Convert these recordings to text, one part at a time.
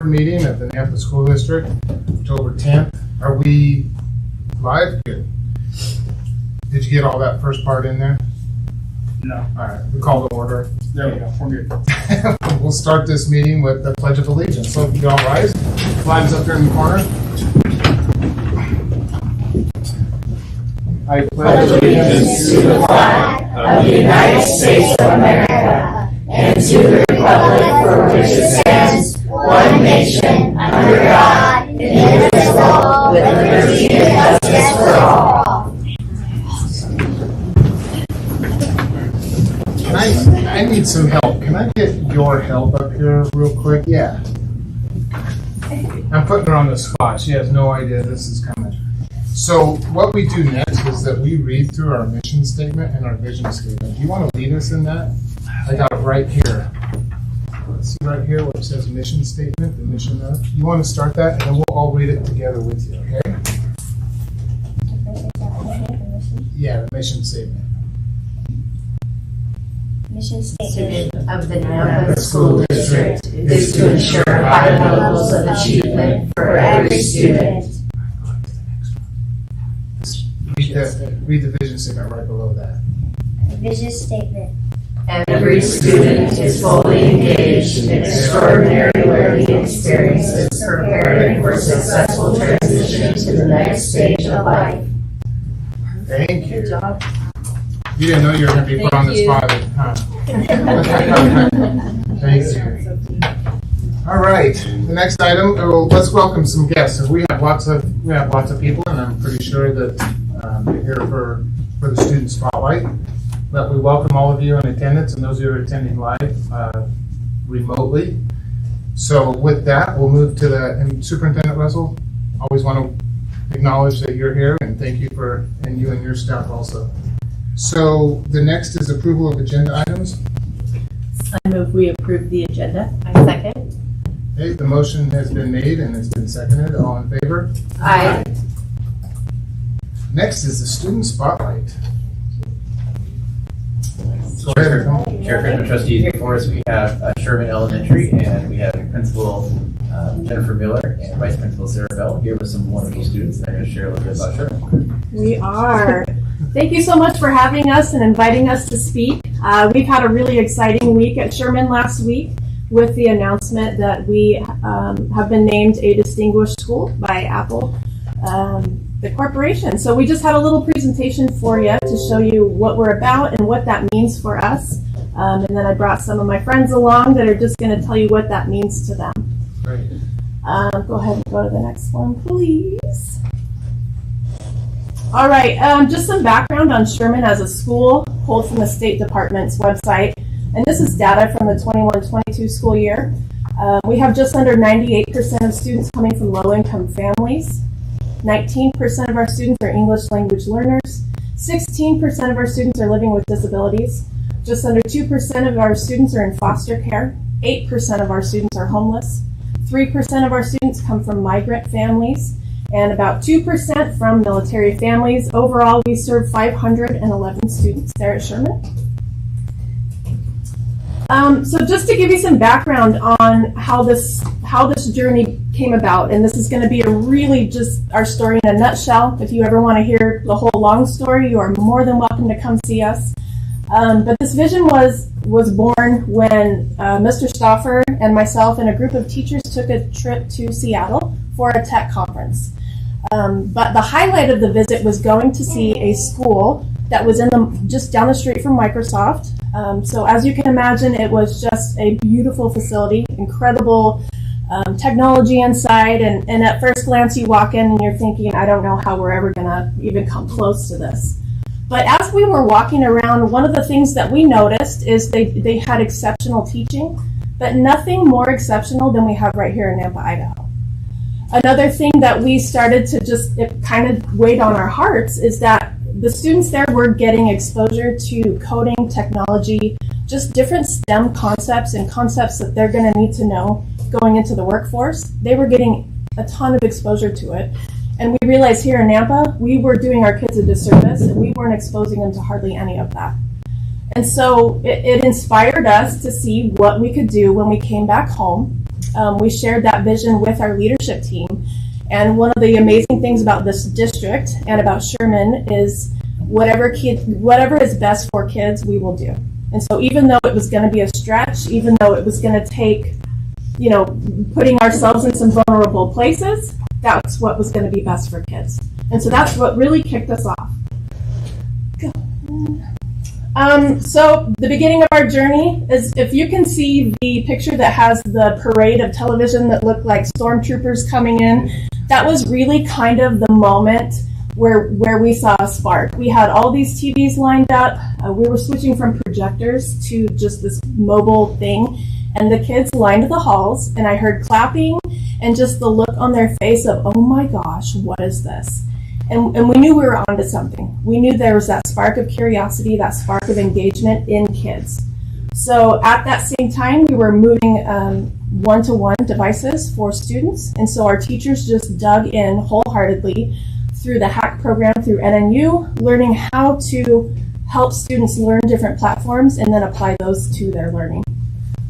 meeting of the Nampa School District, October 10th. Are we live? Good. Did you get all that first part in there? No. All right, we call the order. There we go. We're good. We'll start this meeting with the Pledge of Allegiance. So if you all rise, flag's up here in the corner. I pledge allegiance to the flag of the United States of America and to the republic for which it stands, one nation, under God, indivisible, with liberty and justice for all. I need some help. Can I get your help up here real quick? Yeah. I'm putting her on the spot. She has no idea this is coming. So what we do next is that we read through our mission statement and our vision statement. Do you want to lead us in that? I got it right here. Let's see right here where it says mission statement, the mission note. You want to start that, and then we'll all read it together with you, okay? Yeah, the mission statement. Mission statement of the Nampa School District is to ensure high levels of achievement for every student. Read the vision statement right below that. Vision statement. Every student is fully engaged in extraordinary learning experiences, preparing for successful transition to the next stage of life. Thank you. Good job. You didn't know you were going to be put on the spot, huh? Thank you. All right. The next item. Well, let's welcome some guests. We have lots of people, and I'm pretty sure that they're here for the student spotlight. But we welcome all of you in attendance and those who are attending live remotely. So with that, we'll move to and Superintendent Russell. Always want to acknowledge that you're here, and thank you and you and your staff also. So the next is approval of agenda items. I move we approve the agenda. I second. Okay, the motion has been made and it's been seconded. All in favor? Aye. Next is the student spotlight. Go ahead. Chair and Trustees, before us we have Sherman Elementary, and we have Principal Jennifer Miller and Vice Principal Sarah Bell here with some wonderful students. They're going to share a little bit about Sherman. We are. Thank you so much for having us and inviting us to speak. We've had a really exciting week at Sherman last week with the announcement that we have been named a distinguished school by Apple, the corporation. So we just had a little presentation for you to show you what we're about and what that means for us. And then I brought some of my friends along that are just going to tell you what that means to them. Great. Go ahead and go to the next one, please. All right, just some background on Sherman as a school, pulled from the State Department's website. And this is data from the 21-22 school year. We have just under 98% of students coming from low-income families. 19% of our students are English language learners. 16% of our students are living with disabilities. Just under 2% of our students are in foster care. 8% of our students are homeless. 3% of our students come from migrant families, and about 2% from military families. Overall, we serve 511 students there at Sherman. So just to give you some background on how this journey came about, and this is going to be a really just our story in a nutshell. If you ever want to hear the whole long story, you are more than welcome to come see us. But this vision was born when Mr. Stauffer and myself and a group of teachers took a trip to Seattle for a tech conference. But the highlight of the visit was going to see a school that was just down the street from Microsoft. So as you can imagine, it was just a beautiful facility, incredible technology inside. And at first glance, you walk in and you're thinking, I don't know how we're ever going to even come close to this. But as we were walking around, one of the things that we noticed is they had exceptional teaching, but nothing more exceptional than we have right here in Nampa, Idaho. Another thing that we started to it kind of weighed on our hearts is that the students there were getting exposure to coding, technology, just different STEM concepts and concepts that they're going to need to know going into the workforce. They were getting a ton of exposure to it. And we realized here in Nampa, we were doing our kids a disservice and we weren't exposing them to hardly any of that. And so it inspired us to see what we could do when we came back home We shared that vision with our leadership team. And one of the amazing things about this district and about Sherman is whatever is best for kids, we will do. And so even though it was going to be a stretch, even though it was going to take, putting ourselves in some vulnerable places, that's what was going to be best for kids. And so that's what really kicked us off. So the beginning of our journey is, if you can see the picture that has the parade of television that looked like stormtroopers coming in, that was really kind of the moment where we saw a spark. We had all these TVs lined up. We were switching from projectors to just this mobile thing, and the kids lined the halls, and I heard clapping and just the look on their face of, oh my gosh, what is this? And we knew we were onto something. We knew there was that spark of curiosity, that spark of engagement in kids. So at that same time, we were moving one-to-one devices for students. And so our teachers just dug in wholeheartedly through the HACK program, through NNU, learning how to help students learn different platforms and then apply those to their learning.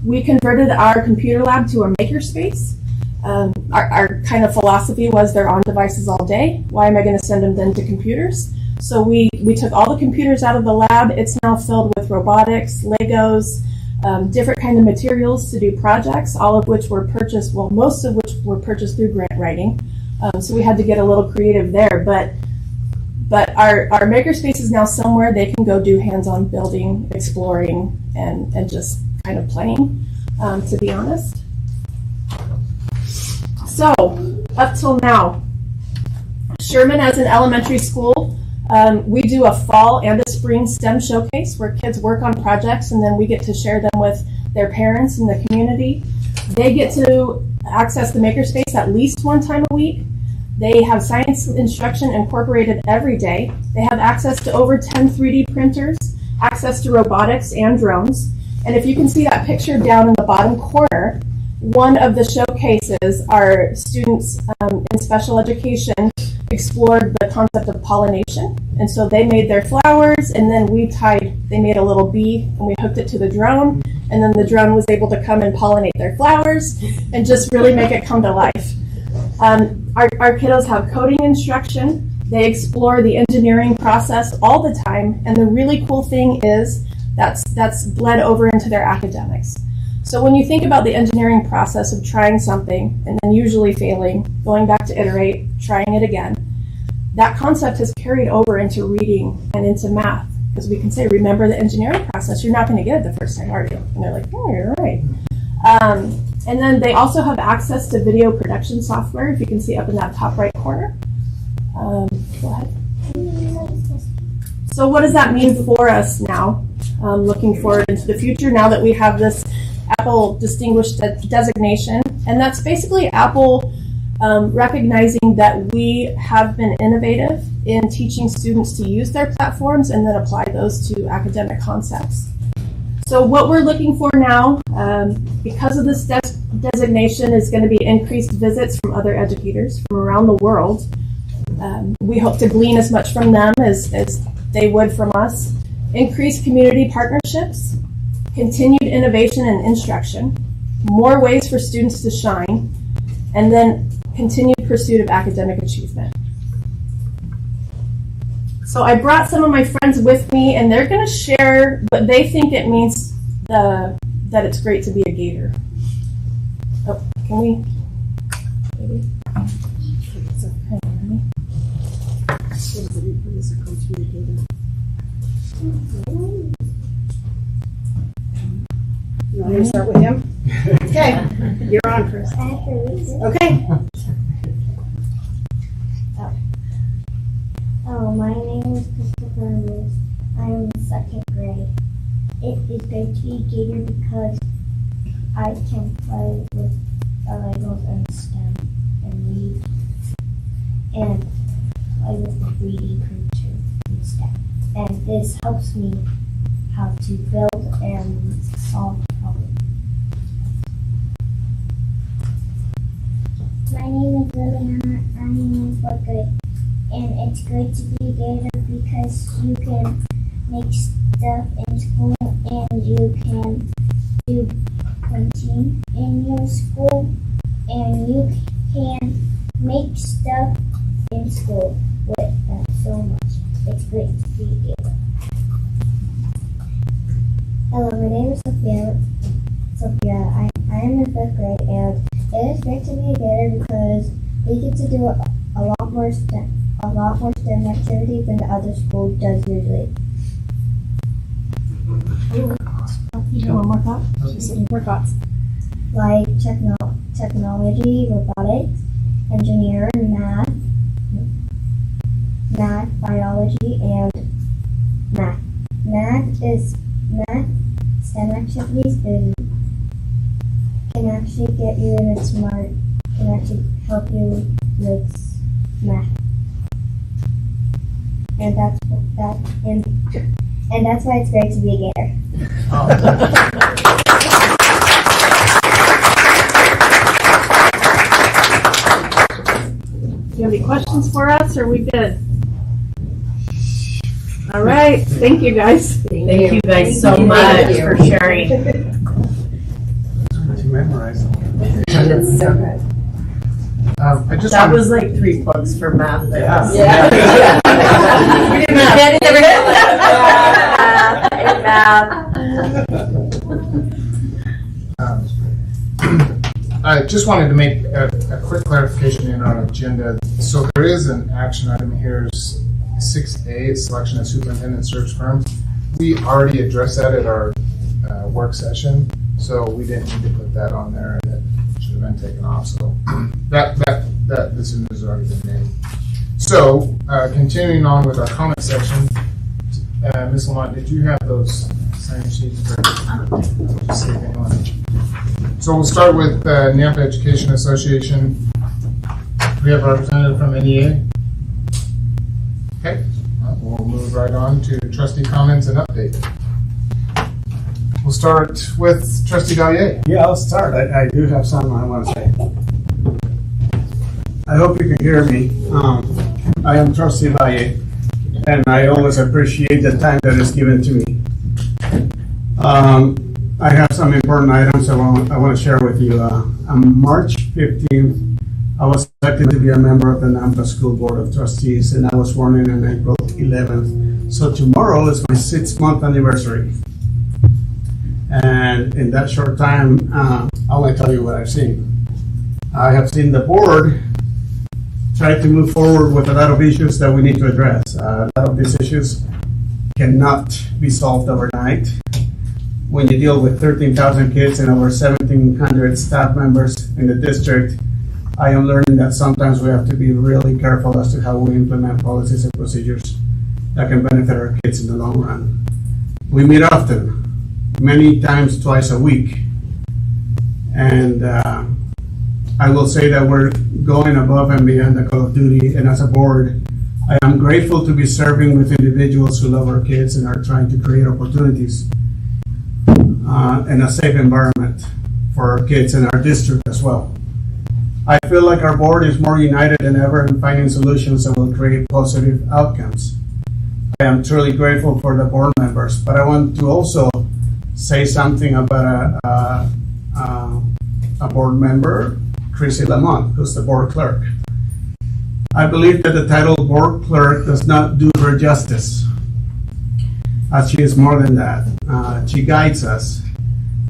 We converted our computer lab to a makerspace. Our kind of philosophy was they're on devices all day. Why am I going to send them then to computers? So we took all the computers out of the lab. It's now filled with robotics, Legos, different kind of materials to do projects, all of which were purchased, well, most of which were purchased through grant writing. So we had to get a little creative there. But our makerspace is now somewhere they can go do hands-on building, exploring, and just kind of playing, to be honest. So, up till now, Sherman as an elementary school, we do a fall and a spring STEM showcase where kids work on projects and then we get to share them with their parents and the community. They get to access the makerspace at least one time a week. They have science instruction incorporated every day. They have access to over 10 3D printers, access to robotics and drones. And if you can see that picture down in the bottom corner, one of the showcases, our students in special education explored the concept of pollination. And so they made their flowers, and then they made a little bee, and we hooked it to the drone, and then the drone was able to come and pollinate their flowers and just really make it come to life. Our kiddos have coding instruction. They explore the engineering process all the time, and the really cool thing is that's bled over into their academics. So when you think about the engineering process of trying something and then usually failing, going back to iterate, trying it again, that concept has carried over into reading and into math. Because we can say, remember the engineering process, you're not going to get it the first time, are you? And they're like, oh, you're right. And then they also have access to video production software, if you can see up in that top right corner. Go ahead. So what does that mean for us now, looking forward into the future, now that we have this Apple Distinguished designation? And that's basically Apple recognizing that we have been innovative in teaching students to use their platforms and then apply those to academic concepts. So what we're looking for now, because of this designation, is going to be increased visits from other educators from around the world. We hope to glean as much from them as they would from us. Increased community partnerships, continued innovation and instruction, more ways for students to shine, and then continued pursuit of academic achievement. So I brought some of my friends with me, and they're going to share what they think it means that it's great to be a Gator. Oh, can we? Maybe? You want me to start with him? Okay, you're on first. Okay. Oh, my name is Christopher Lewis. I am in second grade. It is great to be a Gator because I can play with the Legos and STEM and read and play with the 3D printer and stuff. And this helps me how to build and solve problems. My name is Liliana. I'm in 4th grade. And it's great to be a Gator because you can make stuff in school and you can do printing in your school, and you can make stuff in school with that so much. It's great to be here. Hello, my name is Sophia. I am in 5th grade, and it is great to be here because we get to do a lot more STEM activities than the other school does usually. You have one more thought? More thoughts. Like technology, robotics, engineering, math, biology, and math. Math STEM activities can actually get you in a smart, can actually help you with math. And that's why it's great to be a Gator. Do you have any questions for us, or are we good? All right, thank you guys. Thank you guys so much for sharing. To memorize. It's so good. I just That wanted- was like 3 books for math. Yeah. Yeah. We did I just wanted to make a quick clarification in our agenda. So there is an action item here, 6A, selection of superintendent search firm. We already addressed that at our work session, so we didn't need to put that on there. That should have been taken off. So that decision has already been made. So continuing on with our comment section, Ms. Lamont, did you have those sign sheets for? Just see if anyone. So we'll start with Nampa Education Association. We have a representative from NEA. Okay, we'll move right on to trustee comments and update. We'll start with Trustee Gallier. Yeah, I'll start. I do have something I want to say. I hope you can hear me. I am Trustee Valle, and I always appreciate the time that is given to me. I have some important items I want to share with you. On March 15th, I was elected to be a member of the Nampa School Board of Trustees, and I was sworn in on April 11th. So tomorrow is my 6-month anniversary. And in that short time, I want to tell you what I've seen. I have seen the board try to move forward with a lot of issues that we need to address. A lot of these issues cannot be solved overnight. When you deal with 13,000 kids and over 1,700 staff members in the district, I am learning that sometimes we have to be really careful as to how we implement policies and procedures that can benefit our kids in the long run. We meet often, many times, twice a week. And I will say that we're going above and beyond the call of duty. And as a board, I am grateful to be serving with individuals who love our kids and are trying to create opportunities and a safe environment for our kids in our district as well. I feel like our board is more united than ever in finding solutions that will create positive outcomes. I am truly grateful for the board members, but I want to also say something about a board member, Chrissy Lamont, who's the board clerk. I believe that the title board clerk does not do her justice. She is more than that. She guides us,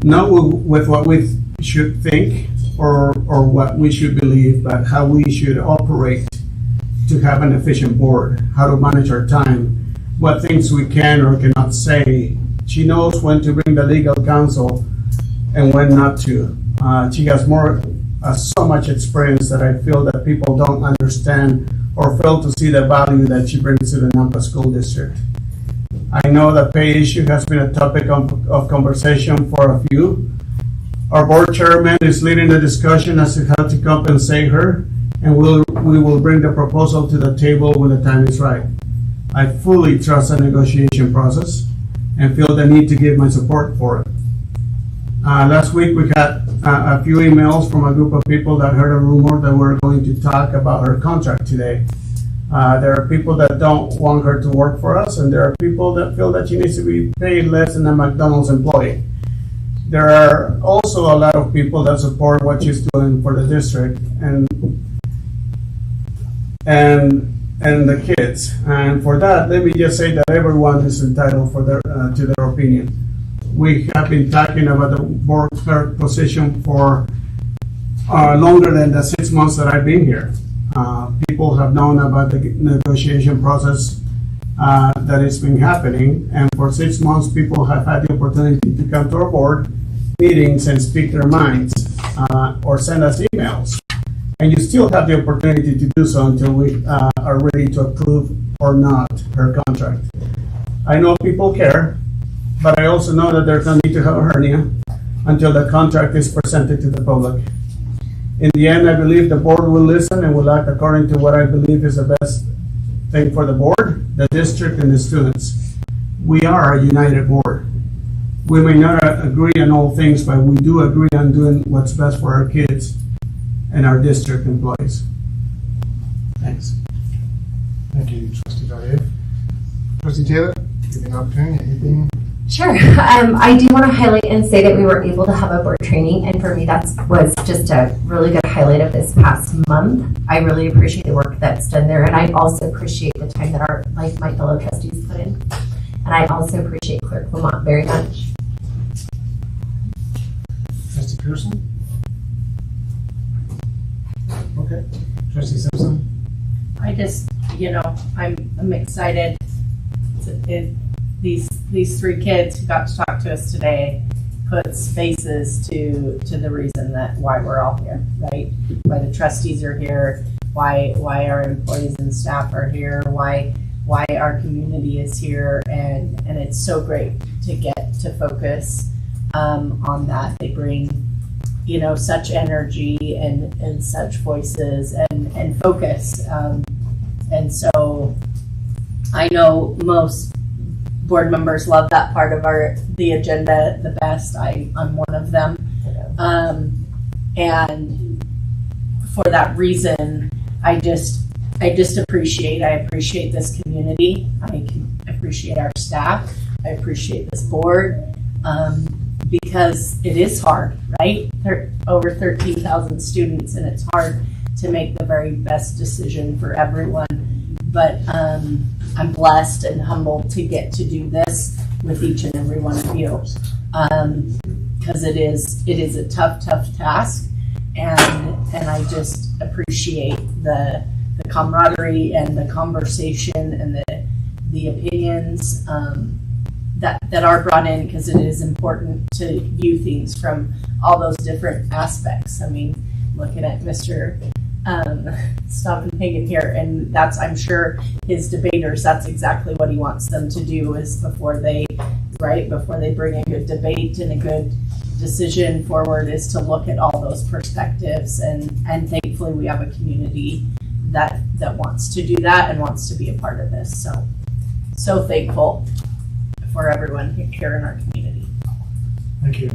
not with what we should think or what we should believe, but how we should operate to have an efficient board, how to manage our time, what things we can or cannot say. She knows when to bring the legal counsel and when not to. She has so much experience that I feel that people don't understand or fail to see the value that she brings to the Nampa School District. I know the pay issue has been a topic of conversation for a few. Our board chairman is leading the discussion as to how to compensate her, and we will bring the proposal to the table when the time is right. I fully trust the negotiation process and feel the need to give my support for it. Last week we got a few emails from a group of people that heard a rumor that we're going to talk about her contract today. There are people that don't want her to work for us, and there are people that feel that she needs to be paid less than a McDonald's employee. there are also a lot of people that support what she's doing for the district and the kids. And for that, let me just say that everyone is entitled for to their opinion. We have been talking about the board clerk position for longer than the 6 months that I've been here. People have known about the negotiation process that has been happening, and for 6 months, people have had the opportunity to come to our board meetings and speak their minds or send us emails. And you still have the opportunity to do so until we are ready to approve or not her contract. I know people care, but I also know that there's no need to have a hernia until the contract is presented to the public. In the end, I believe the board will listen and will act according to what I believe is the best thing for the board, the district, and the students. We are a united board. We may not agree on all things, but we do agree on doing what's best for our kids and our district employees. Thanks. Thank you, Trustee Valier. Trustee Taylor, give me an opportunity. Anything? Sure. I do want to highlight and say that we were able to have a board training, and for me that was just a really good highlight of this past month. I really appreciate the work that's done there, and I also appreciate the time that my fellow trustees put in. And I also appreciate Clerk Lamont very much. Trustee Pearson? Okay. Trustee Simpson? I just, I'm excited. These three kids who got to talk to us today puts faces to the reason that why we're all here, right? Why the trustees are here, why our employees and staff are here, why our community is here, and it's so great to get to focus on that. They bring such energy and such voices and focus, and so I know most board members love that part of the agenda the best. I'm one of them, and for that reason, I appreciate this community. I appreciate our staff. I appreciate this board, because it is hard, right? There are over 13,000 students, and it's hard to make the very best decision for everyone. But I'm blessed and humbled to get to do this with each and every one of you, because it is a tough task, and I just appreciate the camaraderie and the conversation and the opinions that are brought in, because it is important to view things from all those different aspects. I mean, looking at Mr. Stoppenhagen here, and that's, I'm sure, his debaters, that's exactly what he wants them to do, is before they bring a good debate and a good decision forward, is to look at all those perspectives, and thankfully we have a community that wants to do that and wants to be a part of this. So thankful for everyone here in our community. Thank you.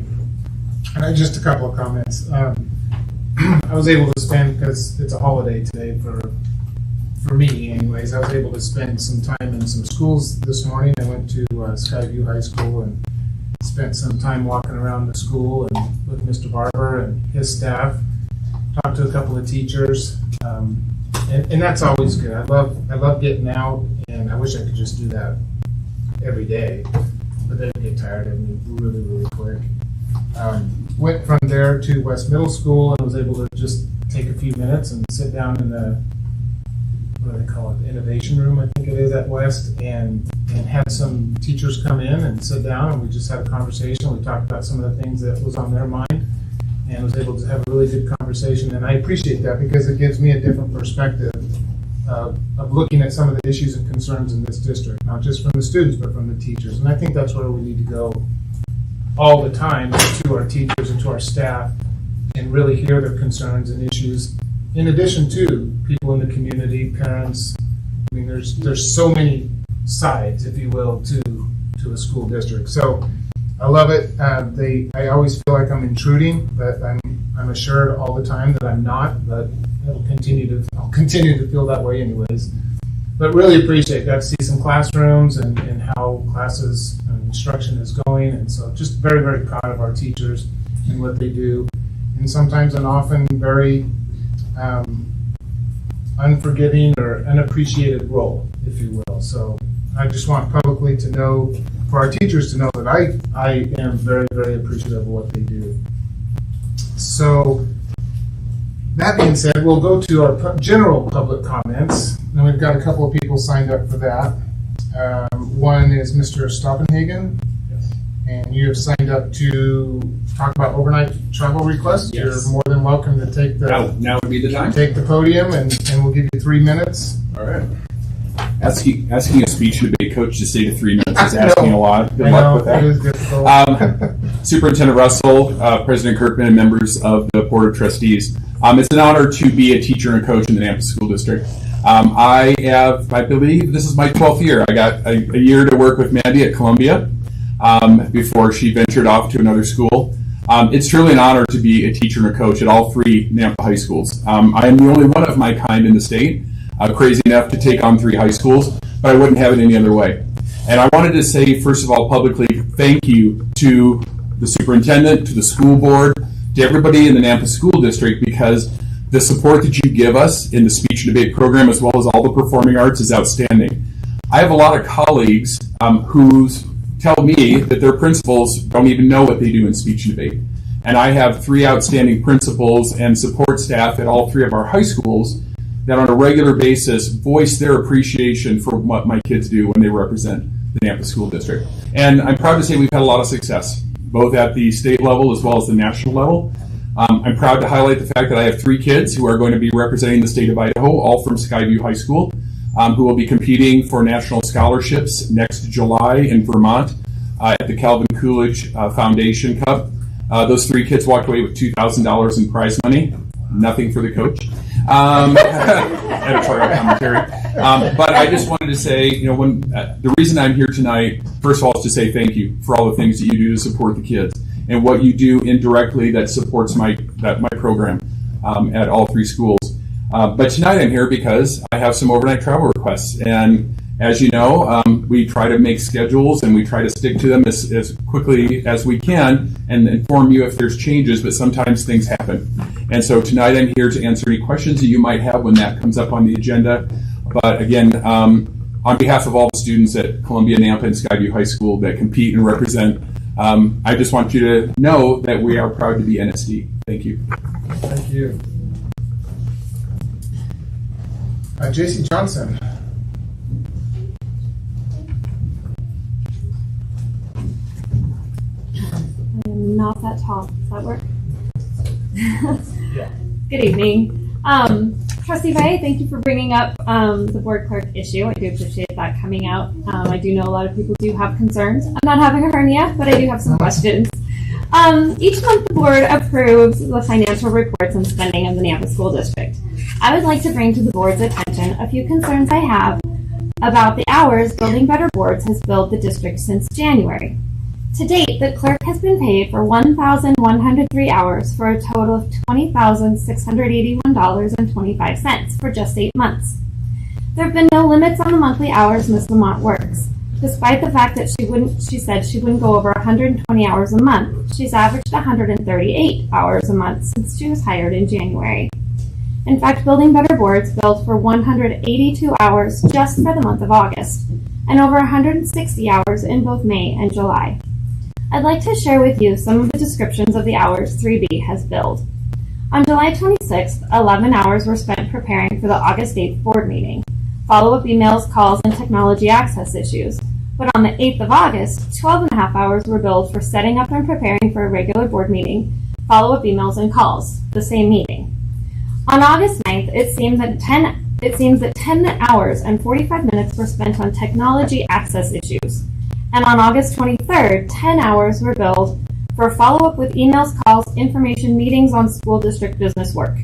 And just a couple of comments. I was able to spend, because it's a holiday today for me anyways, I was able to spend some time in some schools this morning. I went to Skyview High School and spent some time walking around the school and with Mr. Barber and his staff. Talked to a couple of teachers, and that's always good. I love getting out, and I wish I could just do that every day, but then get tired of me really, really quick. Went from there to West Middle School and was able to just take a few minutes and sit down in the, what do they call it, the innovation room, I think it is, at West, and had some teachers come in and sit down, and we just had a conversation. We talked about some of the things that was on their mind, and was able to have a really good conversation. And I appreciate that, because it gives me a different perspective of looking at some of the issues and concerns in this district, not just from the students, but from the teachers. And I think that's where we need to go all the time, to our teachers and to our staff, and really hear their concerns and issues, in addition to people in the community, parents. I mean, there's so many sides, if you will, to a school district. So I love it. I always feel like I'm intruding, but I'm assured all the time that I'm not, but I'll continue to feel that way anyways. But really appreciate that, to see some classrooms and how classes instruction is going. And so just very, very proud of our teachers and what they do. And sometimes and often very unforgiving or unappreciated role, if you will. So I just want publicly to know, for our teachers to know that I am very, very appreciative of what they do. So that being said, we'll go to our general public comments. And we've got a couple of people signed up for that. One is Mr. Stoppenhagen. Yes. And you have signed up to talk about overnight travel requests. Yes. You're more than welcome to take Now would be the time. Take the podium, and we'll give you 3 minutes. All right. Asking a speech and debate coach to stay to 3 minutes is asking a lot. Good luck with that. It is difficult. Superintendent Russell, President Kirkman, and members of the Board of Trustees. It's an honor to be a teacher and coach in the Nampa School District. I believe this is my 12th year. I got a year to work with Mandy at Columbia before she ventured off to another school. It's truly an honor to be a teacher and a coach at all 3 Nampa high schools. I am the only one of my kind in the state, crazy enough to take on 3 high schools, but I wouldn't have it any other way. And I wanted to say, first of all, publicly, thank you to the superintendent, to the school board, to everybody in the Nampa School District, because the support that you give us in the speech and debate program, as well as all the performing arts, is outstanding. I have a lot of colleagues who tell me that their principals don't even know what they do in speech and debate. And I have 3 outstanding principals and support staff at all 3 of our high schools that on a regular basis voice their appreciation for what my kids do when they represent the Nampa School District. And I'm proud to say we've had a lot of success, both at the state level as well as the national level. I'm proud to highlight the fact that I have 3 kids who are going to be representing the state of Idaho, all from Skyview High School, who will be competing for national scholarships next July in Vermont at the Calvin Coolidge Foundation Cup. Those 3 kids walked away with $2,000 in prize money. Nothing for the coach. Editorial commentary. But I just wanted to say, when the reason I'm here tonight, first of all, is to say thank you for all the things that you do to support the kids and what you do indirectly that supports my program at all 3 schools. But tonight I'm here because I have some overnight travel requests. And as you know, we try to make schedules and we try to stick to them as quickly as we can and inform you if there's changes, but sometimes things happen. And so tonight I'm here to answer any questions that you might have when that comes up on the agenda. But again, on behalf of all the students at Columbia, Nampa, and Skyview High School that compete and represent, I just want you to know that we are proud to be NSD. Thank you. Thank you. J.C. Johnson. I'm not that tall. Does that work? Good evening. Trustee Bay, thank you for bringing up the board clerk issue. I do appreciate that coming out. I do know a lot of people do have concerns. I'm not having a hernia, but I do have some questions. Each month the board approves the financial reports and spending of the Nampa School District. I would like to bring to the board's attention a few concerns I have about the hours Building Better Boards has billed the district since January. To date, the clerk has been paid for 1,103 hours for a total of $20,681.25 for just 8 months. There have been no limits on the monthly hours Ms. Lamont works. Despite the fact that she said she wouldn't go over 120 hours a month, she's averaged 138 hours a month since she was hired in January. In fact, Building Better Boards billed for 182 hours just for the month of August, and over 160 hours in both May and July. I'd like to share with you some of the descriptions of the hours 3B has billed. On July 26th, 11 hours were spent preparing for the August 8th board meeting, follow-up emails, calls, and technology access issues. But on the 8th of August, 12.5 hours were billed for setting up and preparing for a regular board meeting, follow-up emails, and calls, the same meeting. On August 9th, it seems that 10 hours and 45 minutes were spent on technology access issues. And on August 23rd, 10 hours were billed for follow-up with emails, calls, information, meetings on school district business work.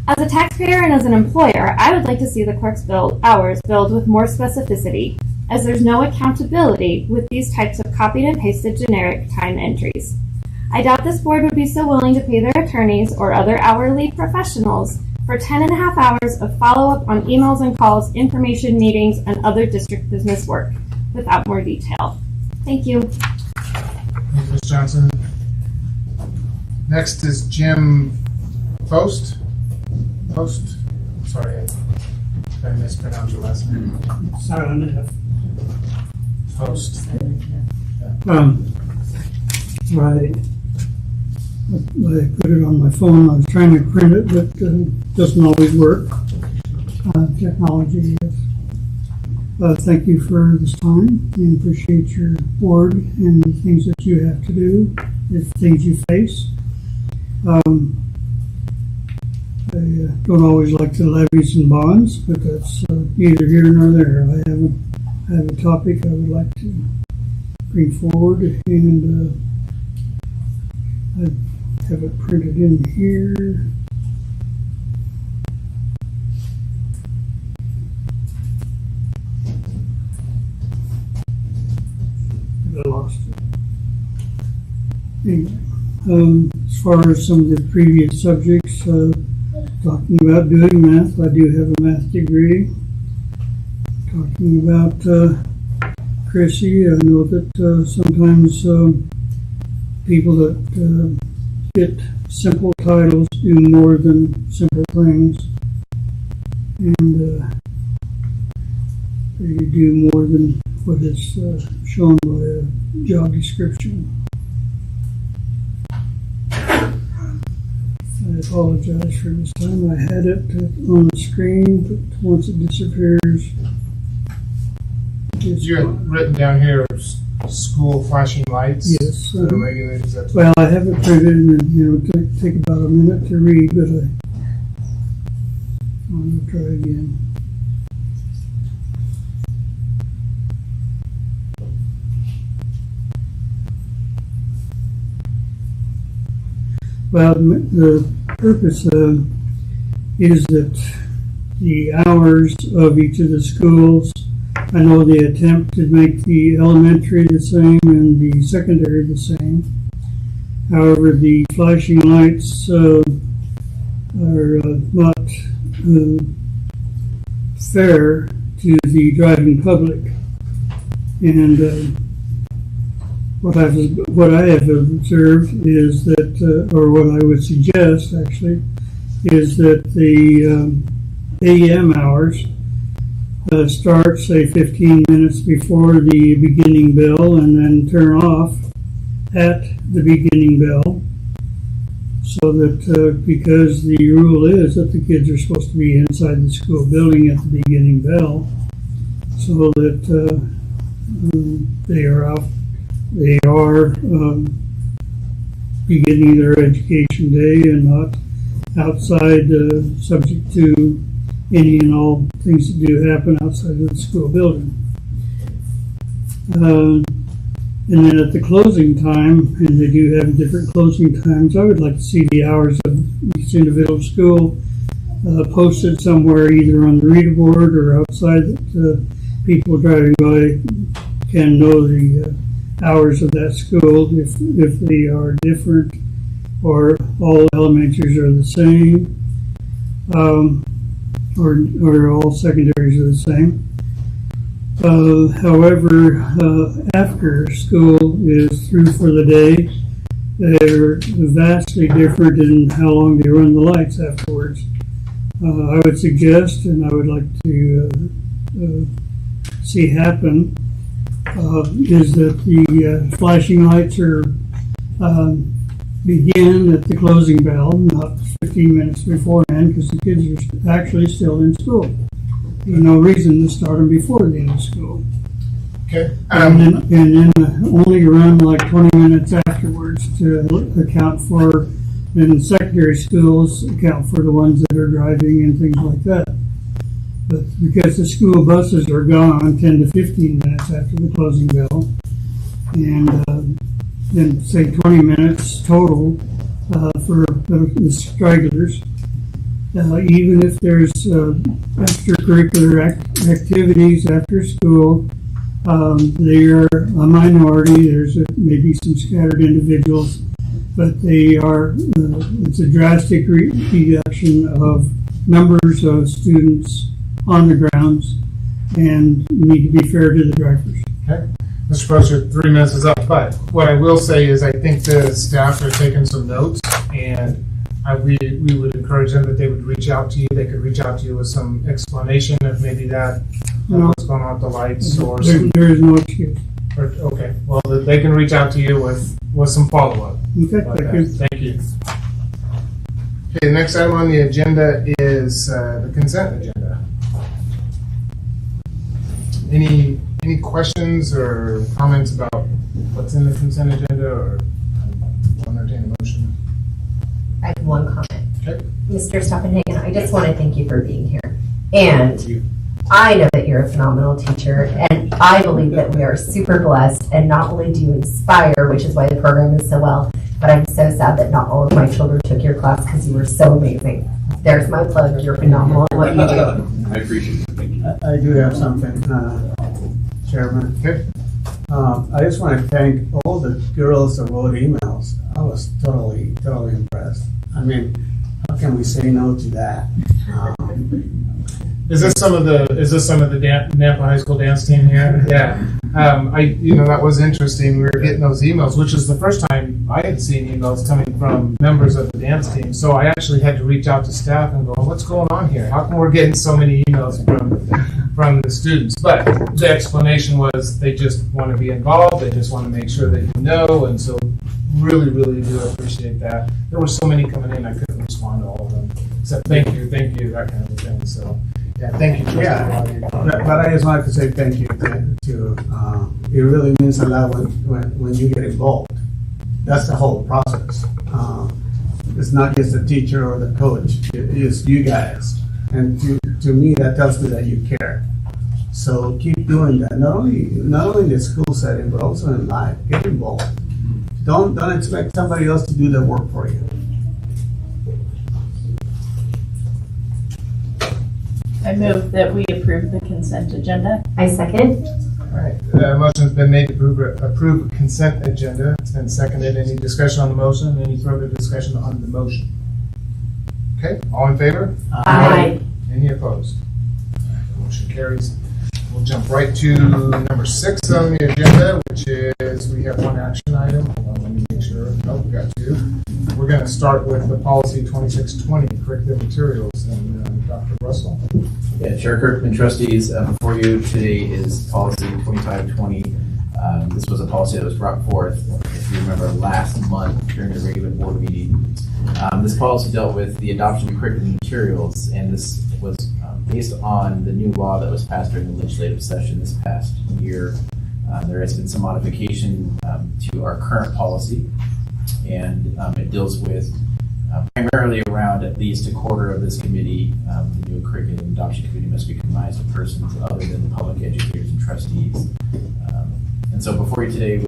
As a taxpayer and as an employer, I would like to see the clerk's hours billed with more specificity, as there's no accountability with these types of copied and pasted generic time entries. I doubt this board would be so willing to pay their attorneys or other hourly professionals for 10.5 hours of follow-up on emails and calls, information, meetings, and other district business work without more detail. Thank you. Thank you, Ms. Johnson. Next is Jim Post. Sorry, I mispronounced your last name. Silent F. Post. I put it on my phone. I was trying to print it, but it doesn't always work. Technology is. Thank you for this time and appreciate your board and the things that you have to do, the things you face. I don't always like the levies and bonds, but that's neither here nor there. I have a topic I would like to bring forward, and I have it printed in here. I lost it. Anyway, as far as some of the previous subjects, talking about doing math, I do have a math degree. Talking about Chrissy, I know that sometimes people that get simple titles do more than simple things, and they do more than what is shown by a job description. I apologize for this time. I had it on the screen, but once it disappears, You had written down here school flashing lights. Yes. That are regulated. Is that Well, I have it printed, and it take about a minute to read, but I'm gonna try again. Well, the purpose is that the hours of each of the schools, I know they attempt to make the elementary the same and the secondary the same. However, the flashing lights are not fair to the driving public. And what I have observed is that, or what I would suggest actually, is that the AM hours start, say, 15 minutes before the beginning bell and then turn off at the beginning bell, so that because the rule is that the kids are supposed to be inside the school building at the beginning bell, so that they are beginning their education day and not outside, subject to any and all things that do happen outside of the school building. And then at the closing time, and they do have different closing times, I would like to see the hours of each individual school posted somewhere, either on the reader board or outside, that people driving by can know the hours of that school, if they are different or all elementaries are the same, or all secondaries are the same. However, after school is through for the day, they're vastly different in how long they run the lights afterwards. I would suggest, and I would like to see happen, is that the flashing lights are begin at the closing bell, not 15 minutes beforehand, because the kids are actually still in school. There's no reason to start them before the end of school. Okay. And then only run like 20 minutes afterwards to account for, then secondary schools account for the ones that are driving and things like that. But because the school buses are gone 10 to 15 minutes after the closing bell, and then say 20 minutes total for the stragglers, even if there's extracurricular activities after school, they are a minority. There's maybe some scattered individuals, but they are, it's a drastic reduction of numbers of students on the grounds, and need to be fair to the drivers. Okay. Mr. Prosser, 3 minutes is up, but what I will say is I think the staff are taking some notes, and we would encourage them that they would reach out to you. They could reach out to you with some explanation of maybe that, what's going on with the lights or some. There is no excuse. Okay, well, they can reach out to you with some follow-up. Okay, thank you. Thank you. Okay, the next item on the agenda is the consent agenda. Any questions or comments about what's in the consent agenda, or I'll entertain a motion? I have one comment. Okay. Mr. Steppenhagen, I just want to thank you for being here. And I know that you're a phenomenal teacher, and I believe that we are super blessed, and not only do you inspire, which is why the program is so well, but I'm so sad that not all of my children took your class because you were so amazing. There's my plug. You're phenomenal at what you do. I appreciate it. Thank you. I do have something, Chairman. Okay. I just want to thank all the girls that wrote emails. I was totally impressed. I mean, how can we say no to that? Is this some of the Nampa High School dance team here? Yeah. That was interesting. We were getting those emails, which is the first time I had seen emails coming from members of the dance team. So I actually had to reach out to staff and go, "What's going on here? How come we're getting so many emails from the students?" But the explanation was they just want to be involved. They just want to make sure that you know, and so really, really do appreciate that. There were so many coming in, I couldn't respond to all of them. Except thank you, that kind of thing. So. Yeah, thank you. Yeah, but I just wanted to say thank you to it really means a lot when you get involved. That's the whole process. It's not just the teacher or the coach, it's you guys. And to me, that tells me that you care. So keep doing that, not only in the school setting, but also in life. Get involved. Don't expect somebody else to do the work for you. I move that we approve the consent agenda. I second. All right. Motion's been made to approve consent agenda. It's been seconded. Any discussion on the motion? Any further discussion on the motion? Okay. All in favor? Aye. Any opposed? All right, the motion carries. We'll jump right to number 6 on the agenda, which is we have one action item. Hold on, let me make sure. Nope, we got 2. We're going to start with the policy 2620, curriculum materials, and Dr. Russell. Yeah, Chair Kirkman, trustees, before you today is policy 2520. This was a policy that was brought forth, if you remember, last month during the regular board meeting. This policy dealt with the adoption of curriculum materials, and this was based on the new law that was passed during the legislative session this past year. There has been some modification to our current policy, and it deals with primarily around at least a quarter of this committee. The new curriculum adoption committee must be comprised of persons other than the public educators and trustees. And so before you today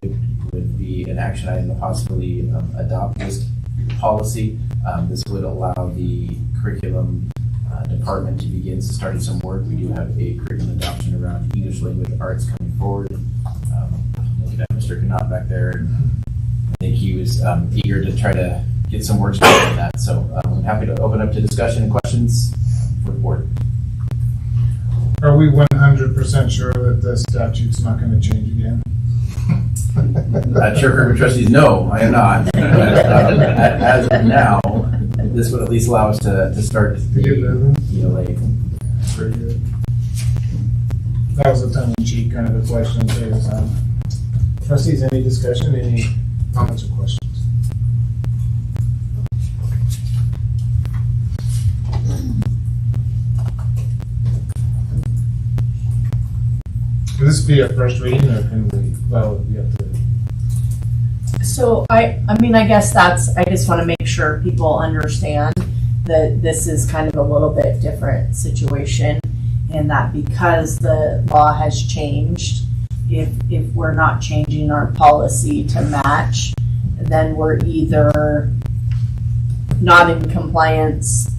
would be an action item to possibly adopt this policy. This would allow the curriculum department to begin starting some work. We do have a curriculum adoption around English language arts coming forward. Looking at Mr. Knott back there, and I think he was eager to try to get some work started on that. So I'm happy to open up to discussion and questions for the board. Are we 100% sure that the statute's not going to change again? Chair Kirkman, trustees, no, I am not. As of now, this would at least allow us to start the ELA. Pretty good. That was a tongue-in-cheek kind of a question too. So. Trustees, any discussion, any comments or questions? Can this be a first reading, or can we, well, it would be up to... So I guess I just want to make sure people understand that this is kind of a little bit different situation, and that because the law has changed, if we're not changing our policy to match, then we're either not in compliance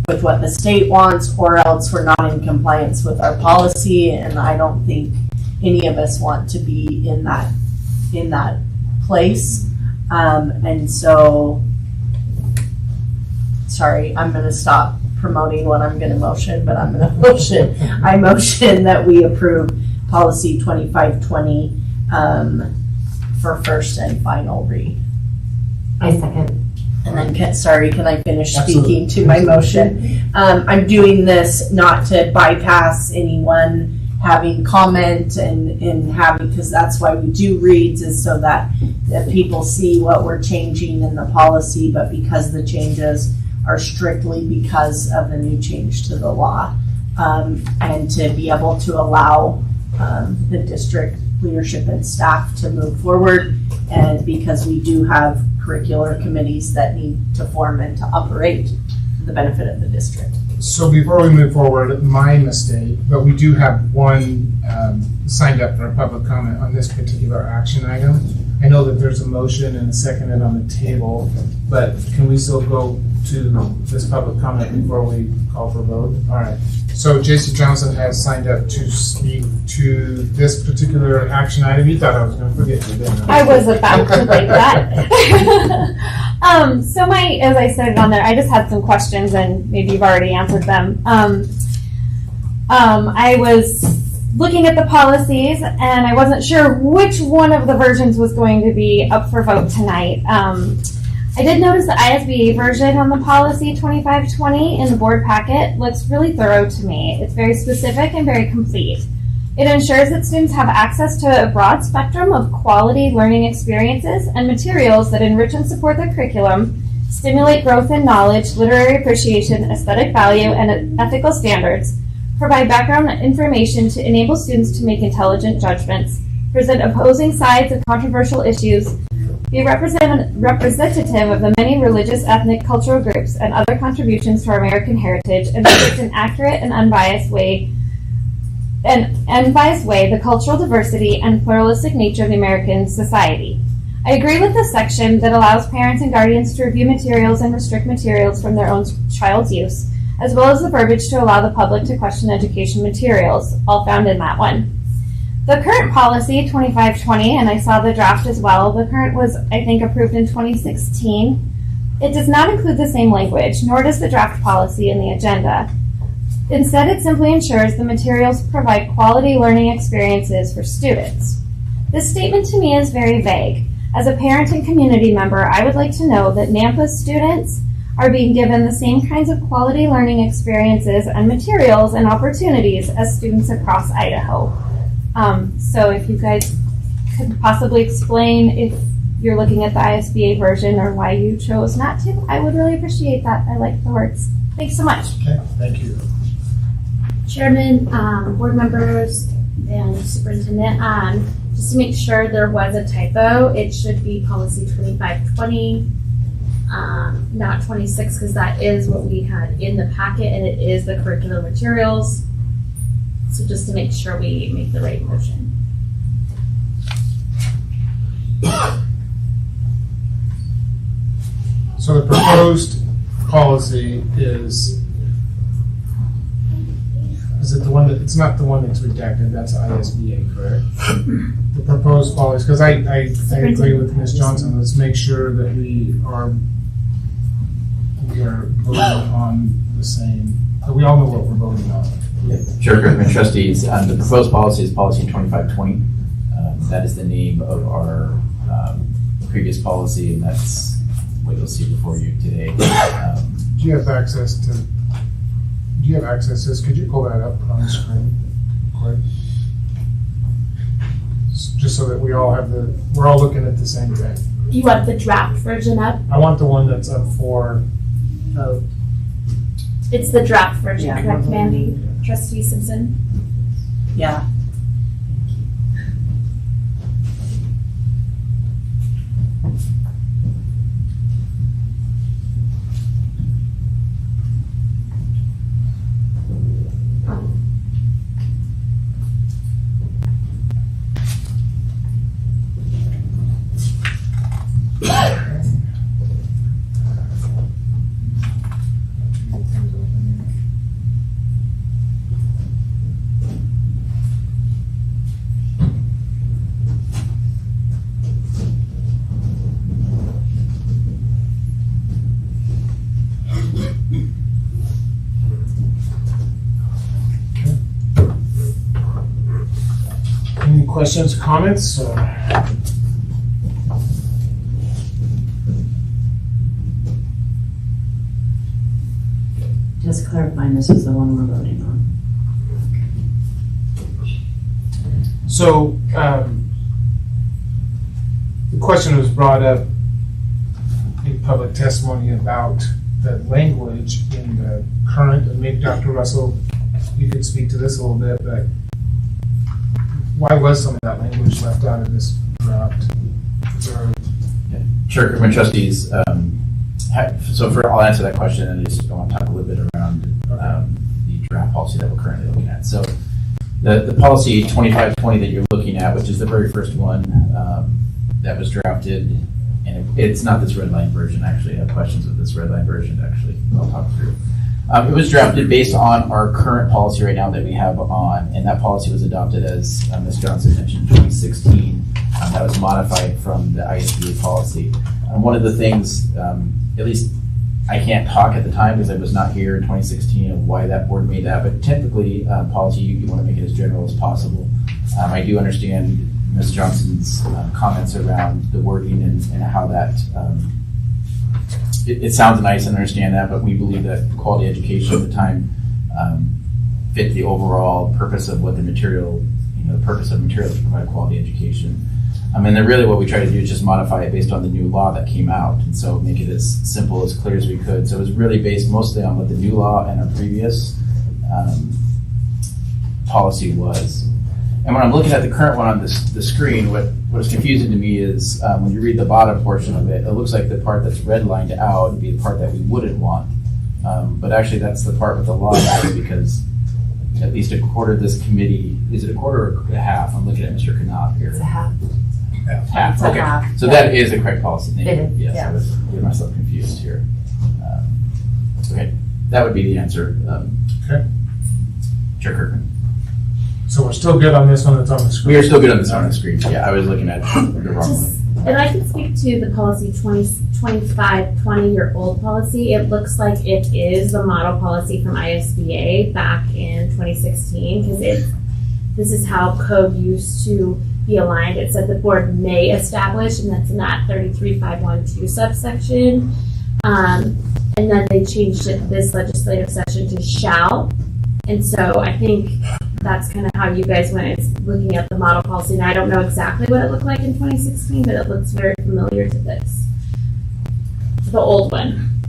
with what the state wants, or else we're not in compliance with our policy, and I don't think any of us want to be in that place. And so, sorry, I'm going to stop promoting what I'm going to motion, but I'm going to motion that we approve policy 2520 for first and final read. I second. And then, can I finish Absolutely. speaking to my motion? I'm doing this not to bypass anyone having comment and having, because that's why we do reads, is so that people see what we're changing in the policy, but because the changes are strictly because of the new change to the law, and to be able to allow the district leadership and staff to move forward, and because we do have curricular committees that need to form and to operate for the benefit of the district. So before we move forward, my mistake, but we do have one signed up for a public comment on this particular action item. I know that there's a motion and a seconded on the table, but can we still go to this public comment before we call for vote? All right. So J.C. Johnson has signed up to speak to this particular action item. You thought I was going to forget you, didn't I? I was about to think that. So as I said on there, I just had some questions and maybe you've already answered them. I was looking at the policies and I wasn't sure which one of the versions was going to be up for vote tonight. I did notice the ISBA version on the policy 2520 in the board packet looks really thorough to me. It's very specific and very complete. It ensures that students have access to a broad spectrum of quality learning experiences and materials that enrich and support their curriculum, stimulate growth in knowledge, literary appreciation, aesthetic value, and ethical standards, provide background information to enable students to make intelligent judgments, present opposing sides of controversial issues, be representative of the many religious, ethnic, cultural groups, and other contributions to our American heritage, and present an accurate and unbiased way the cultural diversity and pluralistic nature of the American society. I agree with the section that allows parents and guardians to review materials and restrict materials from their own child's use, as well as the verbiage to allow the public to question education materials, all found in that one. The current policy, 2520, and I saw the draft as well, the current was, I think, approved in 2016. It does not include the same language, nor does the draft policy in the agenda. Instead, it simply ensures the materials provide quality learning experiences for students. This statement to me is very vague. As a parent and community member, I would like to know that Nampa students are being given the same kinds of quality learning experiences and materials and opportunities as students across Idaho. So if you guys could possibly explain if you're looking at the ISBA version or why you chose not to, I would really appreciate that. I like the words. Thanks so much. Okay, thank you. Chairman, board members, and superintendent, just to make sure there was a typo, it should be policy 2520, not 26, because that is what we had in the packet and it is the curricular materials. So just to make sure we make the right motion. So the proposed policy is it the one that, it's not the one that's redacted, that's ISBA, correct? The proposed policy, because I agree with Ms. Johnson, let's make sure that we are voting on the same, that we all know what we're voting on. Chair Kirkman, trustees, the proposed policy is policy 2520. That is the name of our previous policy, and that's what you'll see before you today. Do you have access to this? Could you pull that up on the screen quick? Just so that we're all looking at the same thing. You want the draft version up? I want the one that's up for vote. It's the draft version, Yeah. correct, Mandy? Trustee Simpson? Yeah. questions, comments? Just clarifying, this is the one we're voting on. So, the question was brought up in public testimony about the language in the current, and maybe Dr. Russell, you could speak to this a little bit, but why was some of that language left out of this draft? Sure, Curriculum Trustees. I'll answer that question, and I want to talk a little bit around the draft policy that we're currently looking at. So the policy 2520 that you're looking at, which is the very first one that was drafted, and it's not this red line version. Actually, I have questions with this red line version. Actually, I'll talk through. It was drafted based on our current policy right now that we have on, and that policy was adopted, as Ms. Johnson mentioned, in 2016. That was modified from the ISBA policy. One of the things, at least I can't talk at the time because I was not here in 2016 of why that board made that, but typically policy, you want to make it as general as possible. I do understand Ms. Johnson's comments around the wording and how that, it sounds nice and understand that, but we believe that quality education at the time fit the overall purpose of what the material, the purpose of materials to provide quality education. And then really what we try to do is just modify it based on the new law that came out, and so make it as simple, as clear as we could. So it was really based mostly on what the new law and our previous policy was. And when I'm looking at the current one on the screen, what is confusing to me is when you read the bottom portion of it, it looks like the part that's redlined out would be the part that we wouldn't want. But actually that's the part with the law added, because at least a quarter of this committee, is it a quarter or a half? I'm looking at Mr. Knopf here. It's a half. Half. It's a Okay. half. So that is the correct policy. Thank It you. is, Yes, yeah. I was getting myself confused here. Okay, that would be the answer. Okay. Chair Kirkman. So we're still good on this one that's on the screen? We are still good on this on the screen. Yeah, I was looking at the wrong one. And I can speak to the policy 2520, your old policy. It looks like it is the model policy from ISBA back in 2016, because this is how code used to be aligned. It said the board may establish, and that's in that 33512 subsection. And then they changed it this legislative session to shall. And so I think that's kind of how you guys went. It's looking at the model policy. Now I don't know exactly what it looked like in 2016, but it looks very familiar to this. The old one.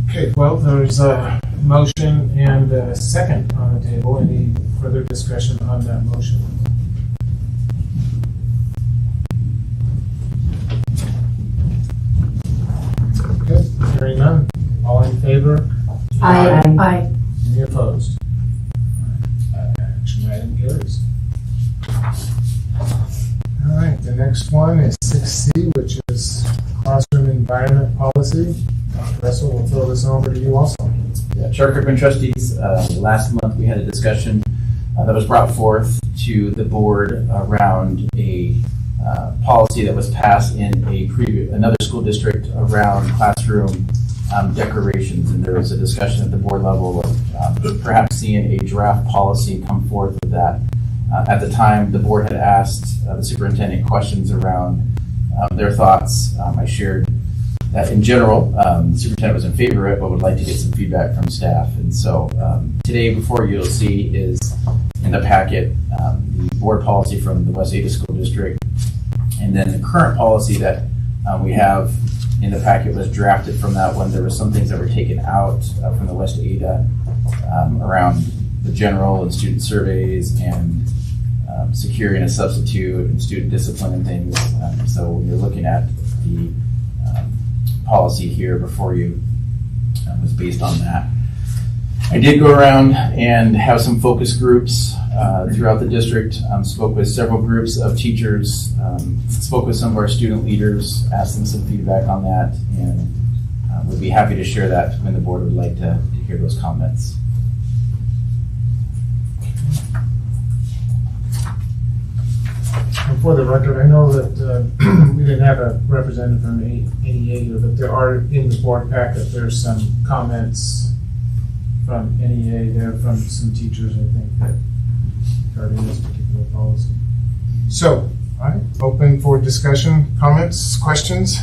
Okay, well, there's a motion and a second on the table. Any further discussion on that motion? Okay, hearing none. All in favor? Aye. Any opposed? Action item carries. All right, the next one is 6C, which is classroom environment policy. Dr. Russell, we'll throw this over to you also. Yeah, Chair Kirkman Trustees, last month we had a discussion that was brought forth to the board around a policy that was passed in another school district around classroom decorations, and there was a discussion at the board level of perhaps seeing a draft policy come forth with that. At the time, the board had asked the superintendent questions around their thoughts. I shared that in general, the superintendent was in favor of it, but would like to get some feedback from staff. And so today before you'll see is in the packet the board policy from the West Ada School District, and then the current policy that we have in the packet was drafted from that one. There were some things that were taken out from the West Ada around the general and student surveys and securing a substitute and student discipline and things. So when you're looking at the policy here before you was based on that. I did go around and have some focus groups throughout the district, spoke with several groups of teachers, spoke with some of our student leaders, asked them some feedback on that, and would be happy to share that when the board would like to hear those comments. for the record, I know that we didn't have a representative from NEA here, but there are in the board packet, there's some comments from NEA there from some teachers, I think, that regarding this particular policy. So, all right, open for discussion, comments, questions?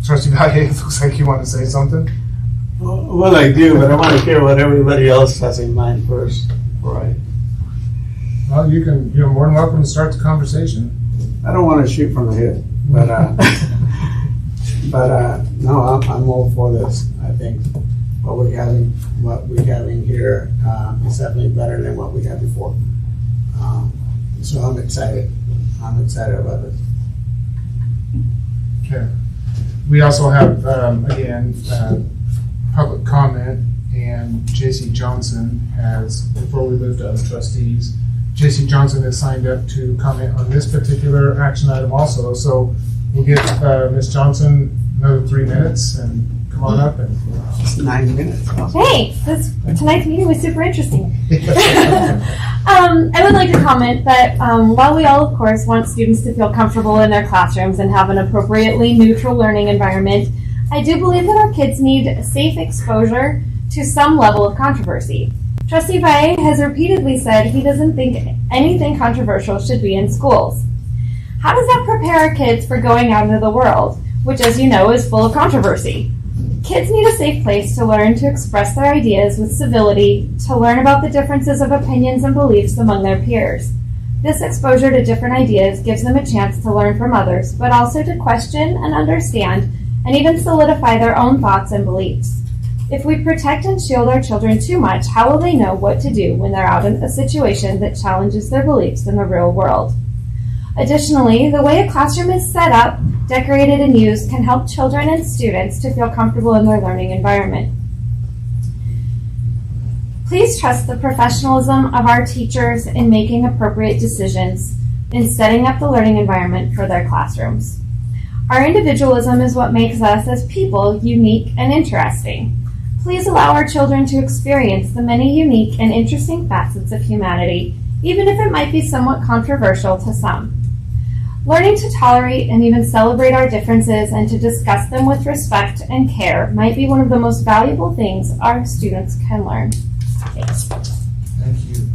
Trustee Valle, it looks like you want to say something. Well, I do, but I want to hear what everybody else has in mind first. Right. Well, you're more than welcome to start the conversation. I don't want to shoot from the hip, but no, I'm all for this. I think what we're having here is definitely better than what we had before. So I'm excited. I'm excited about it. Okay. We also have, again, public comment, and J.C. Johnson has, before we move to other trustees, J.C. Johnson has signed up to comment on this particular action item also. So we'll give Ms. Johnson another 3 minutes and come on up. And It's 9 minutes. Hey, tonight's meeting was super interesting. I would like to comment that while we all, of course, want students to feel comfortable in their classrooms and have an appropriately neutral learning environment, I do believe that our kids need safe exposure to some level of controversy. Trustee Valle has repeatedly said he doesn't think anything controversial should be in schools. How does that prepare our kids for going out into the world, which, as you know, is full of controversy? Kids need a safe place to learn to express their ideas with civility, to learn about the differences of opinions and beliefs among their peers. This exposure to different ideas gives them a chance to learn from others, but also to question and understand and even solidify their own thoughts and beliefs. If we protect and shield our children too much, how will they know what to do when they're out in a situation that challenges their beliefs in the real world? Additionally, the way a classroom is set up, decorated, and used can help children and students to feel comfortable in their learning environment. Please trust the professionalism of our teachers in making appropriate decisions in setting up the learning environment for their classrooms. Our individualism is what makes us as people unique and interesting. Please allow our children to experience the many unique and interesting facets of humanity, even if it might be somewhat controversial to some. Learning to tolerate and even celebrate our differences and to discuss them with respect and care might be one of the most valuable things our students can learn. Thanks. Thank you.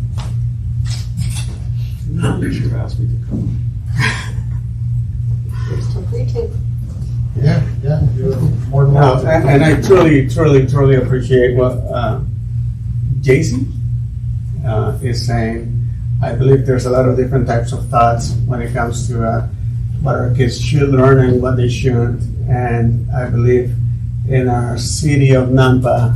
You asked me to come. Yeah, you're more than No, welcome. and I truly appreciate what JC is saying. I believe there's a lot of different types of thoughts when it comes to what our kids should learn and what they shouldn't. And I believe in our city of Nampa,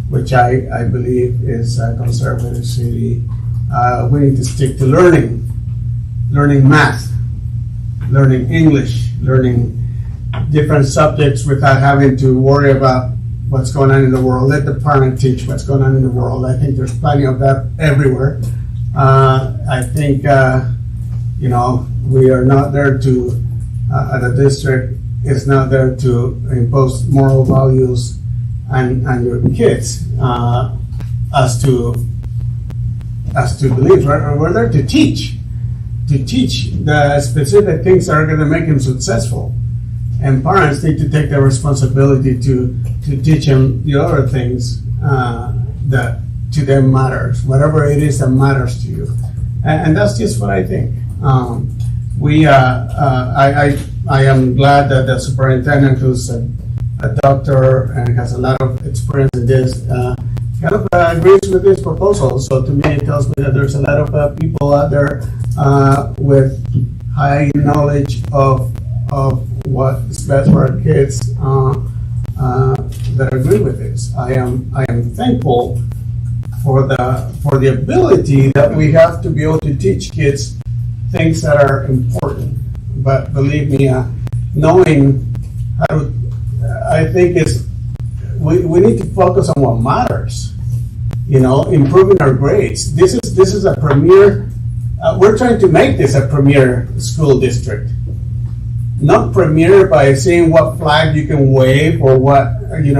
which I believe is a conservative city, we need to stick to learning math, learning English, learning different subjects without having to worry about what's going on in the world. Let the parent teach what's going on in the world. I think there's plenty of that everywhere. I think, we are not there to, the district is not there to impose moral values on your kids as to believe. We're there to teach the specific things that are going to make them successful. And parents need to take the responsibility to teach them the other things that to them matters, whatever it is that matters to you. And that's just what I think. I am glad that the superintendent, who's a doctor and has a lot of experience in this, kind of agrees with this proposal. So to me, it tells me that there's a lot of people out there with high knowledge of what is best for our kids that agree with this. I am thankful for the ability that we have to be able to teach kids things that are important. But believe me, knowing how to, I think we need to focus on what matters. Improving our grades. This is a premier. We're trying to make this a premier school district. not premiere by saying what flag you can wave or what you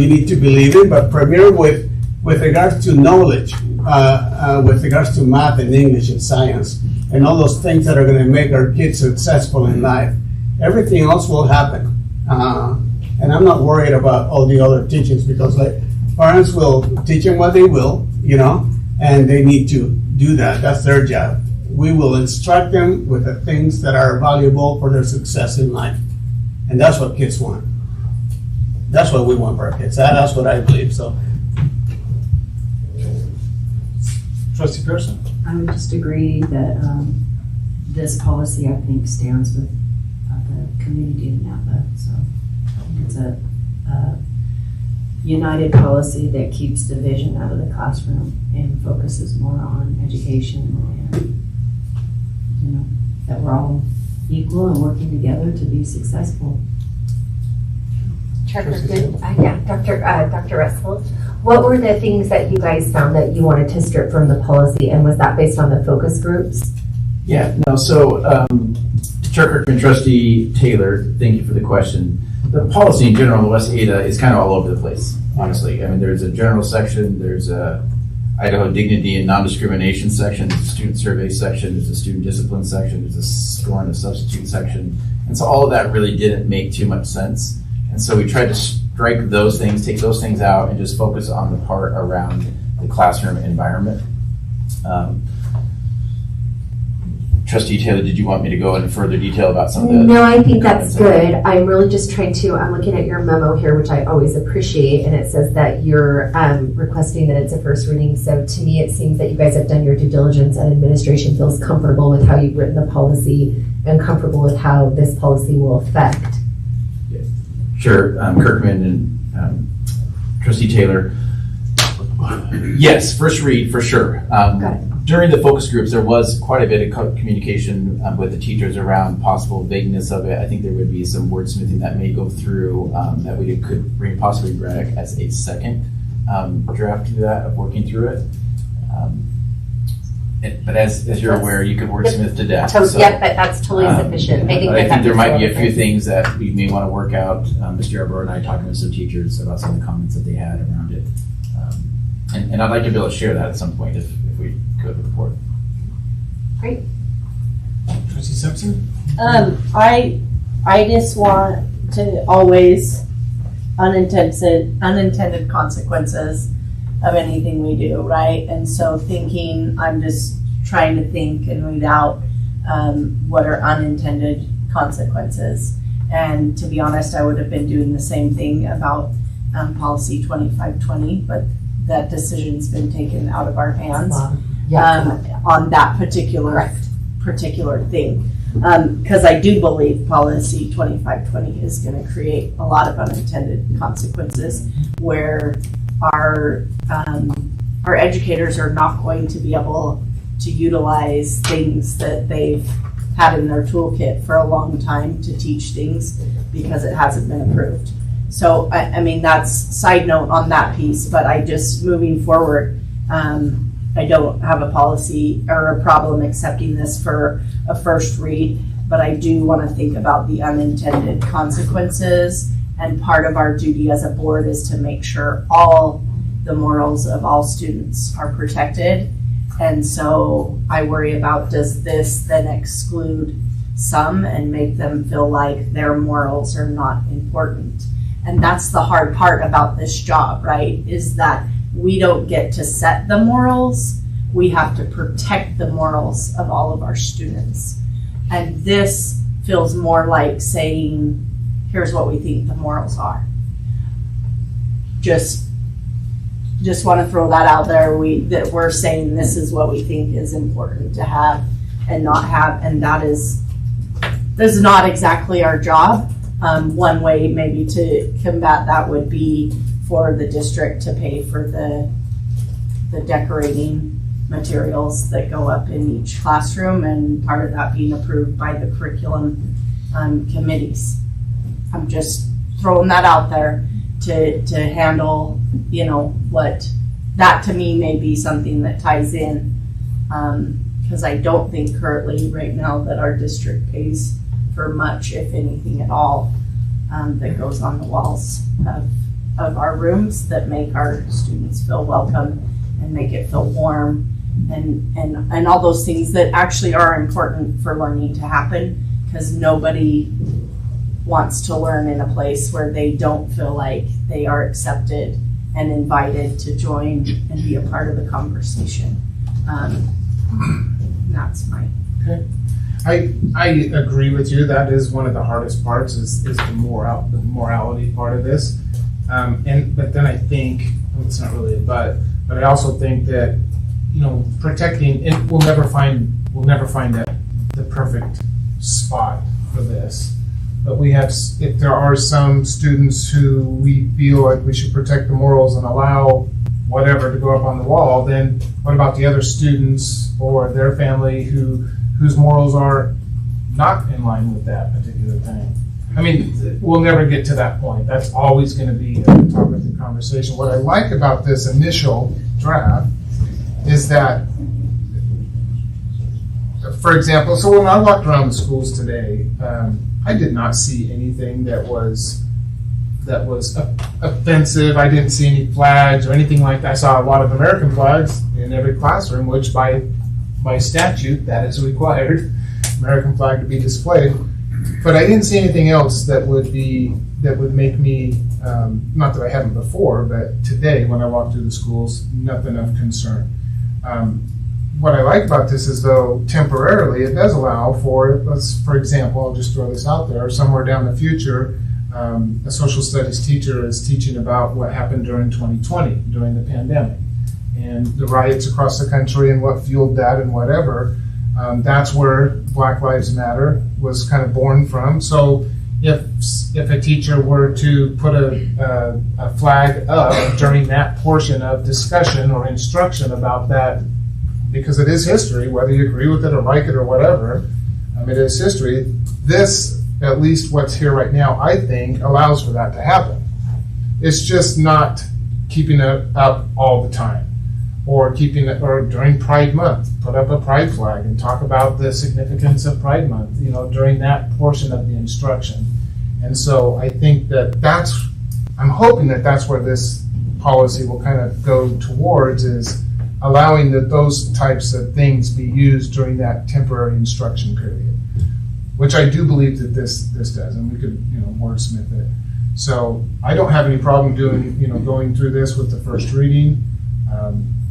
need to believe in, but premiere with regards to knowledge, with regards to math and English and science, and all those things that are going to make our kids successful in life. Everything else will happen. And I'm not worried about all the other teachings, because parents will teach them what they will, and they need to do that. That's their job. We will instruct them with the things that are valuable for their success in life. And that's what kids want. That's what we want for our kids. That's what I believe. So, Trustee Pearson. I would just agree that this policy, I think, stands with the community in Napa. So I think it's a united policy that keeps division out of the classroom and focuses more on education and, that we're all equal and working together to be successful. Dr. Russell, what were the things that you guys found that you wanted to strip from the policy, and was that based on the focus groups? Yeah, no, so Chair Kirkman, Trustee Taylor, thank you for the question. The policy in general, the West Ada, is kind of all over the place, honestly. I mean, there's a general section, there's a Idaho dignity and non-discrimination section, there's a student survey section, there's a student discipline section, there's a score and a substitute section. And so all of that really didn't make too much sense. And so we tried to strike those things, take those things out, and just focus on the part around the classroom environment. Trustee Taylor, did you want me to go into further detail about some of the? No, I think that's good. I'm really just trying to, I'm looking at your memo here, which I always appreciate, and it says that you're requesting that it's a first reading. So to me, it seems that you guys have done your due diligence and administration feels comfortable with how you've written the policy and comfortable with how this policy will affect. Sure, Kirkman and Trustee Taylor. Yes, first read for sure. During the focus groups, there was quite a bit of communication with the teachers around possible vagueness of it. I think there would be some wordsmithing that may go through that we could possibly bring as a second draft to that of working through it. But as you're aware, you could wordsmith to death. But that's totally sufficient. I think there might be a few things that we may want to work out. Mr. Yarborough and I talking with some teachers about some of the comments that they had around it. And I'd like to be able to share that at some point if we could with the board. Great. Trustee Simpson? I just want to always unintended consequences of anything we do, right? And so I'm just trying to think and read out what are unintended consequences. And to be honest, I would have been doing the same thing about policy 2520, but that decision's been taken out of our hands on that particular thing. Because I do believe policy 2520 is going to create a lot of unintended consequences where our educators are not going to be able to utilize things that they've had in their toolkit for a long time to teach things because it hasn't been approved. So, I mean, that's side note on that piece, but moving forward, I don't have a policy or a problem accepting this for a first read, but I do want to think about the unintended consequences, and part of our duty as a board is to make sure all the morals of all students are protected. And so I worry about, does this then exclude some and make them feel like their morals are not important? And that's the hard part about this job, right? Is that we don't get to set the morals. We have to protect the morals of all of our students. And this feels more like saying, here's what we think the morals are. Just want to throw that out there. That we're saying this is what we think is important to have and not have, and that is not exactly our job. One way maybe to combat that would be for the district to pay for the decorating materials that go up in each classroom, and part of that being approved by the curriculum committees. I'm just throwing that out there to handle, what that to me may be something that ties in Because I don't think currently, right now, that our district pays for much, if anything at all, that goes on the walls of our rooms that make our students feel welcome and make it feel warm and all those things that actually are important for learning to happen, because nobody wants to learn in a place where they don't feel like they are accepted and invited to join and be a part of the conversation. That's my. Okay. I agree with you. That is one of the hardest parts is the morality part of this. But then I think, well, it's not really a but I also think that, protecting it, we'll never find the perfect spot for this. But if there are some students who we feel like we should protect the morals and allow whatever to go up on the wall, then what about the other students or their family whose morals are not in line with that particular thing? I mean, we'll never get to that point. That's always going to be a topic of conversation. What I like about this initial draft is that, for example, so when I walked around the schools today, I did not see anything that was offensive. I didn't see any flags or anything like that. I saw a lot of American flags in every classroom, which by statute, that is required, American flag to be displayed. But I didn't see anything else that would make me, not that I haven't before, but today when I walked through the schools, nothing of concern. What I like about this is, though, temporarily it does allow for example, I'll just throw this out there, somewhere down the future, a social studies teacher is teaching about what happened during 2020, during the pandemic, and the riots across the country and what fueled that and whatever. That's where Black Lives Matter was kind of born from. So if a teacher were to put a flag up during that portion of discussion or instruction about that, because it is history, whether you agree with it or like it or whatever, it is history. This, at least what's here right now, I think allows for that to happen. It's just not keeping it up all the time, or keeping it, or during Pride Month, put up a Pride flag and talk about the significance of Pride Month, during that portion of the instruction. And so I think I'm hoping that that's where this policy will kind of go towards, is allowing those types of things be used during that temporary instruction period, which I do believe that this does, and we could wordsmith it. So I don't have any problem going through this with the first reading.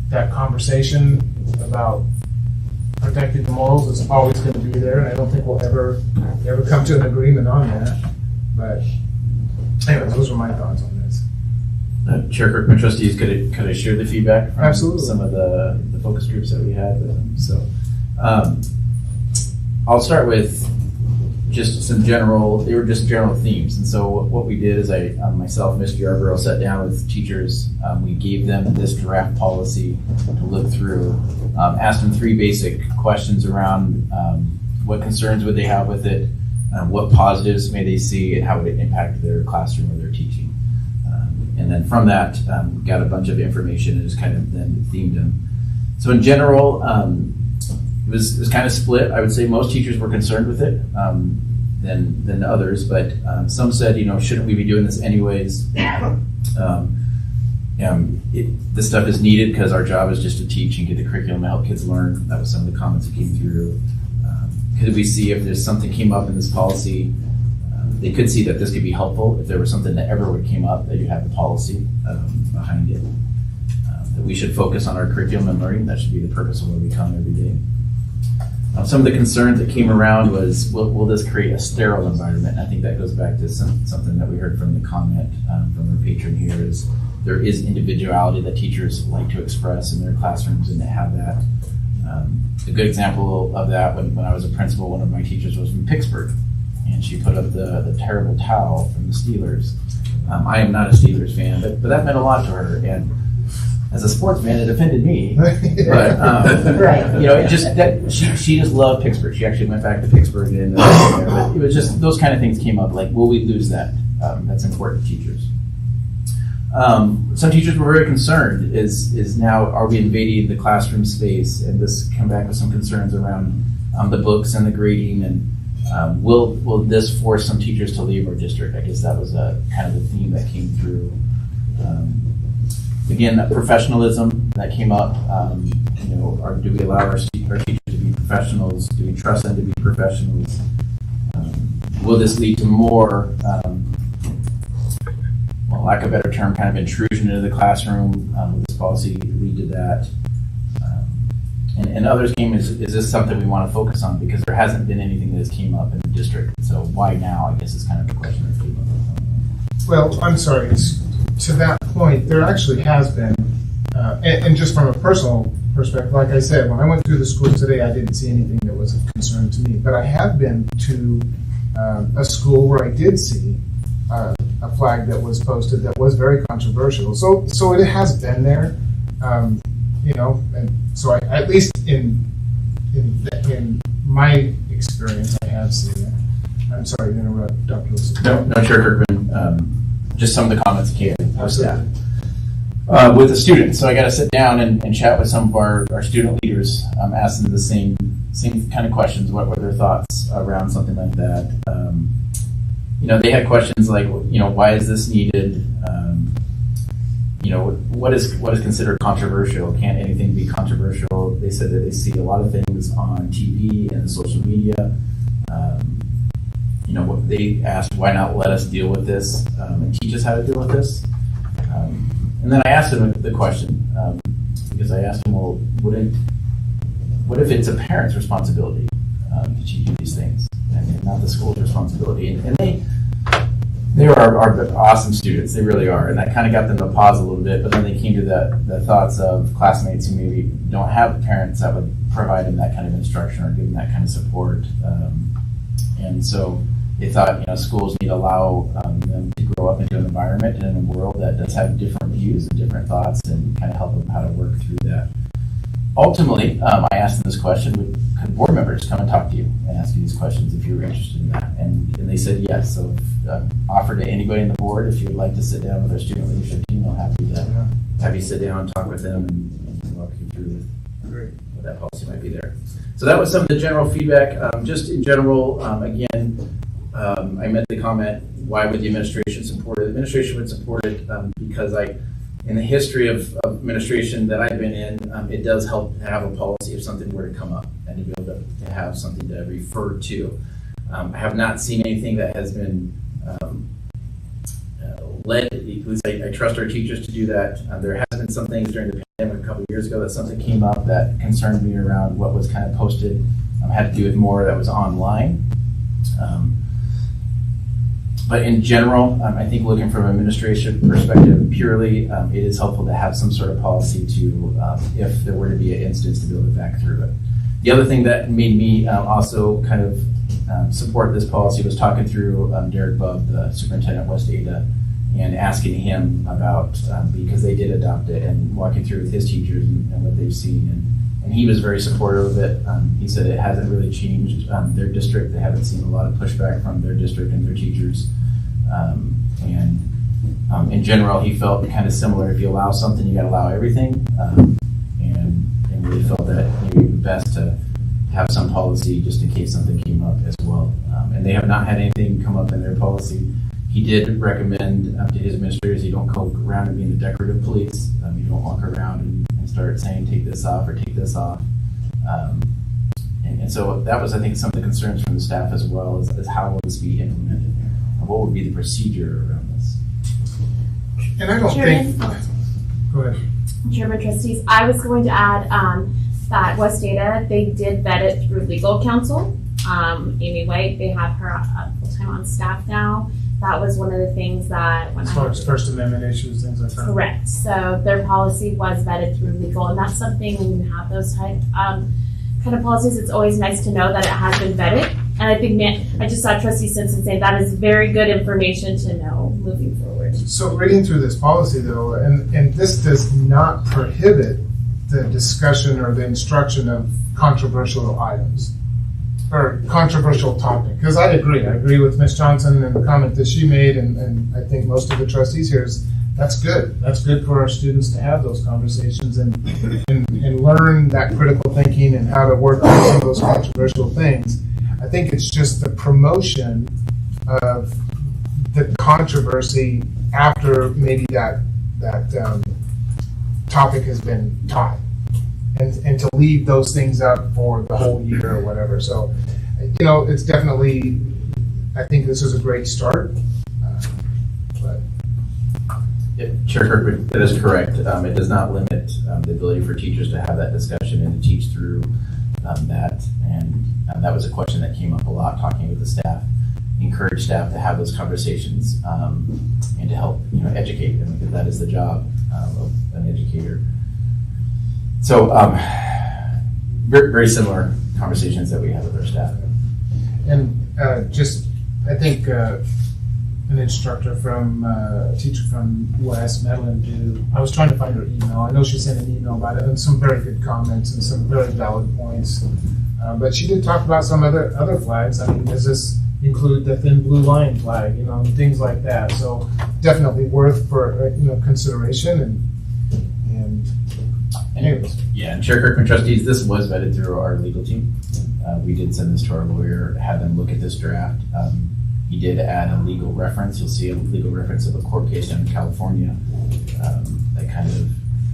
That conversation about protecting the morals is always going to be there, and I don't think we'll ever come to an agreement on that. But anyway, those are my thoughts on this. Chair Kirkman, trustees, could I share the feedback from Absolutely. Some of the focus groups that we had with them? So I'll start with just general themes. And so what we did is myself and Mr. Yarborough sat down with teachers. We gave them this draft policy to look through, asked them 3 basic questions around what concerns would they have with it, what positives may they see, and how would it impact their classroom or their teaching. And then from that, got a bunch of information and just kind of then themed them. So in general, it was kind of split. I would say most teachers were concerned with it than others, but some said, shouldn't we be doing this anyways? This stuff is needed because our job is just to teach and get the curriculum and help kids learn. That was some of the comments that came through. Could we see if there's something came up in this policy? They could see that this could be helpful if there was something that ever would came up, that you have the policy behind it. That we should focus on our curriculum and learning. That should be the purpose of where we come every day. Some of the concerns that came around was, will this create a sterile environment? And I think that goes back to something that we heard from the comment from our patron here, is there is individuality that teachers like to express in their classrooms, and to have that. A good example of that, when I was a principal, one of my teachers was from Pittsburgh, and she put up the terrible towel from the Steelers. I am not a Steelers fan, but that meant a lot to her, and as a sports fan, it offended me. But right. She just loved Pittsburgh. She actually went back to Pittsburgh and but it was just those kind of things came up, like, will we lose that? That's important to teachers. Some teachers were very concerned, is now, are we invading the classroom space? And this come back with some concerns around the books and the grading, and will this force some teachers to leave our district? I guess that was kind of the theme that came through. Again, that professionalism that came up, do we allow our teachers to be professionals? Do we trust them to be professionals? Will this lead to more, lack of a better term, kind of intrusion into the classroom? Will this policy lead to that? And others came, is this something we want to focus on? Because there hasn't been anything that has came up in the district. So why now, I guess, is kind of the question that came up. Well, I'm sorry. To that point, there actually has been, and just from a personal perspective, like I said, when I went through the school today, I didn't see anything that was of concern to me. But I have been to a school where I did see a flag that was posted that was very controversial. So it has been there, and so I, at least in my experience, I have seen it. I'm sorry to interrupt, Dr. Wilson. No, Chair Kirkman. Just some of the comments that came in our staff. With the students, so I got to sit down and chat with some of our student leaders, ask them the same kind of questions. What were their thoughts around something like that? They had questions like, why is this needed? What is considered controversial? Can anything be controversial? They said that they see a lot of things on TV and social media. They asked, why not let us deal with this and teach us how to deal with this? And then I asked them the question, because I asked them, well, what if it's a parent's responsibility to teach you these things and not the school's responsibility? And they are awesome students, they really are. And that kind of got them to pause a little bit, but then they came to the thoughts of classmates who maybe don't have parents that would provide them that kind of instruction or give them that kind of support. And so they thought, schools need to allow them to grow up into an environment and in a world that does have different views and different thoughts, and kind of help them how to work through that. Ultimately, I asked them this question: could board members come and talk to you and ask you these questions if you were interested in that? And they said yes. So offered to anybody on the board, if you would like to sit down with our student leadership team, I'm happy to have you sit down and talk with them and walk you through what that policy might be there. So that was some of the general feedback. Just in general, again, I meant the comment, why would the administration support it? The administration would support it because in the history of administration that I've been in, it does help to have a policy if something were to come up and to be able to have something to refer to. I have not seen anything that has been led, at least I trust our teachers to do that. There has been some things during the pandemic a couple of years ago that something came up that concerned me around what was kind of posted, had to do with more that was online. But in general, I think looking from an administration perspective purely, it is helpful to have some sort of policy to, if there were to be an instance, to be able to back through it. The other thing that made me also kind of support this policy was talking through Derek Bubb, the superintendent of West Ada, and asking him about, because they did adopt it, and walking through with his teachers and what they've seen. And he was very supportive of it. He said it hasn't really changed their district. They haven't seen a lot of pushback from their district and their teachers. And in general, he felt kind of similar. If you allow something, you got to allow everything. And really felt that it would be best to have some policy just in case something came up as well. And they have not had anything come up in their policy. He did recommend to his administrators, you don't go around and being the decorative police. You don't walk around and start saying, take this off or take this off. And so that was, I think, some of the concerns from the staff as well, is how will this be implemented? And what would be the procedure around this? And I don't think... Go ahead. Chairman, trustees, I was going to add that West Ada, they did vet it through legal counsel. Amy White, they have her full-time on staff now. That was one of the things that when as far as First Amendment issues, things like that. Correct. So their policy was vetted through legal, and that's something when you have those type kind of policies, it's always nice to know that it has been vetted. And I think, I just saw Trustee Simpson say that is very good information to know moving forward. So reading through this policy, though, and this does not prohibit the discussion or the instruction of controversial items or controversial topic. Because I agree with Ms. Johnson and the comment that she made, and I think most of the trustees here is that's good. That's good for our students to have those conversations and learn that critical thinking and how to work on some of those controversial things. I think it's just the promotion of the controversy after maybe that topic has been taught, and to leave those things up for the whole year or whatever. So, it's definitely, I think this is a great start. But Yeah, Chair Kirkwood, that is correct. It does not limit the ability for teachers to have that discussion and to teach through that. And that was a question that came up a lot talking with the staff. Encourage staff to have those conversations and to help educate them, because that is the job of an educator. So very, very similar conversations that we have with our staff. And I think an instructor a teacher from West Medland I was trying to find her email. I know she sent an email about it and some very good comments and some very valid points. But she did talk about some other flags. I mean, does this include the thin blue line flag, and things like that. So definitely worth for consideration and anyways. Yeah, and Chair Kirkman, trustees, this was vetted through our legal team. We did send this to our lawyer, have them look at this draft. He did add a legal reference. You'll see a legal reference of a court case in California that kind of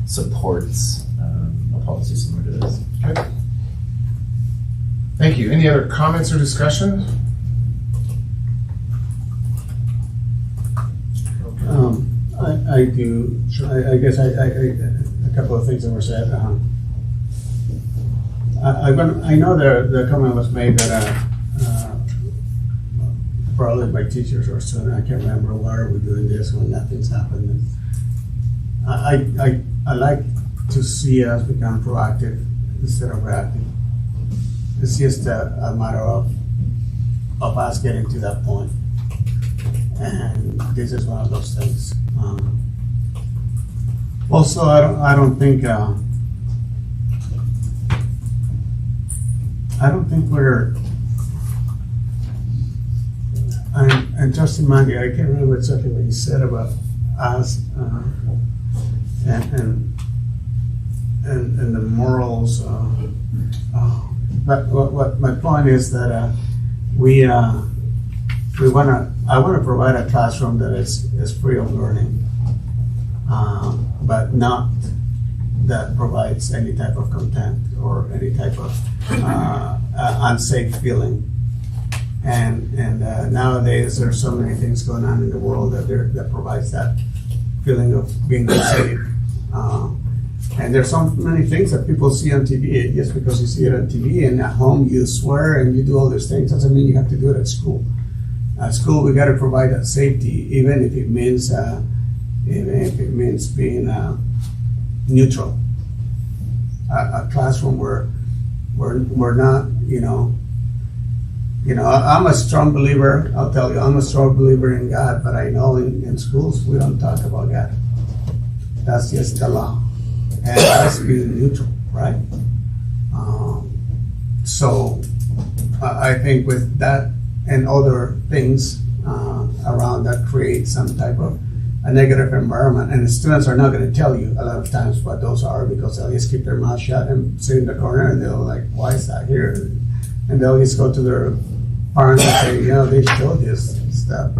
supports a policy similar to this. Okay. Thank you. Any other comments or discussion? I do. Sure. I guess a couple of things that were said. I know the comment was made that probably by teachers or students. I can't remember why are we doing this when nothing's happened. I like to see us become proactive instead of reactive. It's just a matter of us getting to that point. And this is one of those things. Also, I don't think we're. And Justin Mandy, I can't remember exactly what you said about us and the morals. But what my point is that I want to provide a classroom that is free of learning, but not that provides any type of contempt or any type of unsafe feeling. And nowadays there's so many things going on in the world that provides that feeling of being unsafe. And there's so many things that people see on TV. Just because you see it on TV and at home you swear and you do all these things doesn't mean you have to do it at school. At school, we got to provide that safety, even if it means being neutral. A classroom where we're not, I'm a strong believer. I'll tell you, I'm a strong believer in God, but I know in schools we don't talk about God. That's just the law, and that's being neutral, right? So I think with that and other things around that create some type of a negative environment. And the students are not going to tell you a lot of times what those are, because they'll just keep their mouth shut and sit in the corner and they'll like, why is that here? And they'll just go to their parents and say, they showed this stuff.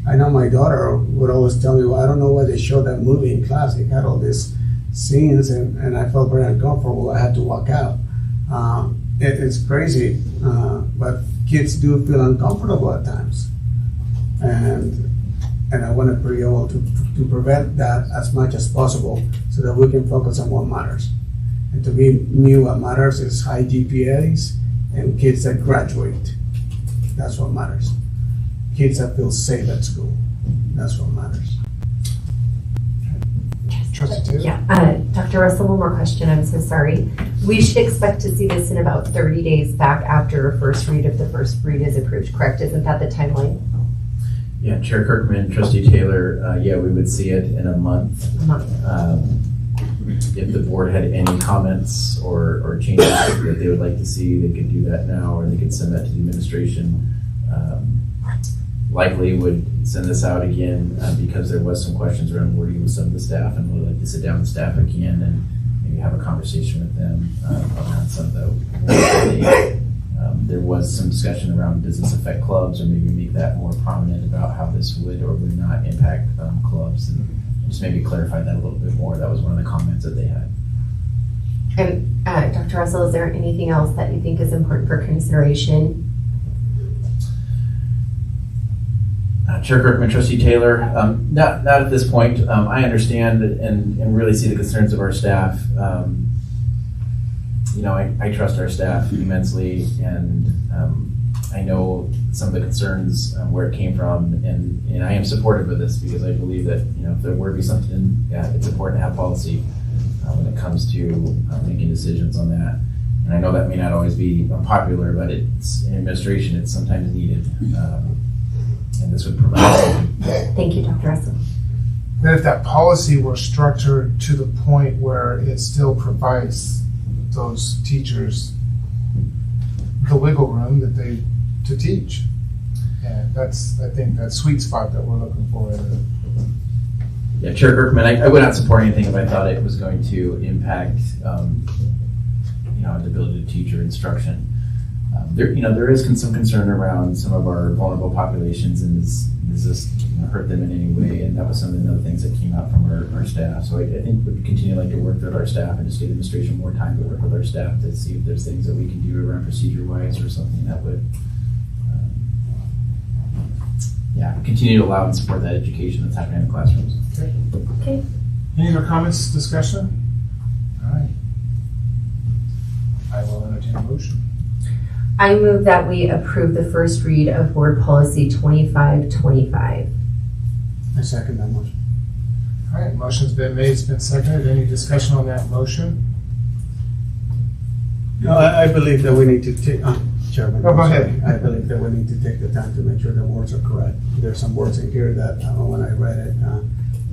I know my daughter would always tell me, well, I don't know why they showed that movie in class. It had all these scenes and I felt very uncomfortable. I had to walk out. It's crazy, but kids do feel uncomfortable at times. And I want to be able to prevent that as much as possible so that we can focus on what matters. And to me, what matters is high GPAs and kids that graduate. That's what matters. Kids that feel safe at school. That's what matters. Trustee Taylor? Yeah, Dr. Russell, one more question. I'm so sorry. We should expect to see this in about 30 days back after first read if the first read is approved, correct? Isn't that the timeline? Yeah, Chair Kirkman, Trustee Taylor, we would see it in a month. If the board had any comments or changes that they would like to see, they could do that now, or they could send that to the administration likely would send this out again because there was some questions around wording with some of the staff, and would like to sit down with staff again and maybe have a conversation with them around some of the. There was some discussion around does this affect clubs, or maybe make that more prominent about how this would or would not impact clubs, and just maybe clarify that a little bit more. That was one of the comments that they had. And Dr. Russell, is there anything else that you think is important for consideration? Chair Kirkman, Trustee Taylor, not at this point. I understand and really see the concerns of our staff. I trust our staff immensely, and I know some of the concerns where it came from, and I am supportive of this because I believe that if there were to be something, it's important to have policy when it comes to making decisions on that. And I know that may not always be popular, but it's in administration, it's sometimes needed. And this would provide. Thank you, Dr. Russell. Then if that policy were structured to the point where it still provides those teachers the wiggle room to teach. And that's, I think, that sweet spot that we're looking for. Yeah, Chair Kirkman, I would not support anything if I thought it was going to impact, the ability to teach or instruction. There is some concern around some of our vulnerable populations, and does this hurt them in any way? And that was some of the other things that came out from our staff. So I think we'd continue to work with our staff and just give administration more time to work with our staff to see if there's things that we can do around procedure-wise or something that would, continue to allow and support that education that's happening in the classrooms. Okay. Any other comments, discussion? All right. I will entertain a motion. I move that we approve the first read of Board Policy 2525. I second that motion. All right, motion's been made, it's been seconded. Any discussion on that motion? No, I believe that we need to take, Chairman. Oh, go ahead. I believe that we need to take the time to make sure the words are correct. There's some words in here that when I read it,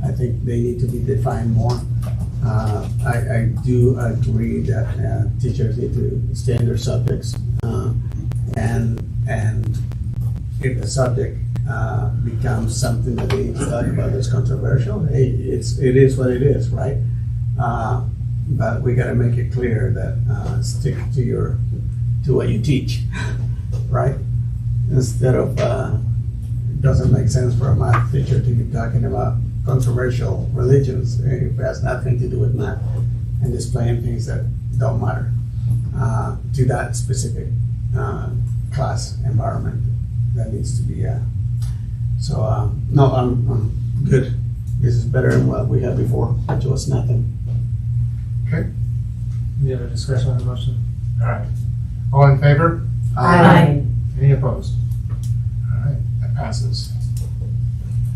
I think they need to be defined more. I do agree that teachers need to stay in their subjects, and if the subject becomes something that they need to talk about that's controversial, it is what it is, right? But we got to make it clear that stick to what you teach, right? Instead of it doesn't make sense for a math teacher to be talking about controversial religions if it has nothing to do with math and displaying things that don't matter to that specific class environment that needs to be. No, I'm good. This is better than what we had before, which was nothing. Okay. Any other discussion on the motion? All right. All in favor? Aye. Any opposed? All right, that passes.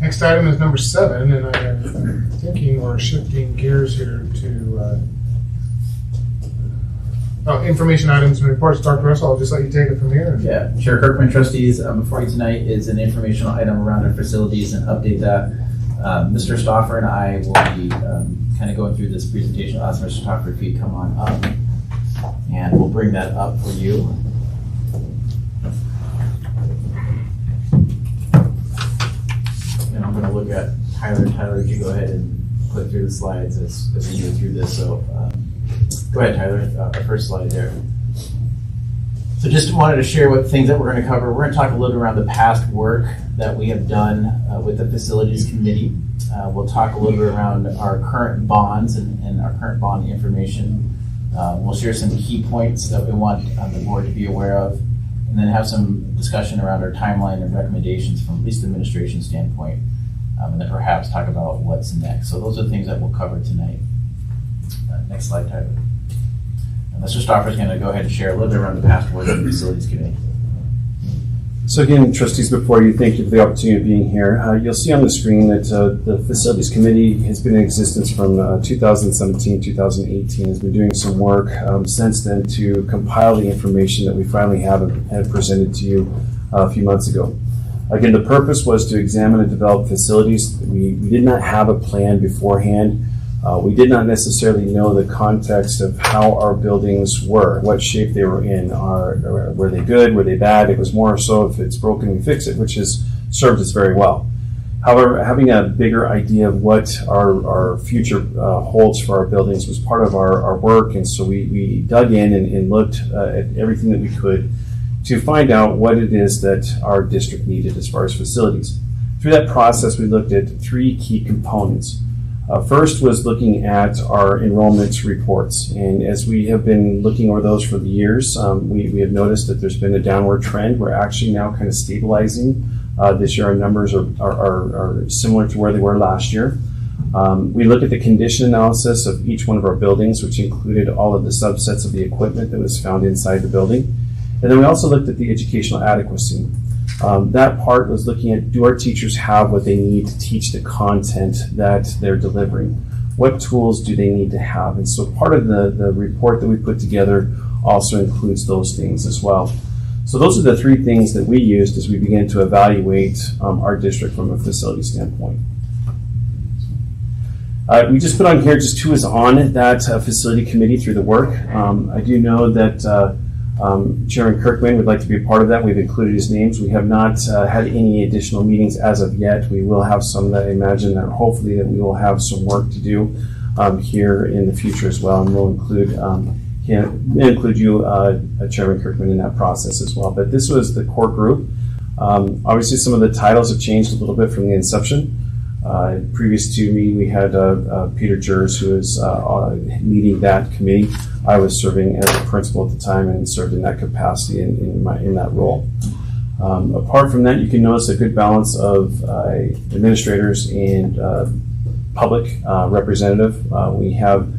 Next item is number 7, and I am thinking we're shifting gears here to information items and reports. Dr. Russell, I'll just let you take it from here. Yeah, Chair Kirkman, Trustees, before you tonight is an informational item around our facilities and update that. Mr. Stauffer and I will be kind of going through this presentation. I'll ask Mr. Stauffer if he'd come on up, and we'll bring that up for you. And I'm going to look at Tyler. Tyler, you go ahead and click through the slides as we go through this. So go ahead, Tyler. Our first slide there. So just wanted to share what things that we're going to cover. We're going to talk a little bit around the past work that we have done with the Facilities Committee. We'll talk a little bit around our current bonds and our current bond information. We'll share some key points that we want the board to be aware of, and then have some discussion around our timeline and recommendations from at least the administration standpoint, and then perhaps talk about what's next. So those are the things that we'll cover tonight. Next slide, Tyler. Mr. Stauffer is going to go ahead and share a little bit around the past work of the Facilities Committee. So again, trustees, before you, thank you for the opportunity of being here. You'll see on the screen that the Facilities Committee has been in existence from 2017, 2018, has been doing some work since then to compile the information that we finally have presented to you a few months ago. Again, the purpose was to examine and develop facilities. We did not have a plan beforehand We did not necessarily know the context of how our buildings were, what shape they were in. Were they good? Were they bad? It was more so if it's broken, we fix it, which has served us very well. However, having a bigger idea of what our future holds for our buildings was part of our work, and so we dug in and looked at everything that we could to find out what it is that our district needed as far as facilities. Through that process, we looked at three key components. First was looking at our enrollment reports, and as we have been looking over those for the years, we have noticed that there's been a downward trend. We're actually now kind of stabilizing. This year our numbers are similar to where they were last year. We looked at the condition analysis of each one of our buildings, which included all of the subsets of the equipment that was found inside the building. And then we also looked at the educational adequacy. That part was looking at, do our teachers have what they need to teach the content that they're delivering? What tools do they need to have? And so part of the report that we put together also includes those things as well. So those are the three things that we used as we began to evaluate our district from a facility standpoint. We just put on here just who is on that facility committee through the work. I do know that Chairman Kirkman would like to be a part of that. We've included his names. We have not had any additional meetings as of yet. We will have some that I imagine that hopefully that we will have some work to do here in the future as well. And we'll include you, Chairman Kirkman, in that process as well. But this was the core group. Obviously, some of the titles have changed a little bit from the inception. Previous to me, we had Peter Jers, who is leading that committee. I was serving as a principal at the time and served in that capacity in that role. Apart from that, you can notice a good balance of administrators and public representative. We have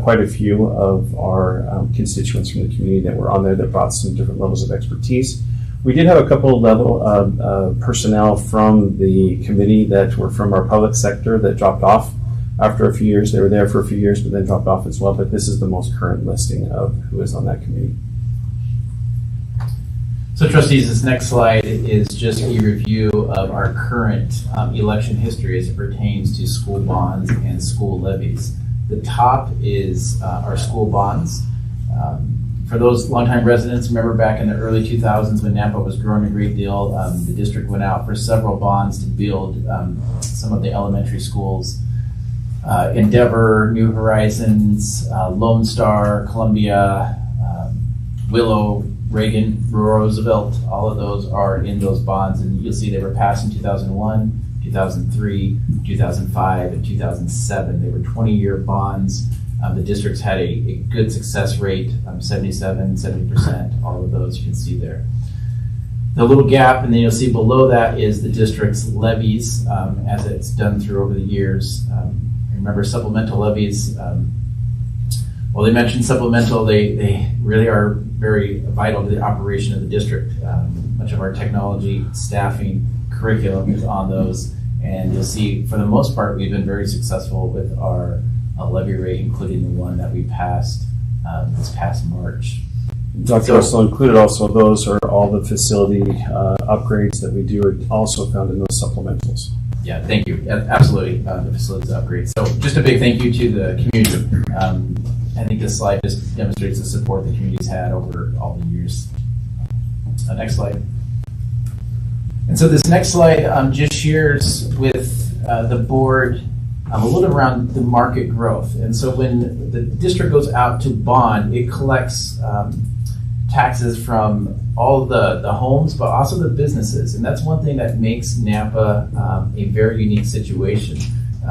quite a few of our constituents from the community that were on there that brought some different levels of expertise. We did have a couple of personnel from the committee that were from our public sector that dropped off after a few years. They were there for a few years, but then dropped off as well. But this is the most current listing of who is on that committee. So trustees, this next slide is just a review of our current election history as it pertains to school bonds and school levies. The top is our school bonds. For those longtime residents, remember back in the early 2000s when Nampa was growing a great deal, the district went out for several bonds to build some of the elementary schools. Endeavor, New Horizons, Lone Star, Columbia, Willow, Reagan, Roosevelt, all of those are in those bonds, and you'll see they were passed in 2001, 2003, 2005, and 2007. They were 20-year bonds. The districts had a good success rate, 77, 70%, all of those you can see there. The little gap, and then you'll see below that is the district's levies as it's done through over the years. Remember supplemental levies, well, they mentioned supplemental, they really are very vital to the operation of the district. Much of our technology, staffing, curriculum is on those, and you'll see for the most part we've been very successful with our levy rate, including the one that we passed this past March. Dr. Russell included also those are all the facility upgrades that we do are also found in those supplementals. Yeah, thank you. Absolutely, the facilities upgrades. So just a big thank you to the community. I think this slide just demonstrates the support the community's had over all the years. Next slide. And so this next slide just shares with the board a little around the market growth. And so when the district goes out to bond, it collects taxes from all of the homes, but also the businesses. And that's one thing that makes Nampa a very unique situation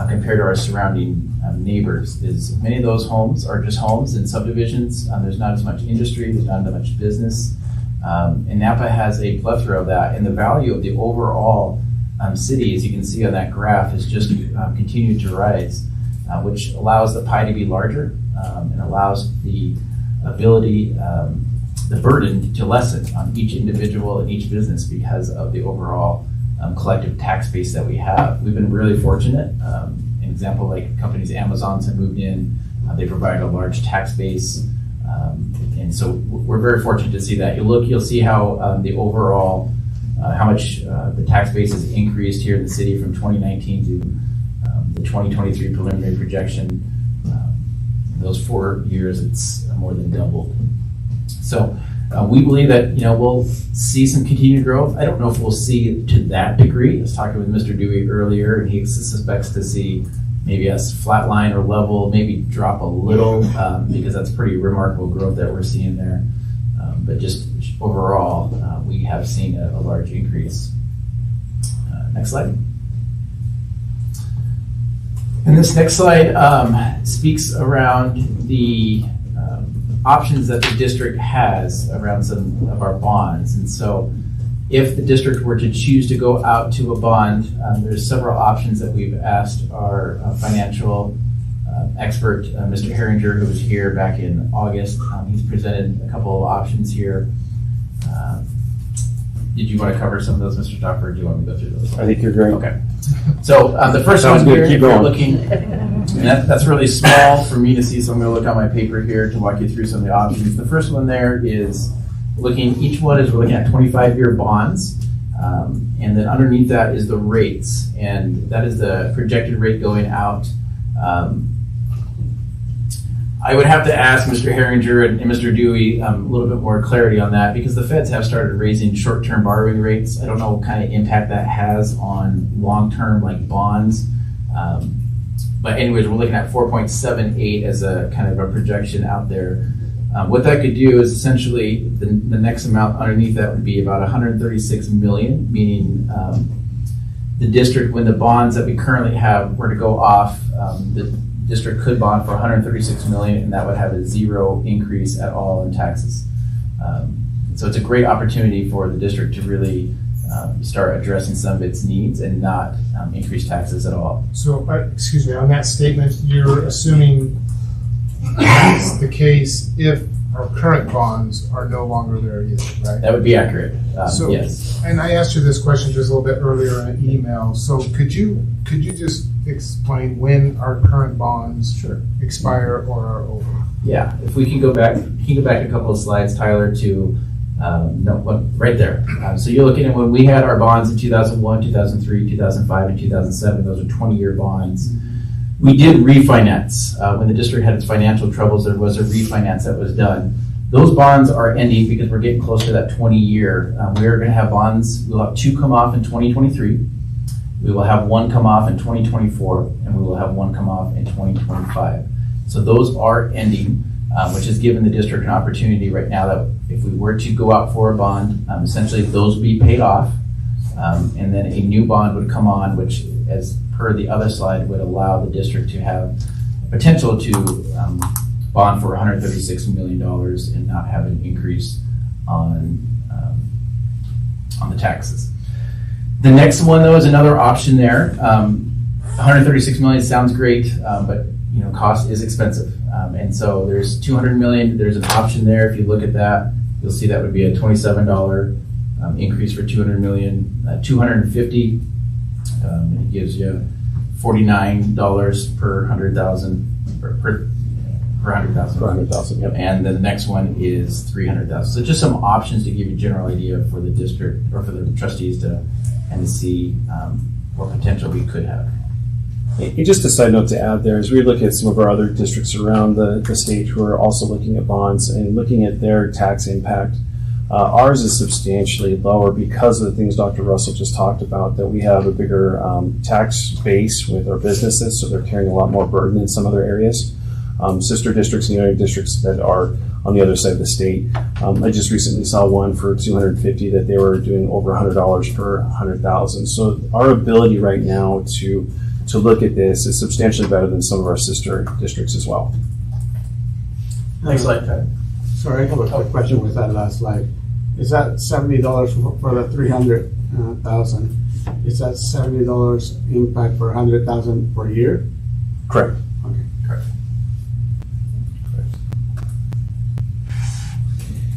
compared to our surrounding neighbors, is many of those homes are just homes and subdivisions. There's not as much industry, there's not as much business. And Nampa has a plethora of that. And the value of the overall city, as you can see on that graph, has just continued to rise, which allows the pie to be larger and allows the ability, the burden to lessen on each individual and each business because of the overall collective tax base that we have. We've been really fortunate. An example, like companies Amazon's have moved in, they provide a large tax base. And so we're very fortunate to see that. You'll see how the overall, how much the tax base has increased here in the city from 2019 to the 2023 preliminary projection. those 4 years, it's more than doubled. So we believe that we'll see some continued growth. I don't know if we'll see it to that degree. I was talking with Mr. Dewey earlier, and he suspects to see maybe us flatline or level, maybe drop a little, because that's pretty remarkable growth that we're seeing there. But just overall, we have seen a large increase. Next slide. And this next slide speaks around the options that the district has around some of our bonds. And so if the district were to choose to go out to a bond, there's several options that we've asked our financial expert, Mr. Herringer, who was here back in August. He's presented a couple of options here. Did you want to cover some of those, Mr. Stoffer, or do you want me to go through those? I think you're great. Okay. So the first one here, if you're looking, and that's really small for me to see, so I'm going to look on my paper here to walk you through some of the options. The first one there is looking, each one is we're looking at 25-year bonds, and then underneath that is the rates, and that is the projected rate going out. I would have to ask Mr. Herringer and Mr. Dewey a little bit more clarity on that, because the feds have started raising short-term borrowing rates. I don't know what kind of impact that has on long-term like bonds. But anyways, we're looking at 4.78 as a kind of a projection out there. What that could do is essentially the next amount underneath that would be about 136 million, meaning the district, when the bonds that we currently have were to go off, the district could bond for 136 million, and that would have a zero increase at all in taxes. So it's a great opportunity for the district to really start addressing some of its needs and not increase taxes at all. So, excuse me, on that statement, you're assuming that's the case if our current bonds are no longer there either, right? That would be accurate. Yes. And I asked you this question just a little bit earlier in an email. So could you just explain when our current bonds expire or are over? Yeah, if we can go back, a couple of slides, Tyler, to right there. So you're looking at when we had our bonds in 2001, 2003, 2005, and 2007. Those are 20-year bonds. We did refinance. When the district had its financial troubles, there was a refinance that was done. Those bonds are ending because we're getting close to that 20-year. We're going to have bonds. We'll have 2 come off in 2023. We will have 1 come off in 2024, and we will have 1 come off in 2025. So those are ending, which has given the district an opportunity right now that if we were to go out for a bond, essentially those would be paid off, and then a new bond would come on, which, as per the other slide, would allow the district to have potential to bond for $136 million and not have an increase on the taxes. The next one, though, is another option there. 136 million sounds great, but cost is expensive, and so there's 200 million. There's an option there. If you look at that, you'll see that would be a $27 increase for 200 million. 250, it gives you $49 per 100,000 per 100,000. Per 100,000, yep. And then the next one is 300,000. So just some options to give you a general idea for the district or for the trustees to see what potential we could have. And just a side note to add there, as we look at some of our other districts around the state who are also looking at bonds and looking at their tax impact, ours is substantially lower because of the things Dr. Russell just talked about, that we have a bigger tax base with our businesses, so they're carrying a lot more burden in some other areas. Sister districts and other districts that are on the other side of the state. I just recently saw one for 250 that they were doing over $100 per 100,000. So our ability right now to look at this is substantially better than some of our sister districts as well. Next slide, Ted. Sorry, I have a quick question with that last slide. Is that $70 for the 300,000? Is that $70 impact per 100,000 per year? Correct. Okay. Correct.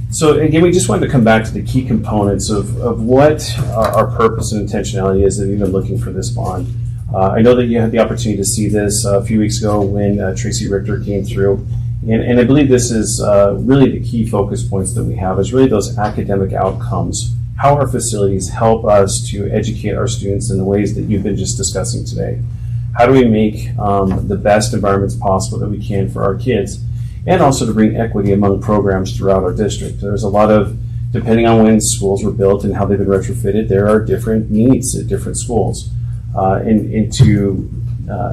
So again, we just wanted to come back to the key components of what our purpose and intentionality is that we've been looking for this bond. I know that you had the opportunity to see this a few weeks ago when Tracy Richter came through. And I believe this is really the key focus points that we have is really those academic outcomes, how our facilities help us to educate our students in the ways that you've been just discussing today. how do we make the best environments possible that we can for our kids, and also to bring equity among programs throughout our district. There's a lot of, depending on when schools were built and how they've been retrofitted, there are different needs at different schools. And to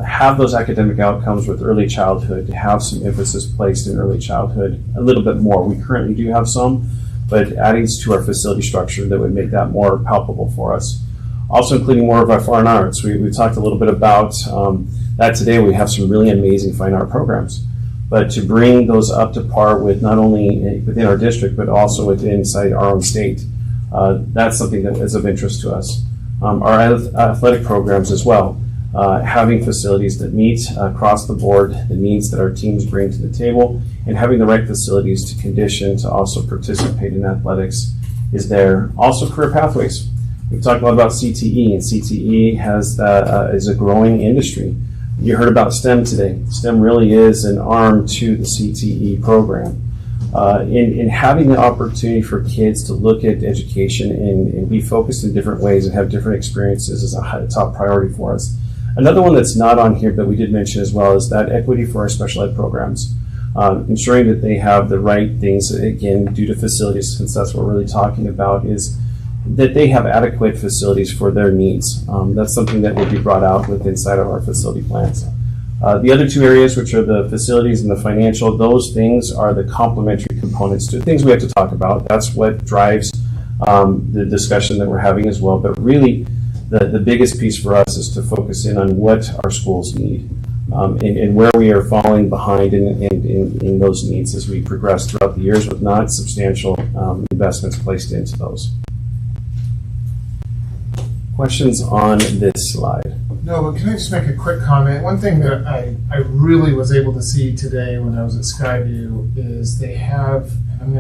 have those academic outcomes with early childhood, to have some emphasis placed in early childhood a little bit more. We currently do have some, but adding to our facility structure that would make that more palpable for us. Also including more of our fine arts. We talked a little bit about that today. We have some really amazing fine art programs. But to bring those up to par with not only within our district, but also inside our own state, that's something that is of interest to us. Our athletic programs as well, having facilities that meet across the board the needs that our teams bring to the table, and having the right facilities to condition to also participate in athletics is there. Also career pathways. We've talked a lot about CTE, and CTE is a growing industry. You heard about STEM today. STEM really is an arm to the CTE program. In having the opportunity for kids to look at education and be focused in different ways and have different experiences is a top priority for us. Another one that's not on here, but we did mention as well, is that equity for our special ed programs. Ensuring that they have the right things, again, due to facilities, since that's what we're really talking about, is that they have adequate facilities for their needs. That's something that will be brought out inside of our facility plans. The other two areas, which are the facilities and the financial, those things are the complementary components to things we have to talk about. That's what drives the discussion that we're having as well. But really, the biggest piece for us is to focus in on what our schools need and where we are falling behind in those needs as we progress throughout the years with not substantial investments placed into those. Questions on this slide? No, but can I just make a quick comment? One thing that I really was able to see today when I was at Skyview is they have, and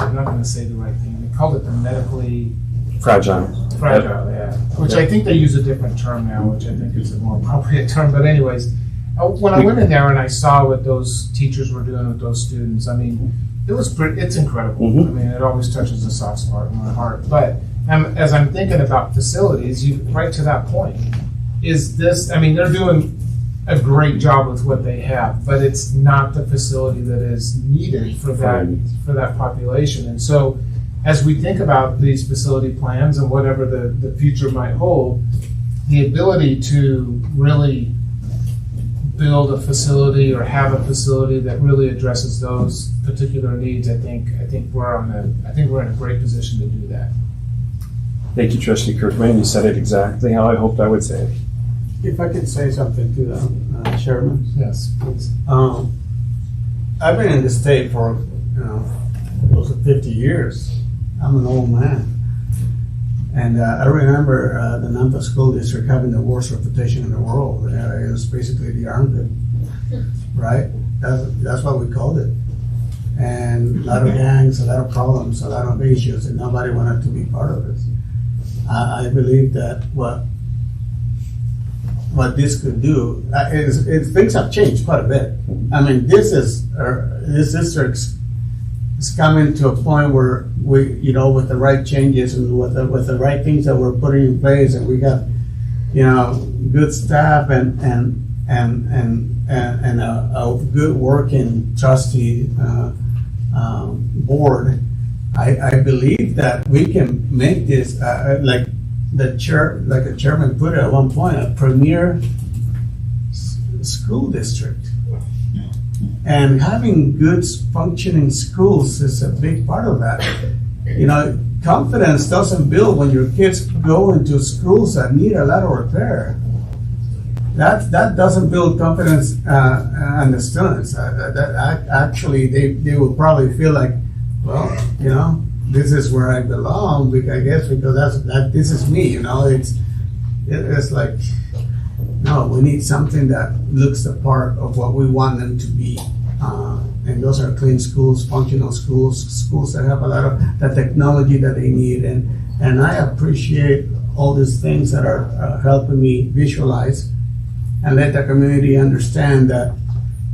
I'm not going to say the right thing. They called it the medically fragile. Yeah. Which I think they use a different term now, which I think is a more appropriate term. But anyways, when I went in there and I saw what those teachers were doing with those students, I mean, it's incredible. I mean, it always touches a soft spot in my heart. But as I'm thinking about facilities, right to that point, they're doing a great job with what they have, but it's not the facility that is needed for that population. And so as we think about these facility plans and whatever the future might hold, the ability to really build a facility or have a facility that really addresses those particular needs, I think we're in a great position to do that. Thank you, Trustee Kirkman. You said it exactly how I hoped I would say it. If I could say something to the Chairman. Yes, please. I've been in the state for close to 50 years. I'm an old man. And I remember the Nampa School District having the worst reputation in the world. It was basically the armpit, right? That's what we called it. And a lot of gangs, a lot of problems, a lot of issues, and nobody wanted to be part of it. I believe that what this could do is things have changed quite a bit. I mean, this district is coming to a point where we, with the right changes and with the right things that we're putting in place, and we got, good staff and a good working trustee board. I believe that we can make this like a chairman put it at one point, a premier school district. And having good functioning schools is a big part of that. Confidence doesn't build when your kids go into schools that need a lot of repair. That doesn't build confidence in the students. Actually, they will probably feel like, well, this is where I belong. I guess because this is me. It's like, no, we need something that looks the part of what we want them to be. And those are clean schools, functional schools that have a lot of the technology that they need. And I appreciate all these things that are helping me visualize and let the community understand that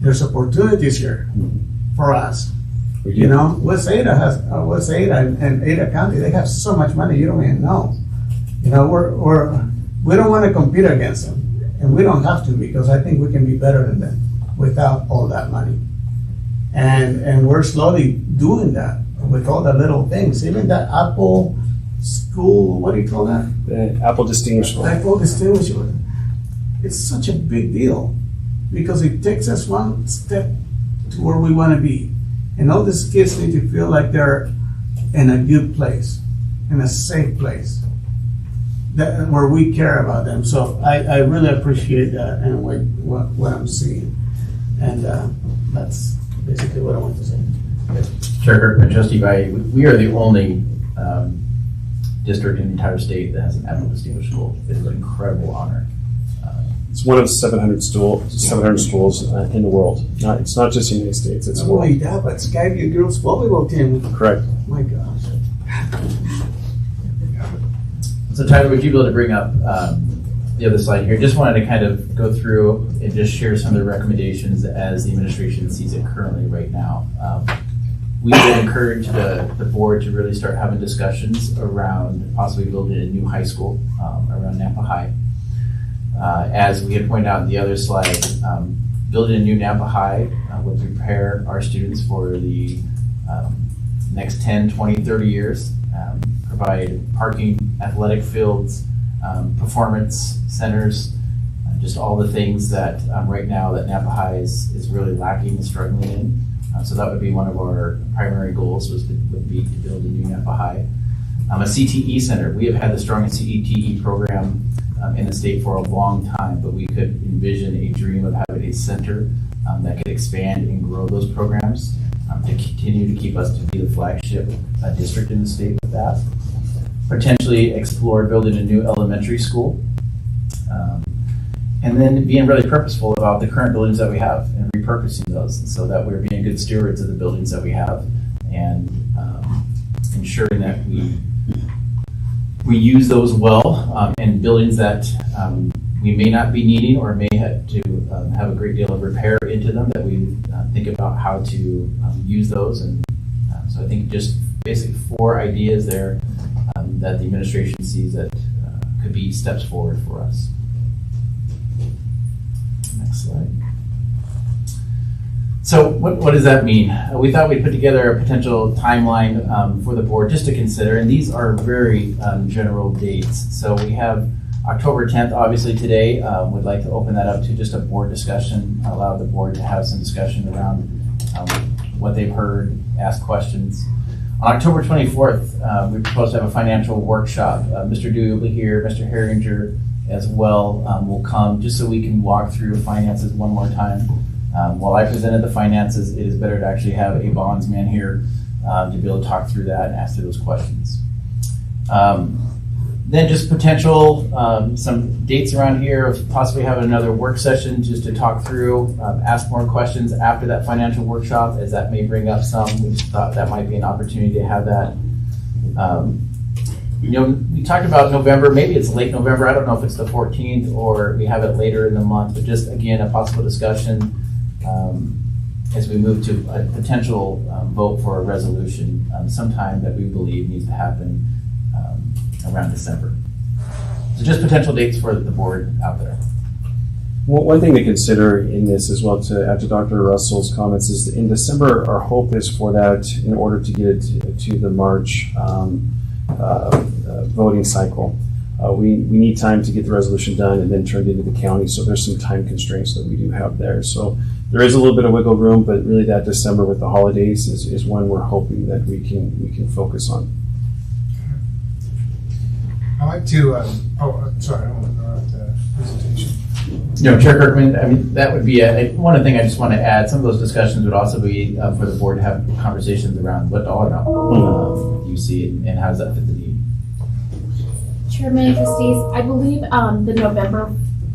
there's opportunities here for us. West Ada and Ada County, they have so much money you don't even know. we don't want to compete against them, and we don't have to, because I think we can be better than them without all that money. And we're slowly doing that with all the little things. Even that Apple School, what do you call that? The Apple Distinguished Award. Apple Distinguished Award. It's such a big deal because it takes us one step to where we want to be. And all these kids need to feel like they're in a good place, in a safe place, that where we care about them. So I really appreciate that and what I'm seeing. And that's basically what I want to say. Chair Kirkman, Trustee By, we are the only district in the entire state that has an Apple Distinguished School. It is an incredible honor. It's one of 700 schools in the world. It's not just the United States, it's Not world. only that, but Skyview Girls Volleyball Team. Correct. My gosh. So Tyler, would you be able to bring up the other slide here? Just wanted to kind of go through and just share some of the recommendations as the administration sees it currently right now. We would encourage the board to really start having discussions around possibly building a new high school around Nampa High. As we had pointed out in the other slide, building a new Nampa High would prepare our students for the next 10, 20, 30 years, provide parking, athletic fields, performance centers, just all the things that right now that Nampa High is really lacking and struggling in. So that would be one of our primary goals would be to build a new Nampa High. A CTE center. We have had the strongest CTE program in the state for a long time, but we could envision a dream of having a center that could expand and grow those programs to continue to keep us to be the flagship district in the state with that. Potentially explore building a new elementary school. And then being really purposeful about the current buildings that we have and repurposing those so that we're being good stewards of the buildings that we have and ensuring that we use those well and buildings that we may not be needing or may have to have a great deal of repair into them, that we think about how to use those. And so I think just basically 4 ideas there that the administration sees that could be steps forward for us. Next slide. So what does that mean? We thought we'd put together a potential timeline for the board just to consider, and these are very general dates. So we have October 10th, obviously today. Would like to open that up to just a board discussion, allow the board to have some discussion around what they've heard, ask questions. On October 24th, we propose to have a financial workshop. Mr. Dewey will be here, Mr. Herringer as well will come, just so we can walk through finances one more time. While I presented the finances, it is better to actually have a bondsman here to be able to talk through that and ask through those questions. Then just potential, some dates around here of possibly having another work session just to talk through, ask more questions after that financial workshop, as that may bring up some. We just thought that might be an opportunity to have that. We talked about November, maybe it's late November, I don't know if it's the 14th or we have it later in the month, but just again, a possible discussion as we move to a potential vote for a resolution sometime that we believe needs to happen around December. So just potential dates for the board out there. Well, one thing to consider in this as well, to add to Dr. Russell's comments, is that in December, our hope is for that in order to get it to the March voting cycle. We need time to get the resolution done and then turned into the county, so there's some time constraints that we do have there. So there is a little bit of wiggle room, but really that December with the holidays is one we're hoping that we can focus on. I'd like to, sorry, I don't want to interrupt the presentation. No, Chair Kirkman, I mean, that would be one thing I just want to add. Some of those discussions would also be for the board to have conversations around what dollar amount you see and how does that fit the need. Chairman and Trustees, I believe the November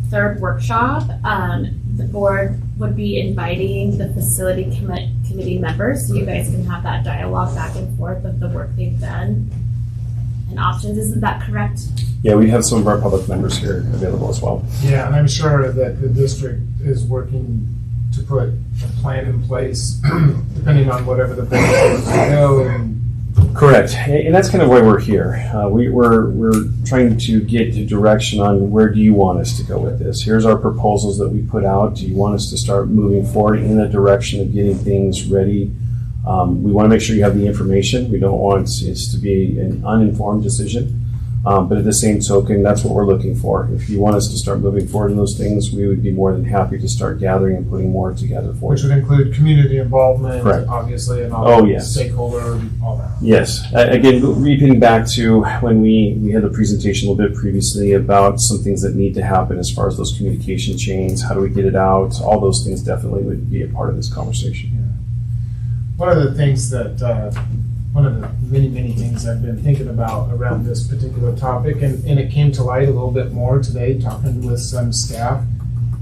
3rd workshop, the board would be inviting the facility committee members so you guys can have that dialogue back and forth of the work they've done and options. Isn't that correct? Yeah, we have some of our public members here available as well. Yeah, and I'm sure that the district is working to put a plan in place, depending on whatever the board chooses to go, and Correct, and that's kind of why we're here. We're trying to get a direction on where do you want us to go with this. Here's our proposals that we put out. Do you want us to start moving forward in the direction of getting things ready? We want to make sure you have the information. We don't want it to be an uninformed decision. But at the same token, that's what we're looking for. If you want us to start moving forward in those things, we would be more than happy to start gathering and putting more together for Which you. would include community involvement, Correct. obviously, and all Oh, the yes. stakeholder, all that. Yes. Again, repeating back to when we had the presentation a little bit previously about some things that need to happen as far as those communication chains, how do we get it out, all those things definitely would be a part of this conversation. One of the things that, one of the many things I've been thinking about around this particular topic, and it came to light a little bit more today, talking with some staff,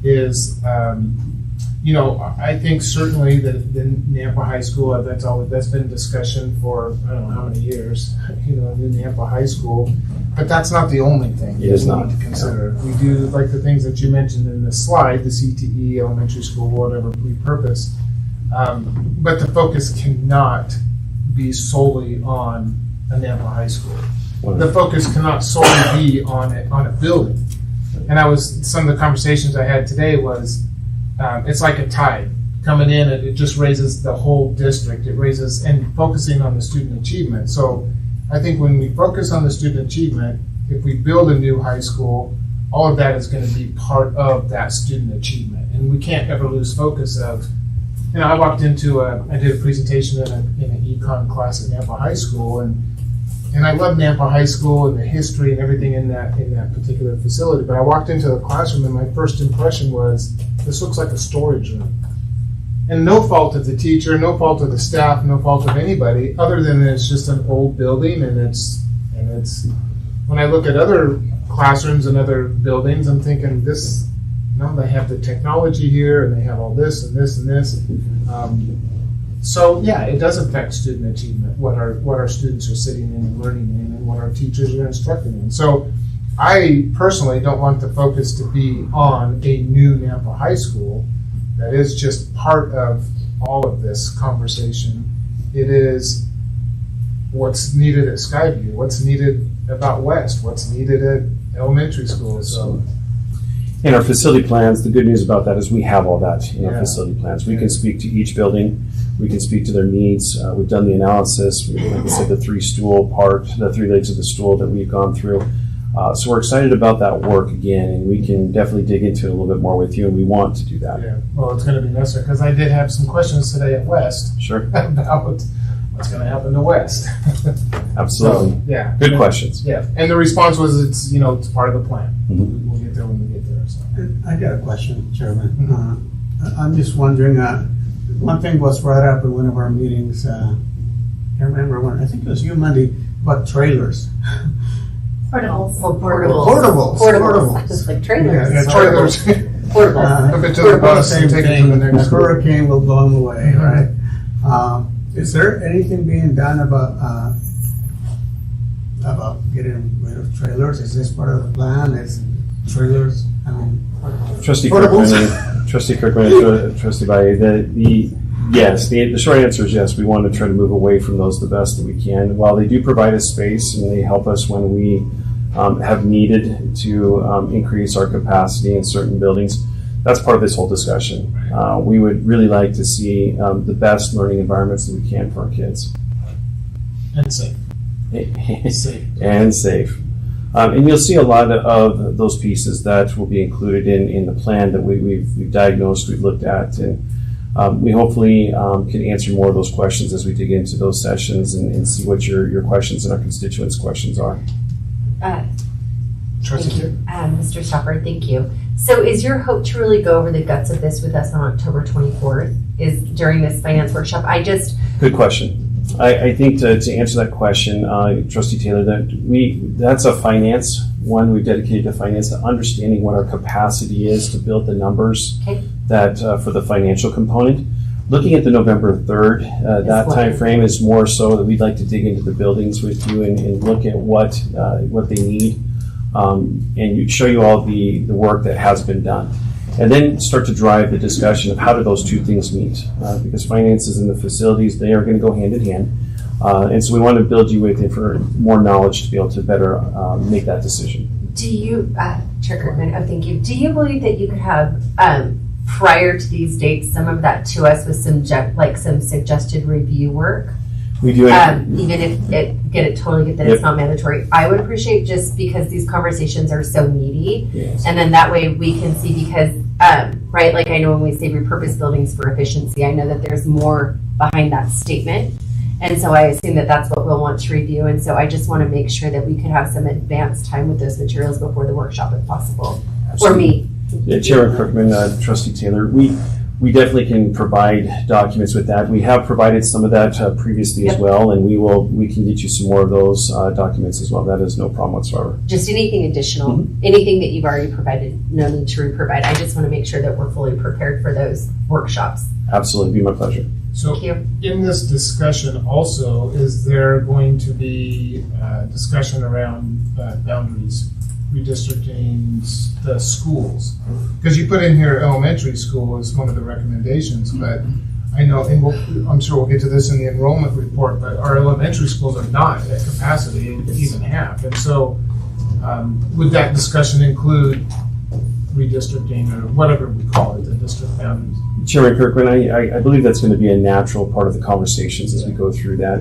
is, I think certainly that the Nampa High School, that's been discussion for, I don't know how many years, new Nampa High School, but that's not the only thing It is we not. need to consider. We do, like the things that you mentioned in the slide, the CTE, elementary school, whatever repurpose, but the focus cannot be solely on a Nampa High School. The focus cannot solely be on a building. And some of the conversations I had today was, it's like a tide coming in, it just raises the whole district. It raises, and focusing on the student achievement. So I think when we focus on the student achievement, if we build a new high school, all of that is going to be part of that student achievement. And we can't ever lose focus of, I walked into I did a presentation in an econ class at Nampa High School, and I love Nampa High School and the history and everything in that particular facility. But I walked into the classroom, and my first impression was, this looks like a storage room. And no fault of the teacher, no fault of the staff, no fault of anybody, other than it's just an old building, and it's when I look at other classrooms and other buildings, I'm thinking this. They have the technology here, and they have all this and this and this. So yeah, it does affect student achievement, what our students are sitting in and learning in, and what our teachers are instructing in. So I personally don't want the focus to be on a new Nampa High School. That is just part of all of this conversation. It is what's needed at Skyview, what's needed about West, what's needed at elementary schools. So. In our facility plans, the good news about that is we have all that in our facility plans. We can speak to each building. We can speak to their needs. We've done the analysis. Like I said, the three legs of the stool that we've gone through. So we're excited about that work again, and we can definitely dig into it a little bit more with you, and we want to do that. Yeah, well, it's going to be necessary, because I did have some questions today at West. Sure. About what's going to happen to West. Absolutely. So, yeah. Good questions. Yeah, and the response was it's part of the plan. Mm-hmm. We'll get there when we get there. So. I got a question, Chairman. I'm just wondering, one thing was brought up in one of our meetings, I can't remember when, I think it was you, Monday, about trailers. Portables. Oh, portables. Portables. Just like trailers. Yeah, trailers. Portables. Hook it to the bus and take it to the A next school. hurricane will blow them away, right? Is there anything being done about getting rid of trailers? Is this part of the plan? Is trailers, Trustee portables? Kirkman, and Trustee Baye, yes, the short answer is yes. We want to try to move away from those the best that we can. While they do provide us space and they help us when we have needed to increase our capacity in certain buildings, that's part of this whole discussion. We would really like to see the best learning environments that we can for our kids. And safe. And safe. And you'll see a lot of those pieces that will be included in the plan that we've diagnosed, we've looked at, and we hopefully can answer more of those questions as we dig into those sessions and see what your questions and our constituents' questions are. Thank you. Mr. Stopper, thank you. So is your hope to really go over the guts of this with us on October 24th, is during this finance workshop? Good question. I think to answer that question, Trustee Taylor, that's a finance one. We've dedicated to finance, to understanding what our capacity is to build the numbers that for the financial component. Looking at the November 3rd, that time frame is more so that we'd like to dig into the buildings with you and look at what they need, and show you all the work that has been done. And then start to drive the discussion of how do those two things meet. Because finances and the facilities, they are going to go hand in hand. And so we want to build you with more knowledge to be able to better make that decision. Do you, Chair Kirkman, thank you. Do you believe that you could have, prior to these dates, some of that to us with some suggested review work? We do it. Even if totally get that it's not mandatory. I would appreciate, just because these conversations are so meaty, Yes. and then that way we can see, because, right, like I know when we say repurpose buildings for efficiency, I know that there's more behind that statement. And so I assume that that's what we'll want to review. And so I just want to make sure that we could have some advanced time with those materials before the workshop if possible. Absolutely. Or me. Yeah, Chairman Kirkman, Trustee Taylor, we definitely can provide documents with that. We have provided some of that previously as well, and we can get you some more of those documents as well. That is no problem whatsoever. Just anything additional, anything that you've already provided, no need to re-provide. I just want to make sure that we're fully prepared for those workshops. Absolutely, it'd be my pleasure. So Thank you. in this discussion also, is there going to be discussion around boundaries, redistricting the schools? Because you put in here elementary school as one of the recommendations, but I know, and I'm sure we'll get to this in the enrollment report, but our elementary schools are not at capacity, even half. And so would that discussion include redistricting or whatever we call it, the district boundaries? Chairman Kirkman, I believe that's going to be a natural part of the conversations as we go through that.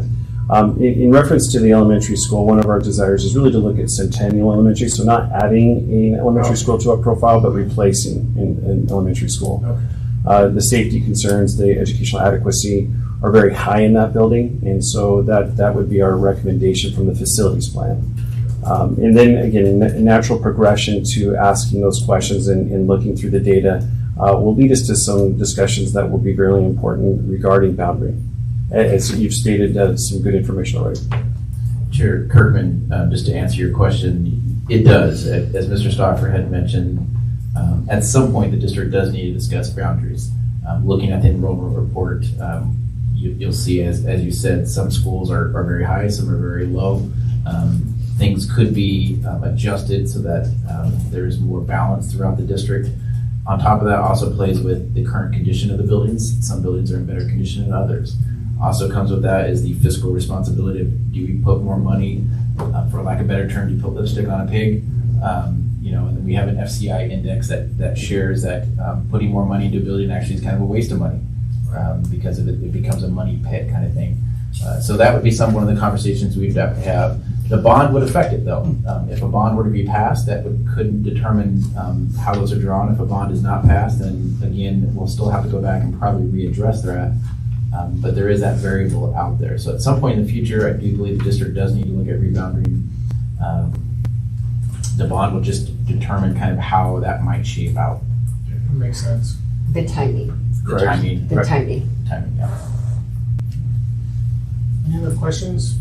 In reference to the elementary school, one of our desires is really to look at Centennial Elementary, so not adding an elementary school to our profile, but replacing an elementary school. Okay. The safety concerns, the educational adequacy are very high in that building, and so that would be our recommendation from the facilities plan. And then again, a natural progression to asking those questions and looking through the data will lead us to some discussions that will be really important regarding boundary. As you've stated, some good information already. Chair Kirkman, just to answer your question, it does. As Mr. Stoffer had mentioned, at some point the district does need to discuss boundaries. Looking at the enrollment report, you'll see, as you said, some schools are very high, some are very low. Things could be adjusted so that there's more balance throughout the district. On top of that, also plays with the current condition of the buildings. Some buildings are in better condition than others. Also comes with that is the fiscal responsibility of, do we put more money, for lack of a better term, do you put lipstick on a pig? And then we have an FCI index that shares that putting more money into a building actually is kind of a waste of money because of it becomes a money pit kind of thing. So that would be one of the conversations we'd have to have. The bond would affect it though. If a bond were to be passed, that could determine how those are drawn. If a bond is not passed, then again, we'll still have to go back and probably readdress that. But there is that variable out there. So at some point in the future, I do believe the district does need to look at rebounding. The bond will just determine kind of how that might shape out. That makes sense. The timing. The timing. The timing. Timing, yeah. Any other questions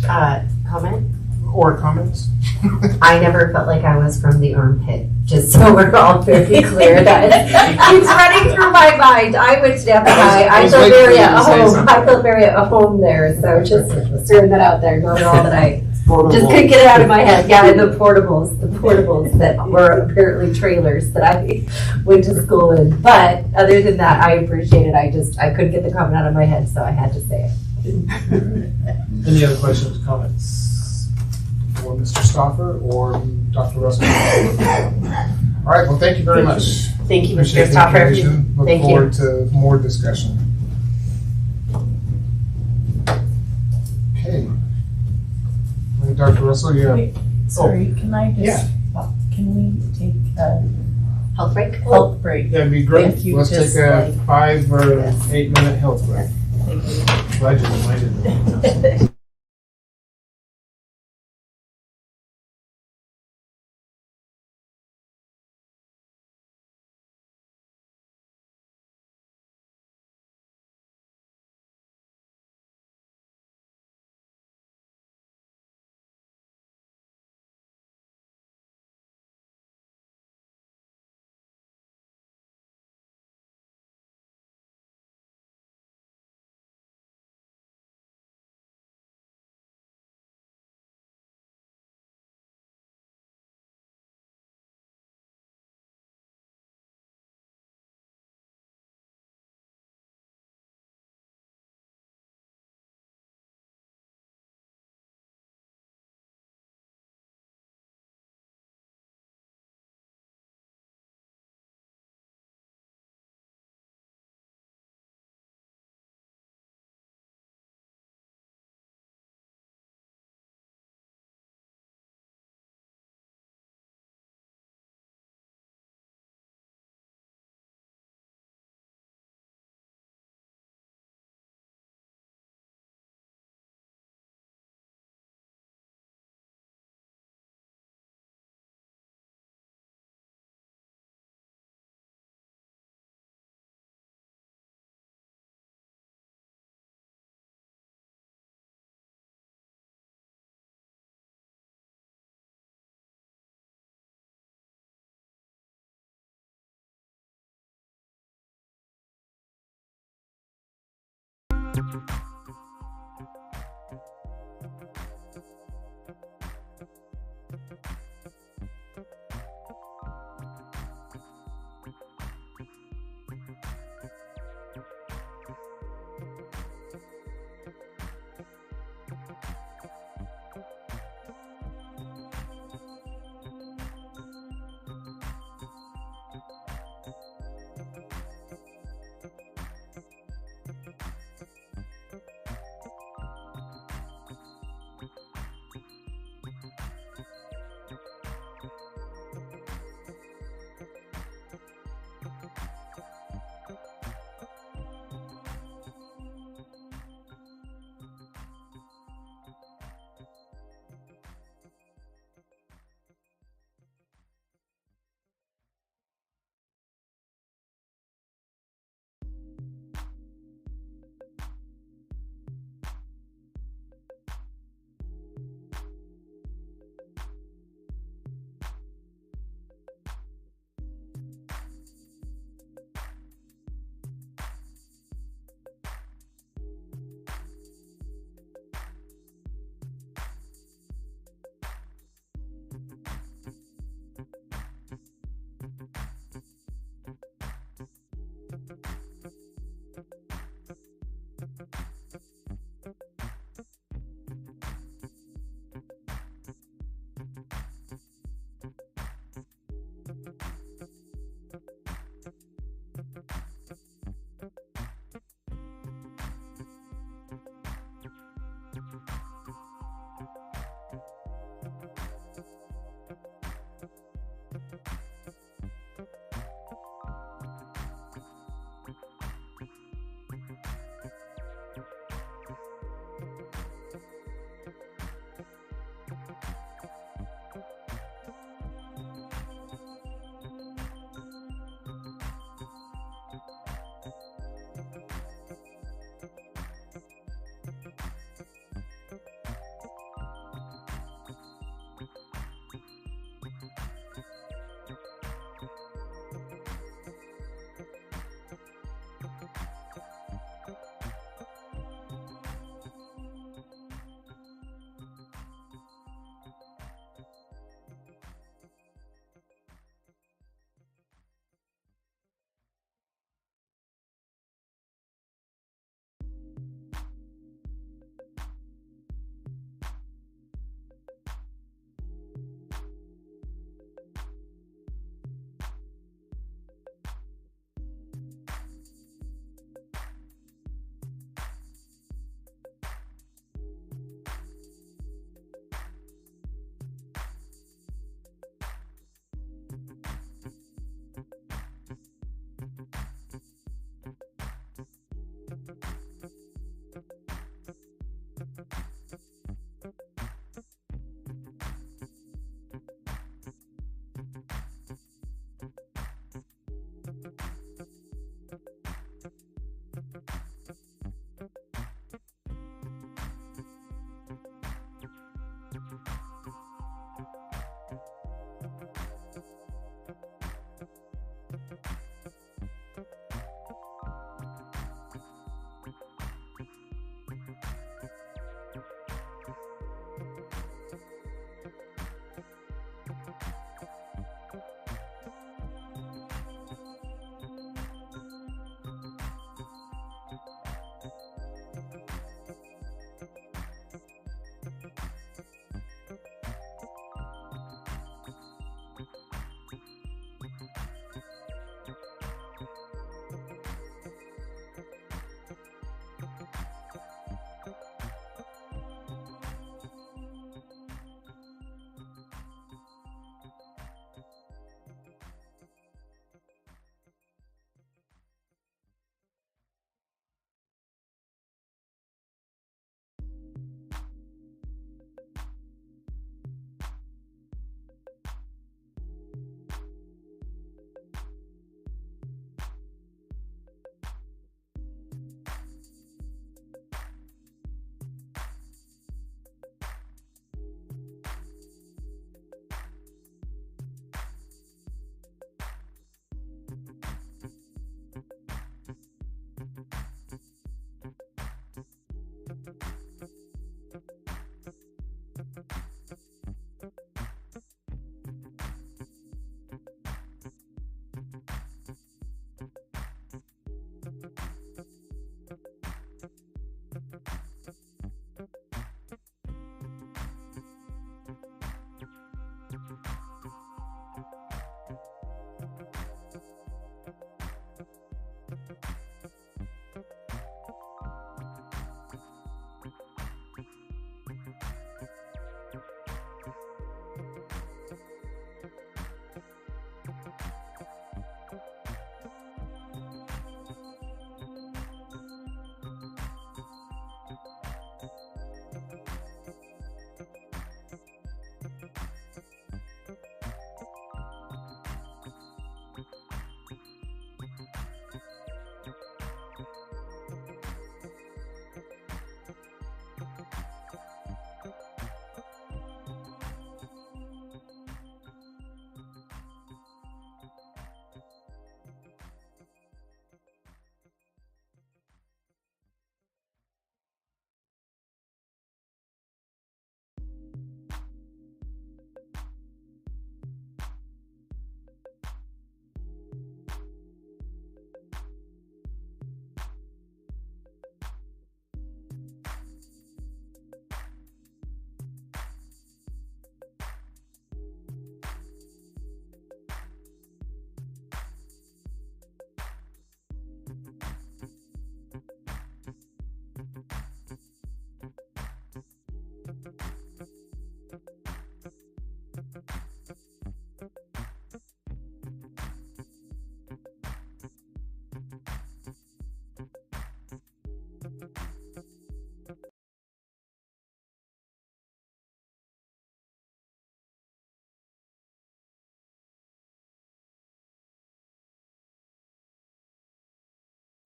Comment? or comments? I never felt like I was from the armpit, just so we're all very clear. That it's running through my mind. I would definitely, I feel very at home. I feel very at home there. So just throwing that out there. Not at all that I just couldn't get it out of my head. Yeah, the portables that were apparently trailers that I went to school in. But other than that, I appreciate it. I couldn't get the comment out of my head, so I had to say it. Any other questions, comments for Mr. Stoffer or Dr. Russell? All right, well, thank you very much. Thank you, Appreciate Mr. the Stoffer. information. Look Thank you. forward to more discussion. Okay. Dr. Russell, you have... Wait, sorry, can I just, can we take a Health break? health break? That'd be great. If you Let's just, take a like- 5 or Yes. 8 minute health break. Thank you. Glad you reminded me.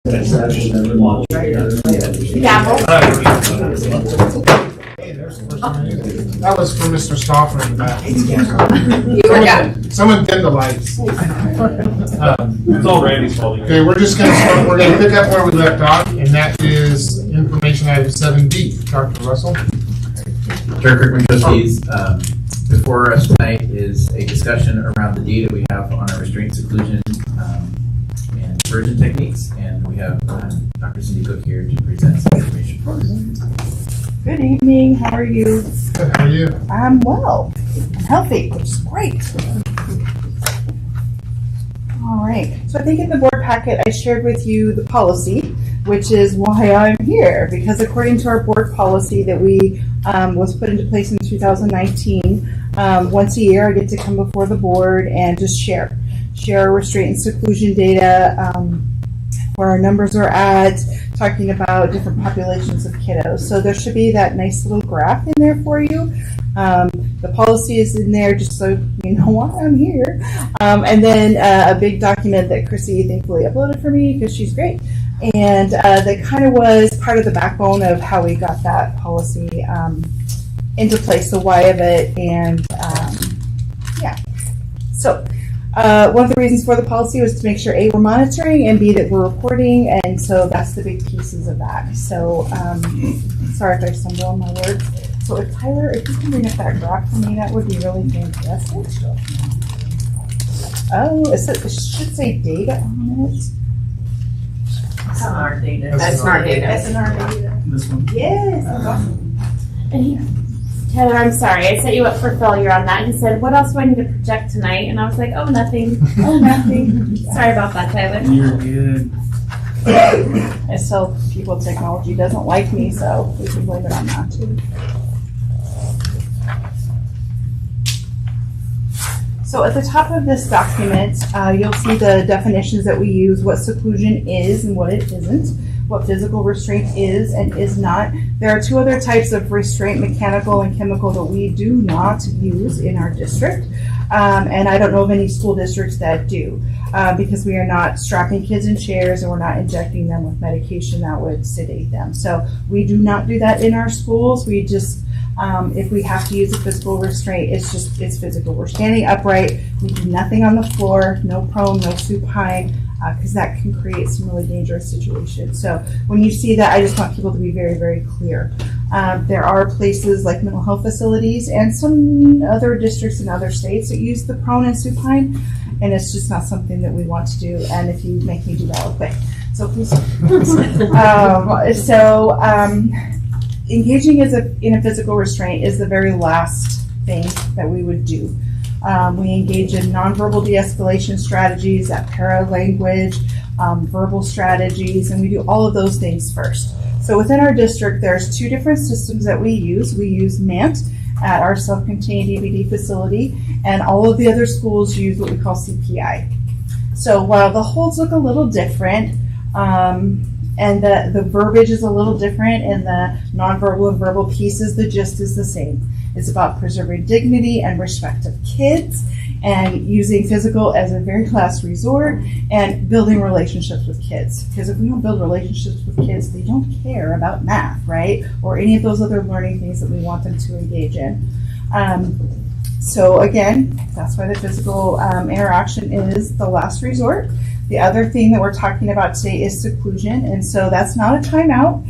Gavel. That was for Mr. Stoffer in the back. Someone dim the lights. It's all Randy's fault. Okay, we're just gonna start, we're gonna pick up where we left off, and that is information item 7B. Dr. Russell? Chair Kirkman, trustees, before us tonight is a discussion around the data we have on our restraint, seclusion, and diversion techniques, and we have Dr. Cindy Cook here to present some information for us. Good evening. How are you? Good, how are you? I'm well. I'm healthy, which is great. All right. So I think in the board packet I shared with you the policy, which is why I'm here, because according to our board policy that we was put into place in 2019, once a year I get to come before the board and just share restraint and seclusion data, where our numbers are at, talking about different populations of kiddos. So there should be that nice little graph in there for you. The policy is in there just so you know why I'm here. And then a big document that Chrissy thankfully uploaded for me because she's great. And that kind of was part of the backbone of how we got that policy into place, the why of it, and yeah. So one of the reasons for the policy was to make sure A, we're monitoring, and B, that we're reporting, and so that's the big pieces of that. So sorry if I stumble on my words. So if Tyler, if you can bring up that graph for me, that would be really fantastic. Oh, it should say data on it. SNR data. SNR data. SNR data. This one. Yes, that's awesome. And Tyler, I'm sorry, I set you up for failure on that. He said, what else do I need to project tonight? And I was like, oh, nothing. Oh, nothing. Sorry about that, Tyler. You're good. I tell people technology doesn't like me, so we can blame it on that too. So at the top of this document, you'll see the definitions that we use, what seclusion is and what it isn't, what physical restraint is and is not. There are two other types of restraint, mechanical and chemical, that we do not use in our district. And I don't know of any school districts that do, because we are not strapping kids in chairs and we're not injecting them with medication that would sedate them. So we do not do that in our schools. We just, if we have to use a physical restraint, it's physical. We're standing upright. We do nothing on the floor, no prone, no supine, because that can create some really dangerous situations. So when you see that, I just want people to be very, very clear. There are places like mental health facilities and some other districts in other states that use the prone and supine, and it's just not something that we want to do. And if you make me do that real quick, so please. Engaging in a physical restraint is the very last thing that we would do. We engage in nonverbal de-escalation strategies, that para-language, verbal strategies, and we do all of those things first. So within our district, there's two different systems that we use. We use MANT at our self-contained DVD facility, and all of the other schools use what we call CPI. So while the holds look a little different, and the verbiage is a little different, and the nonverbal and verbal pieces, the gist is the same. It's about preserving dignity and respect of kids, and using physical as a very last resort, and building relationships with kids. Because if we don't build relationships with kids, they don't care about math, right? Or any of those other learning things that we want them to engage in. So again, that's why the physical interaction is the last resort. The other thing that we're talking about today is seclusion, and so that's not a timeout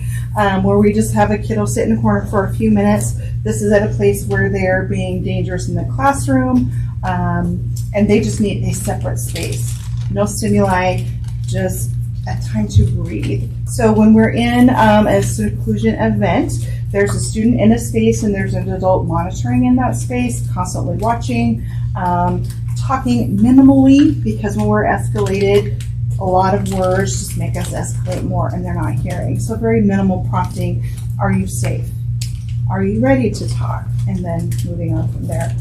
where we just have a kiddo sit in a corner for a few minutes. This is at a place where they're being dangerous in the classroom, and they just need a separate space. No stimuli, just a time to breathe. So when we're in a seclusion event, there's a student in a space and there's an adult monitoring in that space, constantly watching, talking minimally, because when we're escalated, a lot of words just make us escalate more and they're not hearing. So very minimal prompting. Are you safe? Are you ready to talk? And then moving on from there.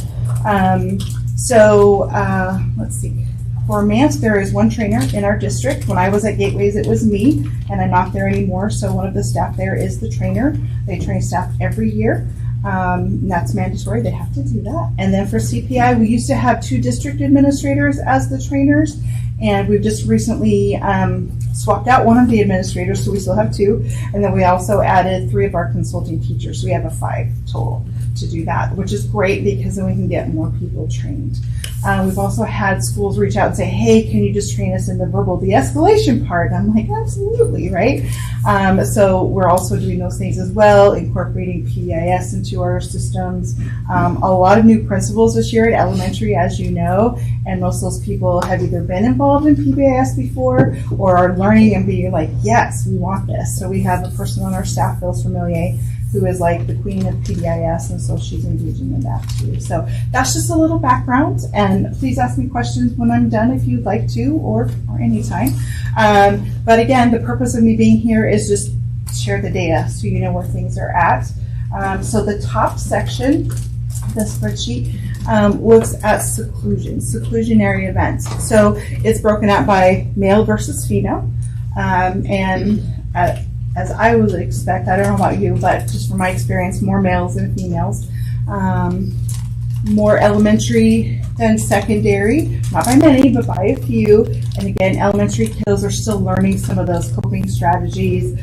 Let's see. For MANT, there is one trainer in our district. When I was at Gateways, it was me, and I'm not there anymore, so one of the staff there is the trainer. They train staff every year. And that's mandatory. They have to do that. And then for CPI, we used to have 2 district administrators as the trainers, and we've just recently swapped out one of the administrators, so we still have 2. And then we also added 3 of our consulting teachers. So we have a 5 total to do that, which is great because then we can get more people trained. We've also had schools reach out and say, hey, can you just train us in the verbal de-escalation part? And I'm like, absolutely, right? So we're also doing those things as well, incorporating PBIS into our systems. A lot of new principals this year at elementary, as you know, and most of those people have either been involved in PBIS before or are learning and being like, yes, we want this. So we have a person on our staff, Phil Familier, who is like the queen of PBIS, and so she's engaging in that too. So that's just a little background, and please ask me questions when I'm done if you'd like to, or anytime. But again, the purpose of me being here is just share the data so you know where things are at. So the top section, the spreadsheet, looks at seclusionary events. So it's broken out by male versus female, and as I would expect, I don't know about you, but just from my experience, more males than females. More elementary than secondary, not by many, but by a few. And again, elementary kiddos are still learning some of those coping strategies.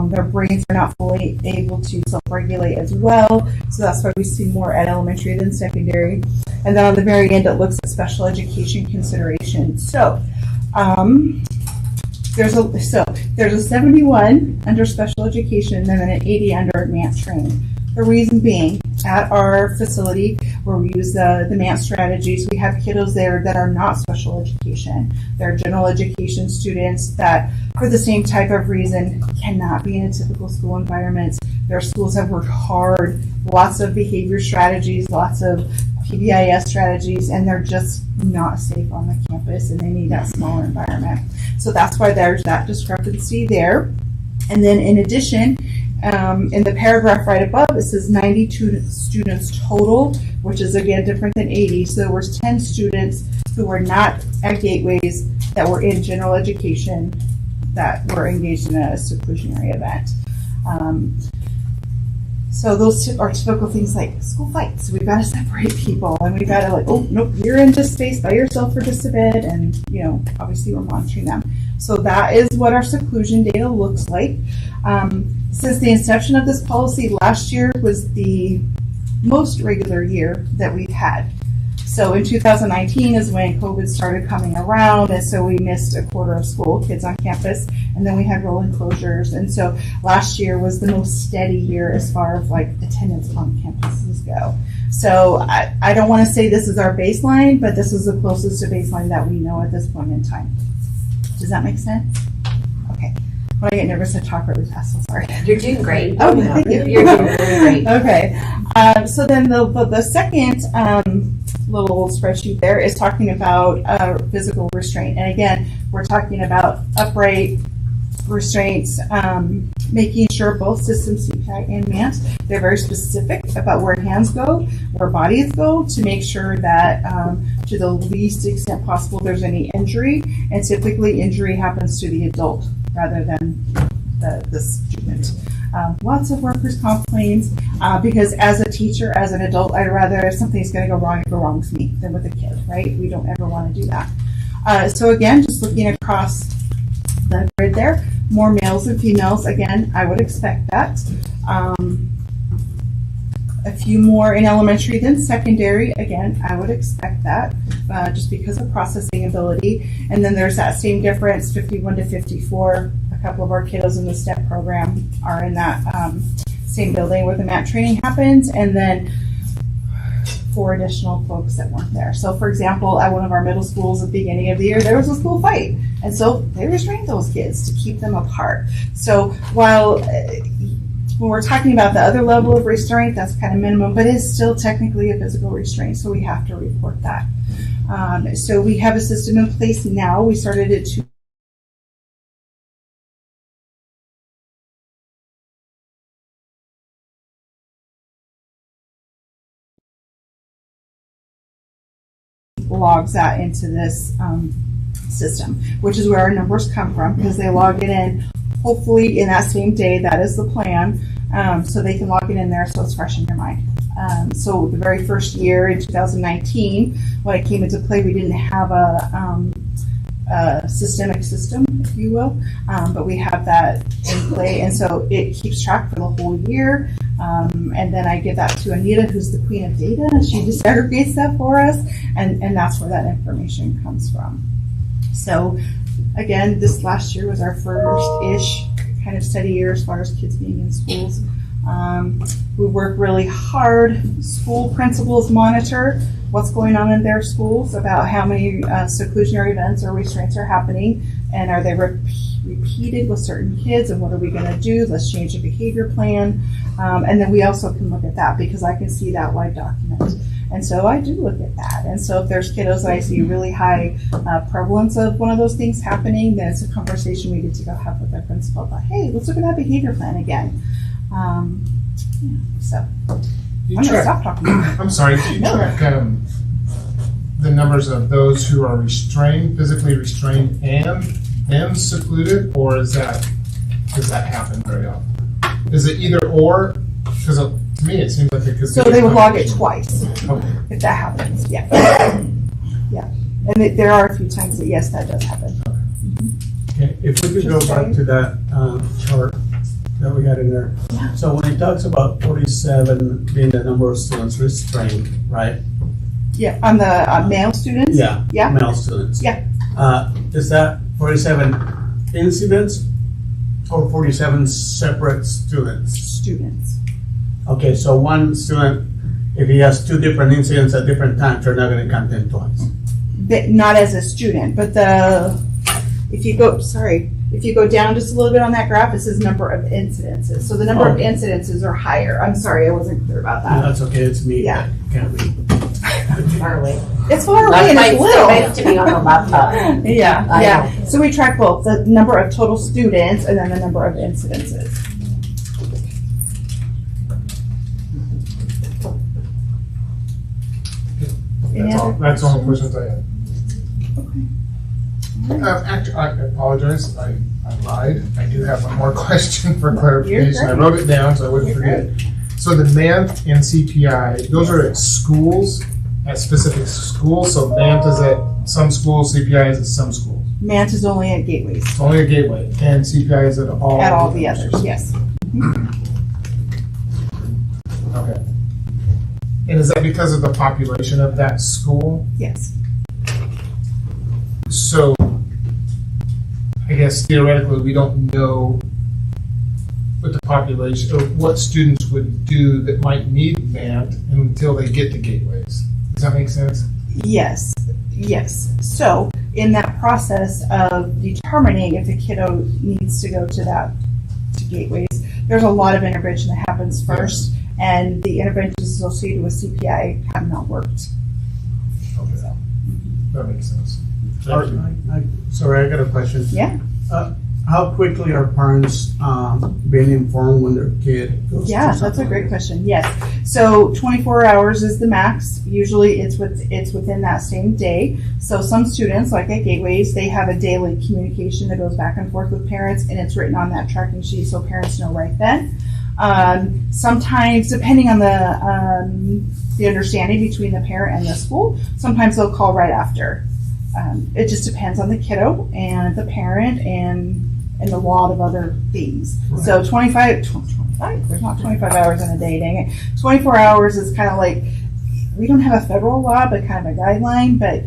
Their brains are not fully able to self-regulate as well. So that's why we see more at elementary than secondary. And then on the very end, it looks at special education considerations. So, there's a 71 under special education and then an 80 under advanced training. The reason being, at our facility where we use the MANT strategies, we have kiddos there that are not special education. They're general education students that, for the same type of reason, cannot be in a typical school environment. Their schools have worked hard, lots of behavior strategies, lots of PBIS strategies, and they're just not safe on the campus, and they need that smaller environment. So that's why there's that discrepancy there. And then in addition, in the paragraph right above, it says 92 students total, which is again different than 80. So there was 10 students who were not at Gateways that were in general education that were engaged in a seclusionary event. So those are typical things like school fights. We've got to separate people, and we've got to like, oh, nope, you're in this space by yourself for just a bit, and obviously we're monitoring them. So that is what our seclusion data looks like. Since the inception of this policy, last year was the most regular year that we've had. So in 2019 is when COVID started coming around, and so we missed a quarter of school, kids on campus, and then we had rolling closures. And so last year was the most steady year as far as like attendance on campuses go. So I don't want to say this is our baseline, but this is the closest to baseline that we know at this point in time. Does that make sense? Okay. When I get nervous, I talk really fast. I'm sorry. You're doing great. Oh, thank you. You're doing really great. Okay. So then the second little spreadsheet there is talking about physical restraint. And again, we're talking about upright restraints, making sure both systems, CPI and MANT, they're very specific about where hands go, where bodies go, to make sure that to the least extent possible there's any injury. And typically injury happens to the adult rather than the student. Lots of workers' comp claims because as a teacher, as an adult, I'd rather if something's going to go wrong with me than with a kid, right? We don't ever want to do that. So again, just looking across the grid there, more males than females. Again, I would expect that. A few more in elementary than secondary. Again, I would expect that just because of processing ability. And then there's that same difference, 51 to 54. A couple of our kiddos in the STEP program are in that same building where the MAT training happens. And then 4 additional folks that weren't there. So for example, at one of our middle schools at the beginning of the year, there was a school fight. And so they restrained those kids to keep them apart. So while when we're talking about the other level of restraint, that's kind of minimum, but it's still technically a physical restraint, so we have to report that. So we have a system in place now. We started it 2 logs that into this system, which is where our numbers come from, because they log it in hopefully in that same day. That is the plan. so they can log it in there so it's fresh in your mind. So the very first year in 2019, when it came into play, we didn't have a systemic system, if you will, but we have that in play, and so it keeps track for the whole year. And then I give that to Anita, who's the queen of data, and she disaggregates that for us, and that's where that information comes from. So again, this last year was our first-ish kind of steady year as far as kids being in schools. We work really hard. School principals monitor what's going on in their schools about how many seclusionary events or restraints are happening, and are they repeated with certain kids, and what are we going to do? Let's change the behavior plan. And then we also can look at that because I can see that live document. And so I do look at that. And so if there's kiddos that I see really high prevalence of one of those things happening, then it's a conversation we get to go have with our principal about, hey, let's look at that behavior plan again. So I'm going to stop talking. I'm sorry, do you track the numbers of those who are restrained, physically restrained and secluded, or does that happen very often? Is it either or? Because to me, it seems like it could So be. they would log it twice Okay. if that happens. Yeah. Yeah. And there are a few times that, yes, that does happen. Okay, if we could go back to that chart that we had in there. So when it talks about 47 being the number of students restrained, right? Yeah. On the male students? Yeah. Yeah. Male students. Yeah. Is that 47 incidents or 47 separate students? Students. Okay, so one student, if he has two different incidents at different times, you're not going to count them twice. Not as a student, but if you go down just a little bit on that graph, it says number of incidences. So the number of incidences are higher. I'm sorry, I wasn't clear about that. No, that's okay, it's me. Yeah. Can't read. Far away. It's far away and it's little. Nice to be on the laptop. Yeah. So we track both the number of total students and then the number of incidences. That's all the questions I have. Actually, I apologize. I lied. I do have one more question for clarification. I wrote it down so I wouldn't forget. So the MANT and CPI, those are at schools, at specific schools. So MANT is at some schools, CPI is at some schools. MANT is only at gateways. It's only a gateway, and CPI is at all. At all the others, yes. Okay. And is that because of the population of that school? Yes. So, I guess theoretically, we don't know what the population, or what students would do that might need MANT until they get to gateways. Does that make sense? Yes. So, in that process of determining if a kiddo needs to go to gateways, there's a lot of intervention that happens first, and the interventions associated with CPI have not worked. Okay. So. That makes sense. Sorry, I got a question. Yeah. How quickly are parents being informed when their kid goes to Yeah, that's a great question. Yes. So 24 hours is the max. Usually it's within that same day. So some students, like at Gateways, they have a daily communication that goes back and forth with parents, and it's written on that tracking sheet so parents know right then. Sometimes, depending on the understanding between the parent and the school, sometimes they'll call right after. It just depends on the kiddo and the parent and a lot of other things. Right. So 25, there's not 25 hours in a day, dang it. 24 hours is kind of like, we don't have a federal law, but kind of a guideline, but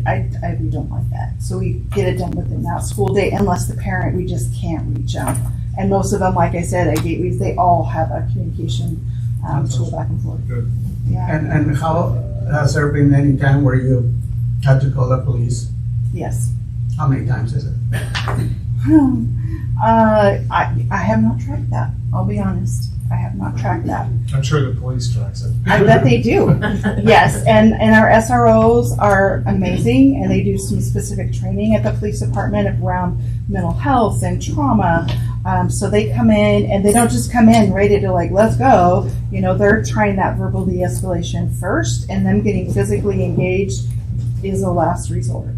we don't like that. So we get it done within that school day, unless the parent, we just can't reach them. And most of them, like I said, at Gateways, they all have a communication tool back and forth. Good. Yeah. And how, has there been any time where you had to call the police? Yes. How many times is it? I have not tracked that. I'll be honest. I have not tracked that. I'm sure the police tracks it. I bet they do. Yes, and our SROs are amazing, and they do some specific training at the police department around mental health and trauma. So they come in, and they don't just come in ready to like, let's go. You know, they're trying that verbal de-escalation first, and them getting physically engaged is a last resort.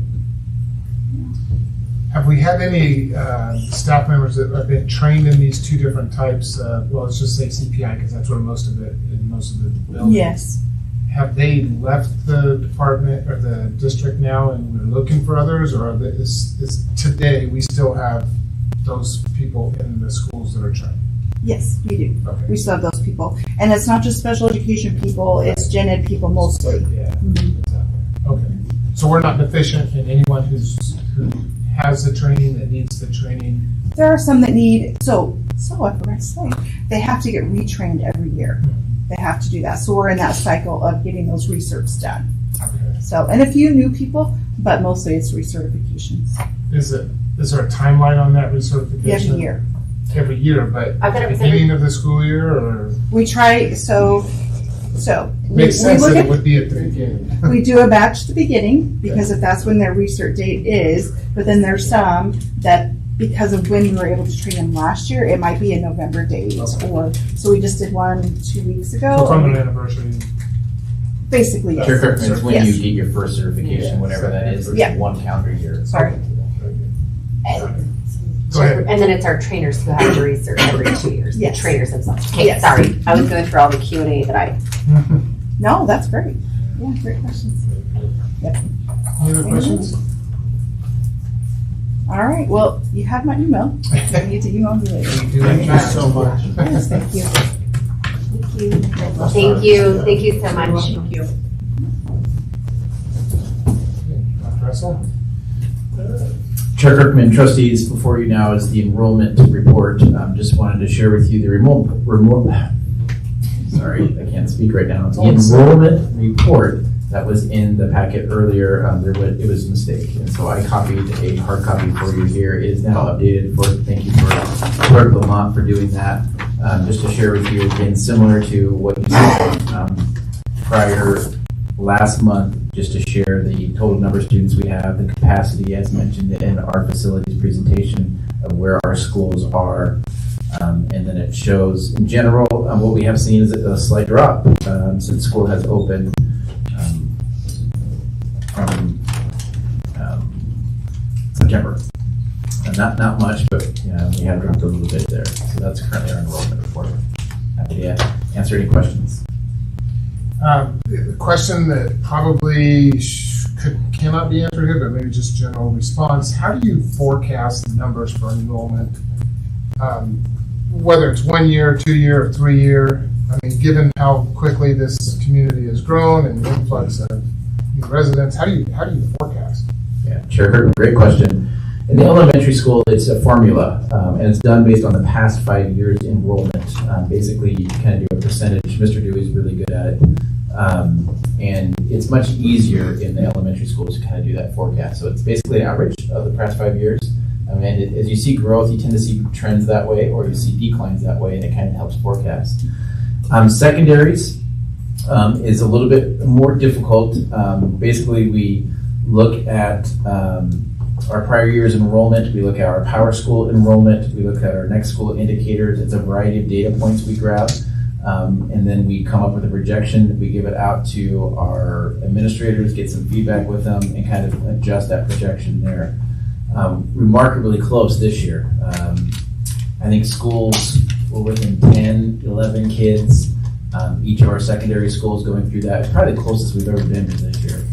Have we had any staff members that have been trained in these two different types? Well, let's just say CPI because that's where most of it in most of the buildings. Yes. Have they left the department or the district now, and we're looking for others, or is today we still have those people in the schools that are trained? Yes, we do. Okay. We still have those people. And it's not just special education people, it's gen ed people mostly. Yeah. Exactly. Okay. So we're not deficient in anyone who has the training, that needs the training. There are some that need, so I forgot to say, they have to get retrained every year. They have to do that. So we're in that cycle of getting those recerts done. Okay. So, and a few new people, but mostly it's recertifications. Is there a timeline on that recertification? Every year. Every year, but I've got at it the beginning of the school year, or? We try, so. Makes sense look that at- it would be at the beginning. We do a batch at the beginning because if that's when their recert date is, but then there's some that because of when we were able to train them last year, it might be a November date or, so we just did one 2 weeks So it's on ago. an anniversary. Basically, yes. Chair Kirkman, it's when Yes. you get your first certification, whatever that is, it's Yeah. 1 calendar year. Sorry. Go ahead. And then it's our trainers who have to research every 2 years. Yes. The trainers themselves. Okay, Yes. sorry. I was going through all the Q&A that I. No, that's great. Yeah, great questions. Any other questions? All right, well, you have my email. You need to email me later. Thank you so much. Yes, thank you. Thank you. Thank you so much. Thank you. Dr. Russell? Chair Kirkman, trustees, before you now is the enrollment report. Just wanted to share with you the sorry, I can't speak right now. The enrollment report that was in the packet earlier, it was a mistake. And so I copied a hard copy for you here. It is now updated. Thank you for Clerk Lamont for doing that. Just to share with you again, similar to what you said prior last month, just to share the total number of students we have, the capacity as mentioned in our facilities presentation of where our schools are. And then it shows in general, what we have seen is a slight drop since school has opened from September. Not much, but we have dropped a little bit there. So that's currently our enrollment report. Happy to answer any questions. A question that probably cannot be answered here, but maybe just general response. How do you forecast the numbers for enrollment? Whether it's 1 year, 2 year, or 3 year. I mean, given how quickly this community has grown and the influx of new residents, how do you forecast? Yeah, Chair Kirkman, great question. In the elementary school, it's a formula, and it's done based on the past 5 years enrollment. Basically, you kind of do a percentage. Mr. Dewey's really good at it. And it's much easier in the elementary schools to kind of do that forecast. So it's basically an average of the past 5 years. And as you see growth, you tend to see trends that way, or you see declines that way, and it kind of helps forecast. Secondaries is a little bit more difficult. Basically, we look at our prior year's enrollment, we look at our power school enrollment, we look at our next school indicators. It's a variety of data points we grab, and then we come up with a projection. We give it out to our administrators, get some feedback with them, and kind of adjust that projection there. Remarkably close this year. I think schools were within 10, 11 kids. Each of our secondary schools going through that. It's probably the closest we've ever been to this year.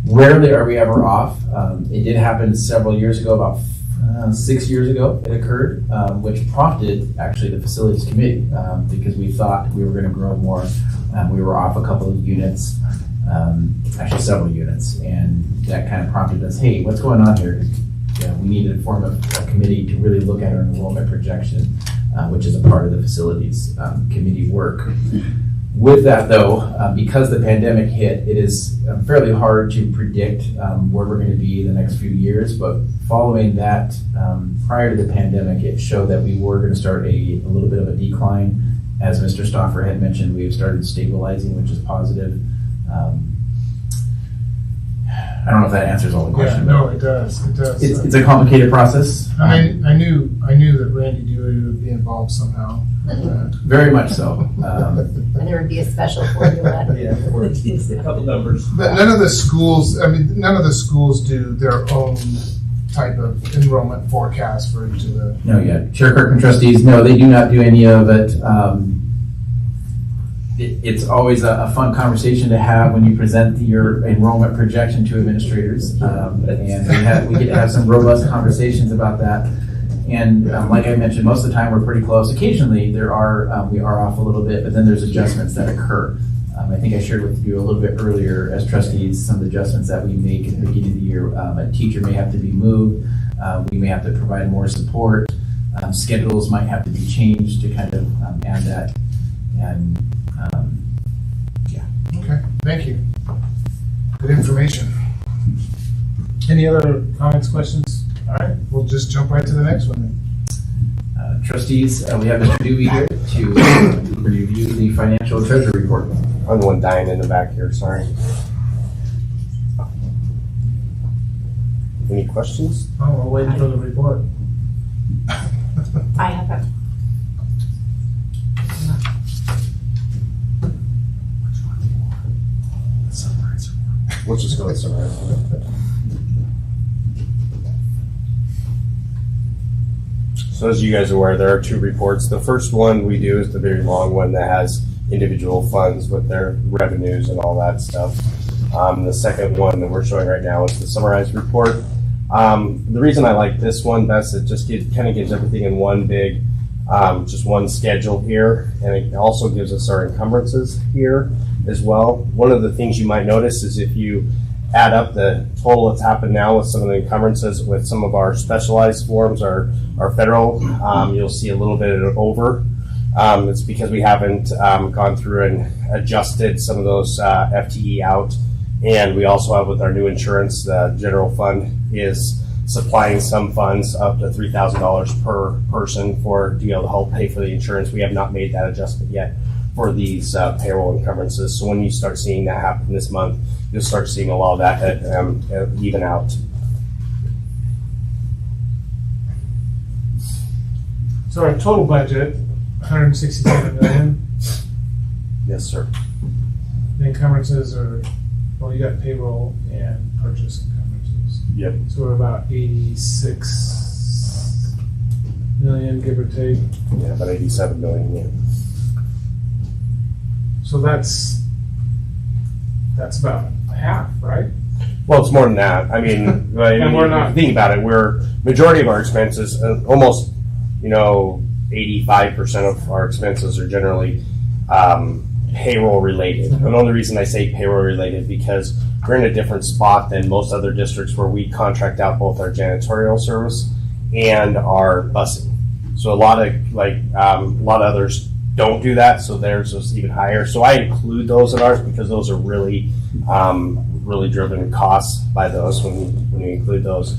Rarely are we ever off. It did happen several years ago, about 6 years ago it occurred, which prompted actually the facilities committee because we thought we were going to grow more. We were off a couple of units, actually several units, and that kind of prompted us, hey, what's going on here? We needed to form a committee to really look at our enrollment projection, which is a part of the facilities committee work. With that, though, because the pandemic hit, it is fairly hard to predict where we're going to be the next few years. But following that, prior to the pandemic, it showed that we were going to start a little bit of a decline. As Mr. Stauffer had mentioned, we've started stabilizing, which is positive. I don't know if that answers all the questions. Yeah, no, it does. It does. It's a complicated process. I knew that Randy Dewey would be involved somehow. Very much so. And there would be a special formula. Yeah, a couple numbers. But none of the schools do their own type of enrollment forecast for each of the? No, yeah. Chair Kirkman trustees, no, they do not do any of it. It's always a fun conversation to have when you present your enrollment projection to administrators. And we get to have some robust conversations about that. And like I mentioned, most of the time we're pretty close. Occasionally we are off a little bit, but then there's adjustments that occur. I think I shared with you a little bit earlier as trustees some of the adjustments that we make at the beginning of the year. A teacher may have to be moved. We may have to provide more support. Schedules might have to be changed to kind of add that. And yeah. Okay, thank you. Good information. Any other comments, questions? All right, we'll just jump right to the next one then. Trustees, we have Mr. Dewey here to review the financial treasury report. I'm the one dying in the back here, sorry. Any questions? Oh, we're waiting for the report. I have a. Let's just go with summarize. So as you guys are aware, there are two reports. The first one we do is the very long one that has individual funds with their revenues and all that stuff. The second one that we're showing right now is the summarized report. The reason I like this one best, it just kind of gives everything in one big, just one schedule here, and it also gives us our encumbrances here as well. One of the things you might notice is if you add up the total that's happened now with some of the encumbrances with some of our specialized forms, our federal, you'll see a little bit of over. It's because we haven't gone through and adjusted some of those FTE out. And we also have with our new insurance, the general fund is supplying some funds up to $3,000 per person to be able to help pay for the insurance. We have not made that adjustment yet for these payroll encumbrances. So when you start seeing that happen this month, you'll start seeing a lot of that even out. So our total budget, 167 million. Yes, sir. The encumbrances are, well, you got payroll and purchase encumbrances. Yep. So we're about 86 million, give or take. Yeah, about 87 million, yeah. So that's about half, right? Well, it's more than that. I mean, And we're not. Think about it. Majority of our expenses, almost, 85% of our expenses are generally payroll related. And the only reason I say payroll related because we're in a different spot than most other districts where we contract out both our janitorial service and our busing. So a lot of others don't do that, so theirs is even higher. So I include those in ours because those are really driven costs by those when you include those.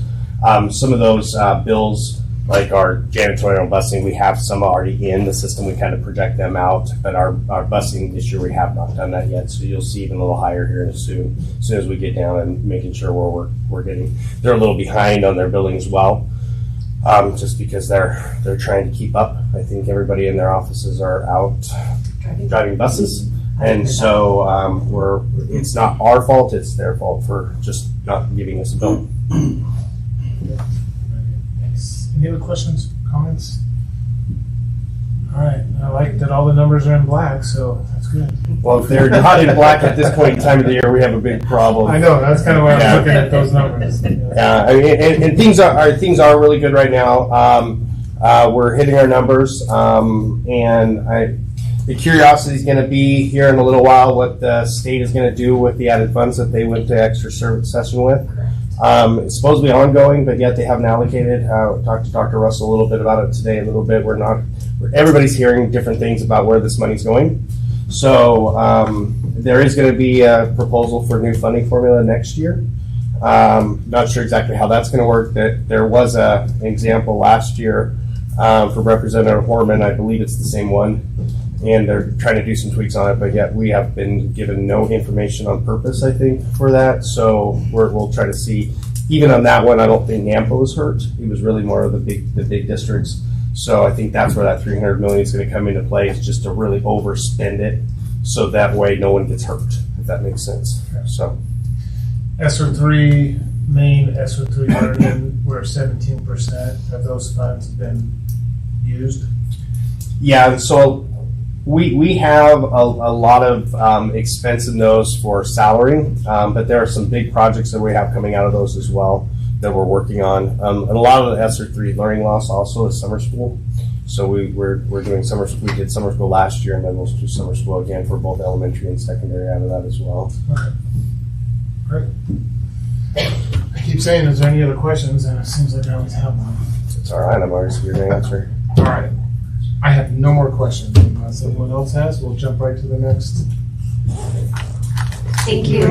Some of those bills, like our janitorial and busing, we have some already in the system. We kind of project them out, but our busing this year we have not done that yet. So you'll see even a little higher here soon as we get down and making sure we're getting. They're a little behind on their billing as well. Just because they're trying to keep up. I think everybody in their offices are out driving buses, and so it's not our fault; it's their fault for just not giving us a bill. Any other questions, comments? All right, I like that all the numbers are in black, so that's good. Well, if they're not in black at this point in time of the year, we have a big problem. I know, that's kind of why I'm looking at those numbers. Yeah, I mean, and things are really good right now. We're hitting our numbers, and the curiosity is going to be here in a little while what the state is going to do with the added funds that they went to extra service session with. It's supposed to be ongoing, but yet they haven't allocated. Talked to Dr. Russell a little bit about it today. A little bit. Everybody's hearing different things about where this money's going. So there is going to be a proposal for a new funding formula next year. Not sure exactly how that's going to work. There was an example last year for Representative Horman. I believe it's the same one. And they're trying to do some tweaks on it, but yet we have been given no information on purpose, I think, for that. So we'll try to see. Even on that one, I don't think Nampa was hurt. It was really more of the big districts. So I think that's where that $300 million is going to come into play, is just to really overspend it, so that way no one gets hurt, if that makes sense. So ESSER 3, main ESER 3 learning where 17% of those funds have been used? Yeah, so we have a lot of expense in those for salary, but there are some big projects that we have coming out of those as well that we're working on. And a lot of the ESER 3 learning loss also is summer school. So we're doing summer school. We did summer school last year, and then we'll do summer school again for both elementary and secondary out of that as well. Okay. Great. I keep saying, is there any other questions? And it seems like I always have one. It's all right. I'm always here to answer. All right. I have no more questions. Unless anyone else has, we'll jump right to the next. Thank you.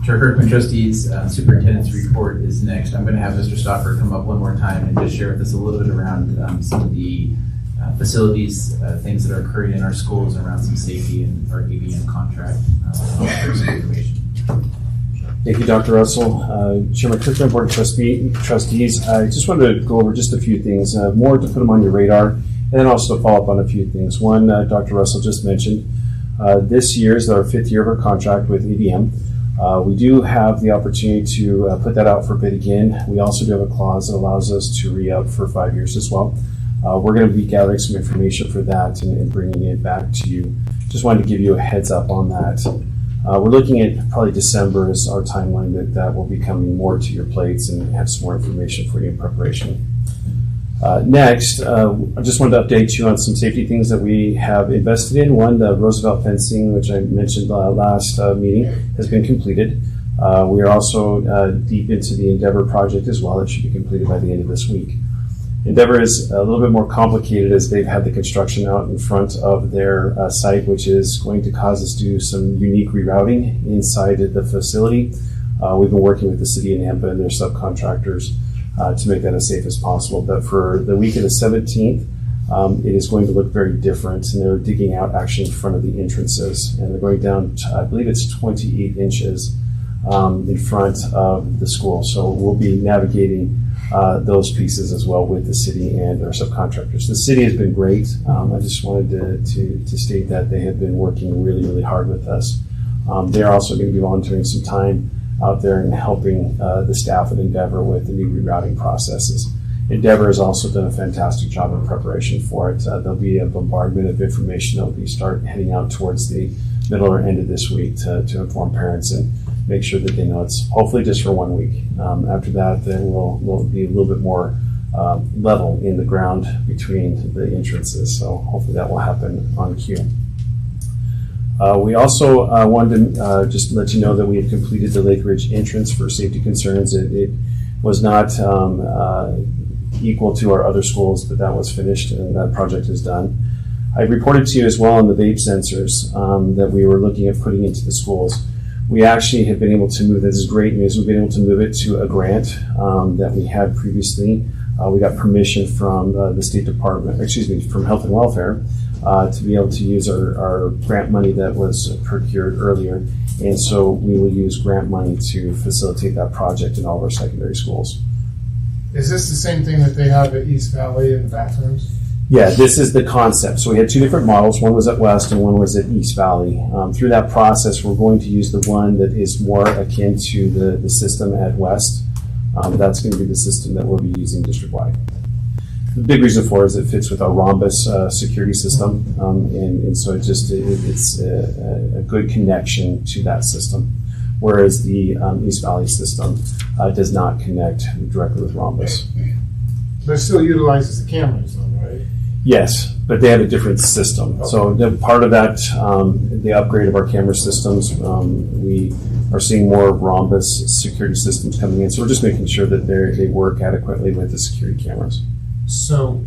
Chair Kirkman, Trustees, Superintendent's report is next. I'm going to have Mr. Stoffer come up one more time and just share with us a little bit around some of the facilities, things that are occurring in our schools around some safety and our ABM contract. Some information. Thank you, Dr. Russell. Chairman Kirkman, Board of Trustees, I just wanted to go over just a few things, more to put them on your radar, and then also to follow up on a few things. One, Dr. Russell just mentioned, this year is our 5th year of our contract with ABM. We do have the opportunity to put that out for bid again. We also do have a clause that allows us to re-up for 5 years as well. We're going to be gathering some information for that and bringing it back to you. Just wanted to give you a heads up on that. We're looking at probably December as our timeline that will be coming more to your plates and have some more information for you in preparation. Next, I just wanted to update you on some safety things that we have invested in. One, the Roosevelt fencing, which I mentioned last meeting, has been completed. We are also deep into the Endeavor project as well. It should be completed by the end of this week. Endeavor is a little bit more complicated as they've had the construction out in front of their site, which is going to cause us to do some unique rerouting inside the facility. We've been working with the city of Nampa and their subcontractors to make that as safe as possible. But for the week of the 17th, it is going to look very different, and they're digging out actually in front of the entrances, and they're going down, I believe it's 28 inches in front of the school. So we'll be navigating those pieces as well with the city and our subcontractors. The city has been great. I just wanted to state that they have been working really, really hard with us. They're also going to be volunteering some time out there and helping the staff at Endeavor with the new rerouting processes. Endeavor has also done a fantastic job in preparation for it. There'll be a bombardment of information that will start heading out towards the middle or end of this week to inform parents and make sure that they know it's hopefully just for 1 week. After that, then we'll be a little bit more level in the ground between the entrances. So hopefully that will happen on cue. We also wanted to just let you know that we have completed the Lake Ridge entrance for safety concerns. It was not equal to our other schools, but that was finished and that project is done. I reported to you as well on the vape sensors that we were looking at putting into the schools. We actually have been able to move, this is great news, we've been able to move it to a grant that we had previously. We got permission from the State Department, from Health and Welfare to be able to use our grant money that was procured earlier. And so we will use grant money to facilitate that project in all of our secondary schools. Is this the same thing that they have at East Valley in the bathrooms? Yeah, this is the concept. So we had 2 different models. One was at West and one was at East Valley. Through that process, we're going to use the one that is more akin to the system at West. That's going to be the system that we'll be using district-wide. The big reason for it is it fits with our Rhombus security system, and so it's a good connection to that system. Whereas the East Valley system does not connect directly with Rhombus. But it still utilizes the cameras, though, right? Yes, but they have a different system. Okay. So the part of that, the upgrade of our camera systems, we are seeing more Rhombus security systems coming in. So we're just making sure that they work adequately with the security cameras. So,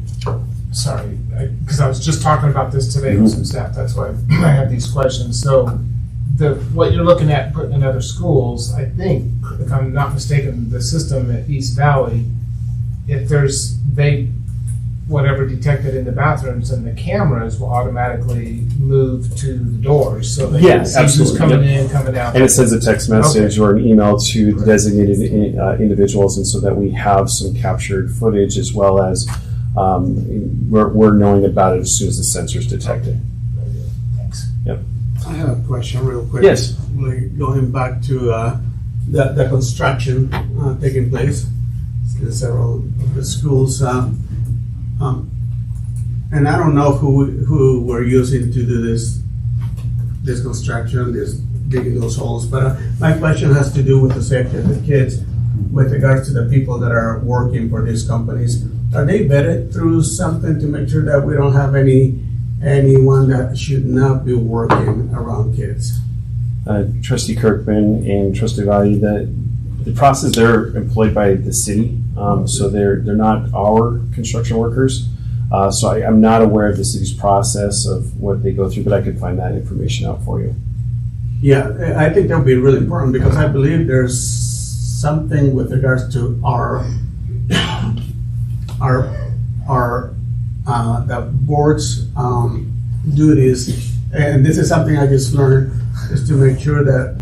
sorry, because I was just talking about this today with some staff. That's why I have these questions. So, what you're looking at putting in other schools, I think, if I'm not mistaken, the system at East Valley, if there's whatever detected in the bathrooms, and the cameras will automatically move to the doors, so that you can see who's coming in, coming out. And it sends a text message or an email to the designated individuals, and so that we have some captured footage as well as we're knowing about it as soon as the sensor's detected. Thanks. Yep. I have a question real quick. Yes. Going back to the construction taking place in several of the schools. And I don't know who we're using to do this construction, this digging those holes, but my question has to do with the safety of the kids with regards to the people that are working for these companies. Are they vetted through something to make sure that we don't have anyone that should not be working around kids? Trustee Kirkman and Trustee Valle, the process, they're employed by the city, so they're not our construction workers. So I'm not aware of the city's process of what they go through, but I could find that information out for you. Yeah, I think that would be really important because I believe there's something with regards to the board's duties, and this is something I just learned, is to make sure that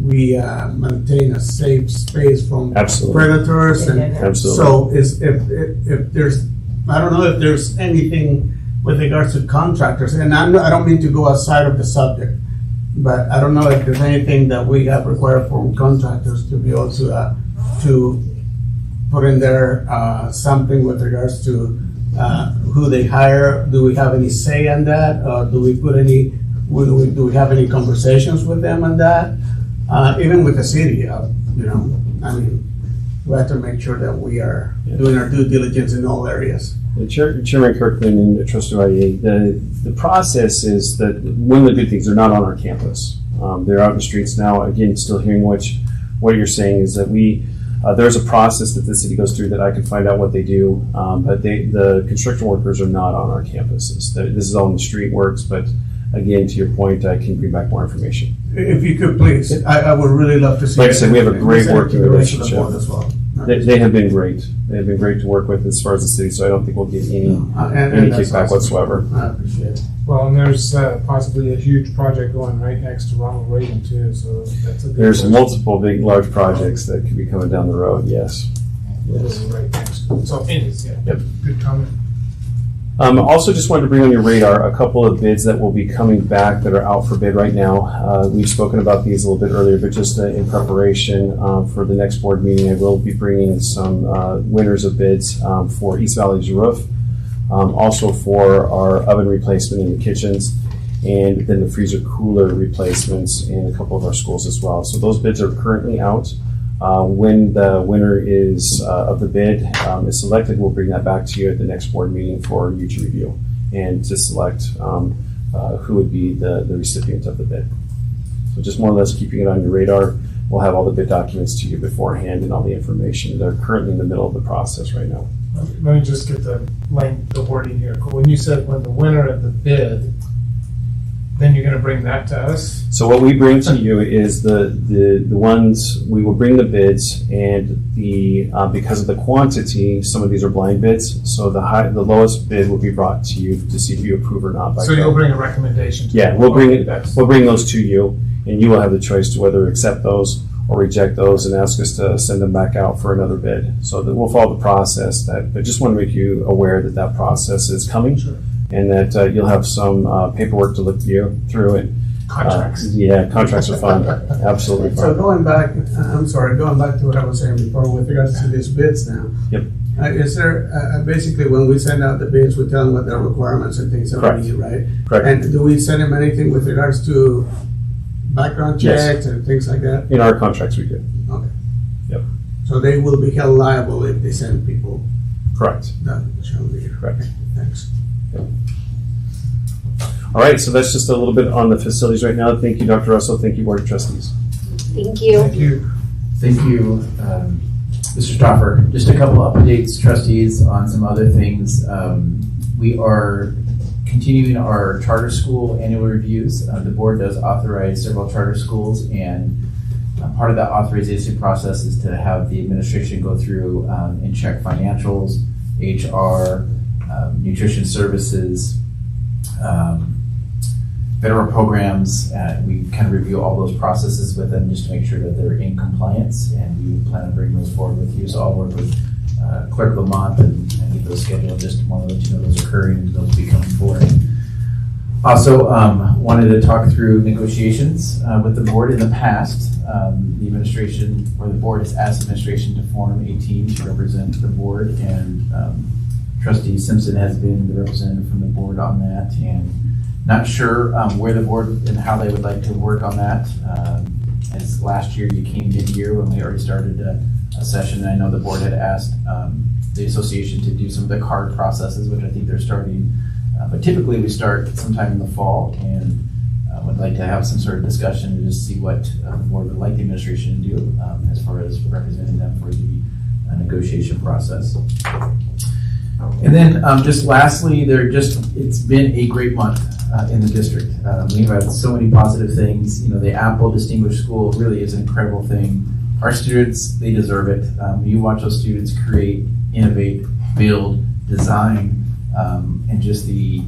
we maintain a safe space from predators. And so if there's, I don't know if there's anything with regards to contractors, and I don't mean to go outside of the subject, but I don't know if there's anything that we have required from contractors to be able to put in there something with regards to who they hire. Do we have any say on that? Do we have any conversations with them on that? Even with the city, I mean, we have to make sure that we are doing our due diligence in all areas. Chairman Kirkman and Trustee Valle, the process is that one of the good things, they're not on our campus. They're out in the streets now. Again, still hearing what you're saying is that there's a process that the city goes through that I can find out what they do, but the construction workers are not on our campuses. This is all in the street works, but again, to your point, I can bring back more information. If you could please, I would really love to see. Like I said, we have a great working relationship. As well. They have been great. They have been great to work with as far as the city, so I don't think we'll get any kickback whatsoever. I appreciate it. Well, and there's possibly a huge project going right next to Ronald Reagan too, so that's a good There's question. multiple big, large projects that could be coming down the road, yes. Literally right next to it. So anyways, yeah. Yep. Good comment. Also just wanted to bring on your radar a couple of bids that will be coming back that are out for bid right now. We've spoken about these a little bit earlier, but just in preparation for the next board meeting, I will be bringing some winners of bids for East Valley's roof, also for our oven replacement in the kitchens, and then the freezer cooler replacements in a couple of our schools as well. So those bids are currently out. When the winner is of the bid is selected, we'll bring that back to you at the next board meeting for you to review and to select who would be the recipient of the bid. So just more or less keeping it on your radar. We'll have all the bid documents to you beforehand and all the information. They're currently in the middle of the process right now. Let me just get the wording here. When you said when the winner of the bid, then you're going to bring that to us? So what we bring to you is the ones, we will bring the bids, and because of the quantity, some of these are blind bids, so the lowest bid will be brought to you to see if you approve or not. So you'll bring a recommendation to Yeah, we'll bring those to you, and you will have the choice to whether accept those or reject those and ask us to send them back out for another bid. So that we'll follow the process, but just want to make you aware that process is coming. Sure. And that you'll have some paperwork to look through it. Contracts. Contracts are fun. Absolutely fun. So going back to what I was saying before with regards to these bids now. Yep. Is there, basically when we send out the bids, we tell them what their requirements and things are needed, right? Correct. And do we send them anything with regards to background checks and things like that? In our contracts we do. Okay. Yep. So they will be held liable if they send people. Correct. That shall be. Correct. Thanks. All right, so that's just a little bit on the facilities right now. Thank you, Dr. Russell. Thank you, Board of Trustees. Thank you. Thank you. Thank you, Mr. Stoffer. Just a couple updates, trustees, on some other things. We are continuing our charter school annual reviews. The board does authorize several charter schools, and part of that authorization process is to have the administration go through and check financials, HR, nutrition services, federal programs. We kind of review all those processes with them just to make sure that they're in compliance, and we plan on bringing those forward with you. So I'll work with Clerk Lamont and get those scheduled. Just want to let you know those are occurring and those will be coming forward. Also, wanted to talk through negotiations with the board in the past. The administration, or the board has asked the administration to form a team to represent the board, and Trustee Simpson has been the representative from the board on that, and not sure where the board and how they would like to work on that. As last year you came mid-year when we already started a session, and I know the board had asked the association to do some of the card processes, which I think they're starting. But typically we start sometime in the fall, and would like to have some sort of discussion and just see what the board would like the administration to do as far as representing them for the negotiation process. And then just lastly, it's been a great month in the district. We've had so many positive things. You know, the Apple Distinguished School really is an incredible thing. Our students, they deserve it. You watch those students create, innovate, build, design, and just the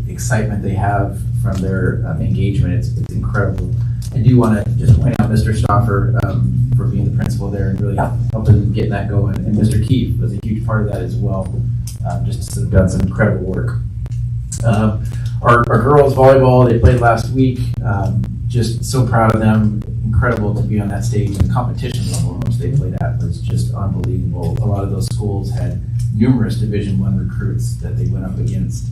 excitement they have from their engagement. It's incredible. I do want to just point out Mr. Stauffer for being the principal there and really helping getting that going. And Mr. Keefe was a huge part of that as well. Just done some incredible work. Our girls volleyball, they played last week. Just so proud of them. Incredible to be on that stage. And the competition level in which they played at was just unbelievable. A lot of those schools had numerous Division I recruits that they went up against.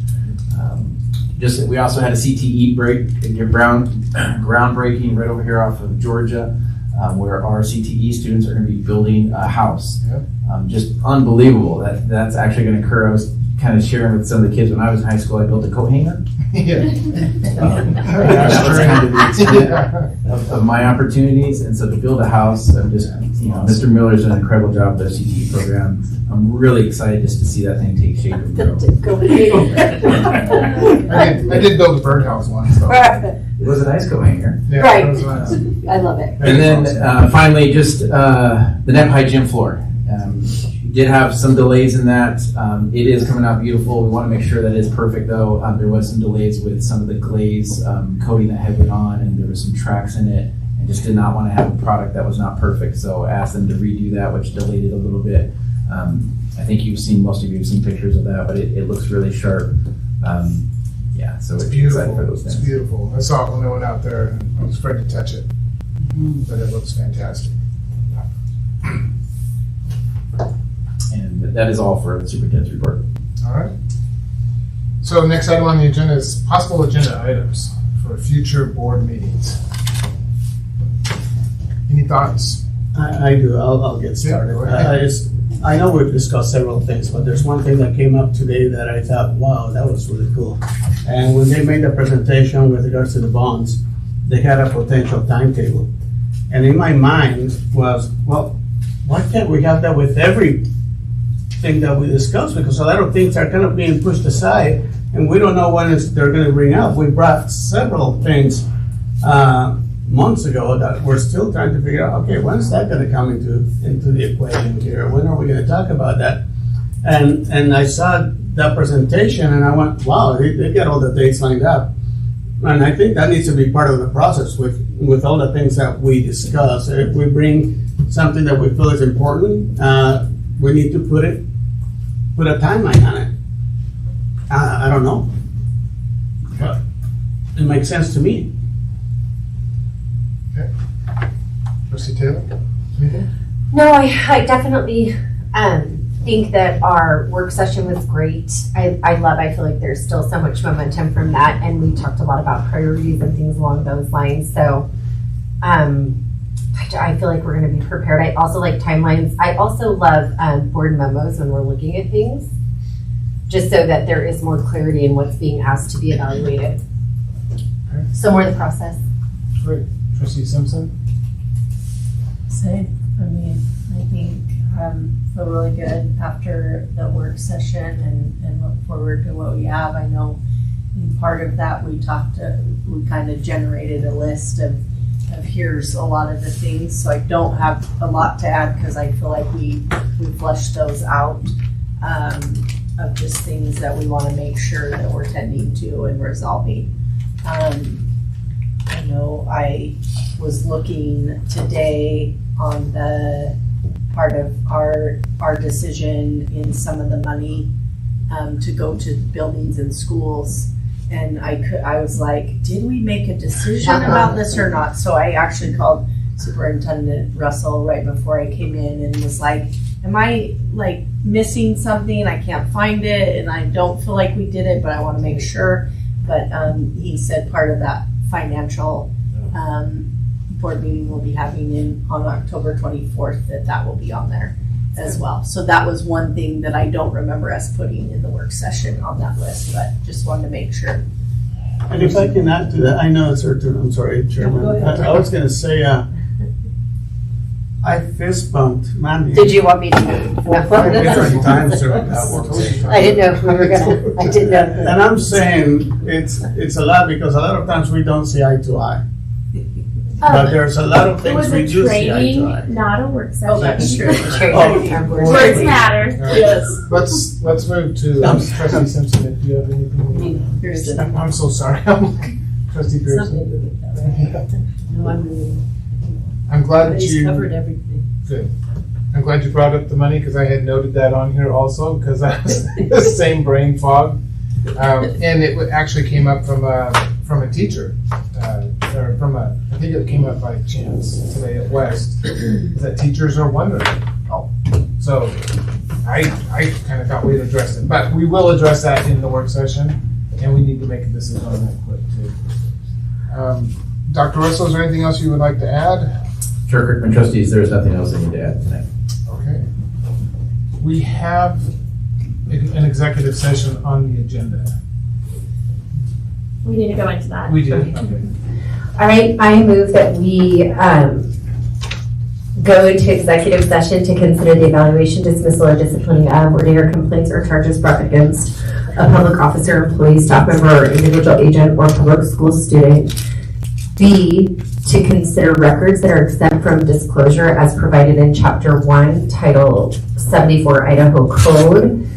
We also had a CTE groundbreaking right over here off of Georgia, where our CTE students are going to be building a house. Yep. Just unbelievable. That's actually going to occur. I was kind of sharing with some of the kids when I was in high school. I built a coat hanger. Yeah. That was kind of the extent of my opportunities, and so to build a house, I'm just, Mr. Miller's done an incredible job with the CTE program. I'm really excited just to see that thing take shape and grow. I did build a birdhouse once. So. It was a nice coat hanger. Yeah, Right. it was nice. I love it. And then finally, just the net high gym floor. We did have some delays in that. It is coming out beautiful. We want to make sure that it's perfect, though. There was some delays with some of the glaze coating that had been on, and there was some tracks in it. And just did not want to have a product that was not perfect, so asked them to redo that, which delayed it a little bit. I think most of you have seen pictures of that, but it looks really sharp. So It's we're beautiful. excited for those It's things. beautiful. I saw it when I went out there, and I was afraid to touch it, but it looks fantastic. And that is all for the superintendent's report. All right. So next item on the agenda is possible agenda items for future board meetings. Any thoughts? I do. I'll get started. go ahead. I know we've discussed several things, but there's one thing that came up today that I thought, wow, that was really cool. And when they made the presentation with regards to the bonds, they had a potential timetable. And in my mind was, well, why can't we have that with everything that we discuss? Because a lot of things are kind of being pushed aside, and we don't know when they're going to bring up. We brought several things months ago that we're still trying to figure out, okay, when's that going to come into the equation here? When are we going to talk about that? And I saw that presentation and I went, wow, they got all the dates lined up. And I think that needs to be part of the process with all the things that we discuss. If we bring something that we feel is important, we need to put a timeline on it. I don't know. But it makes sense to me. Okay. Trustee Taylor, anything? No, I definitely think that our work session was great. I feel like there's still so much momentum from that, and we talked a lot about priorities and things along those lines. So I feel like we're going to be prepared. I also like timelines. I also love board memos when we're looking at things, just so that there is more clarity in what's being asked to be evaluated. Okay. So more the process. Great. Trustee Simpson? Same. I mean, I think feel really good after the work session and look forward to what we have. I know in part of that we kind of generated a list of here's a lot of the things. So I don't have a lot to add because I feel like we flushed those out of just things that we want to make sure that we're tending to and resolving. I know I was looking today on the part of our decision in some of the money to go to buildings and schools. And I was like, did we make a decision about this or not? So I actually called Superintendent Russell right before I came in and was like, am I like missing something? I can't find it and I don't feel like we did it, but I want to make sure. But he said part of that financial board meeting we'll be having on October 24th, that will be on there as well. So that was one thing that I don't remember us putting in the work session on that list, but just wanted to make sure. And if I can add to that, I know it's her turn, I'm sorry, Chairman. Go ahead. I was gonna say, I fist bumped Mandy. Did you want me to? 4 or 5 different times during that work session. I didn't know if we were gonna, I didn't know. And I'm saying, it's a lot, because a lot of times we don't see eye to eye. But there's a lot of It things was we a do see eye to eye. training, not a work session. Oh, that's true. Words matter. All right. Yes. Let's move to Trustee Simpson, if you have anything. Pearson. I'm so sorry. Trustee Pearson. No, I'm really. I'm glad that He's you. covered everything. Good. I'm glad you brought up the money, because I had noted that on here also, because I was the same brain fog. And it actually came up from a teacher, or I think it came up by chance today at West, that teachers are wondering. Oh, so I kind of thought we'd address it, but we will address that in the work session, and we need to make a decision on that quick too. Dr. Russell, is there anything else you would like to add? Chair Kirkman, trustees, there's nothing else I need to add tonight. Okay. We have an executive session on the agenda. We need to go into that. We did. Okay. All right, I move that we go into executive session to consider the evaluation, dismissal, or disciplining of, or hear complaints or charges brought against a public officer, employee, staff member, or individual agent or public school student. B, to consider records that are exempt from disclosure as provided in Chapter 1, Title 74 Idaho Code.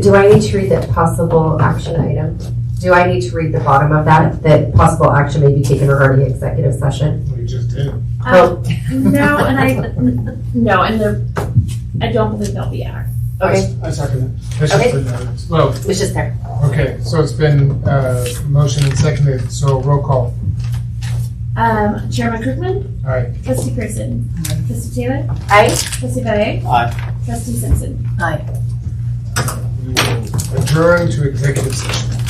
Do I need to read that possible action item? Do I need to read the bottom of that possible action may be taken regarding executive session? We just did. No, I don't believe they'll be out. Okay. I second That's Okay. just been noted. Well, It's just there. okay, so it's been motion and seconded, so roll call. Chairman Kirkman, All right. Trustee Pearson, Trustee Taylor, Aye. Trustee Valier, Aye. Trustee Simpson. Aye. We will adjourn to executive session.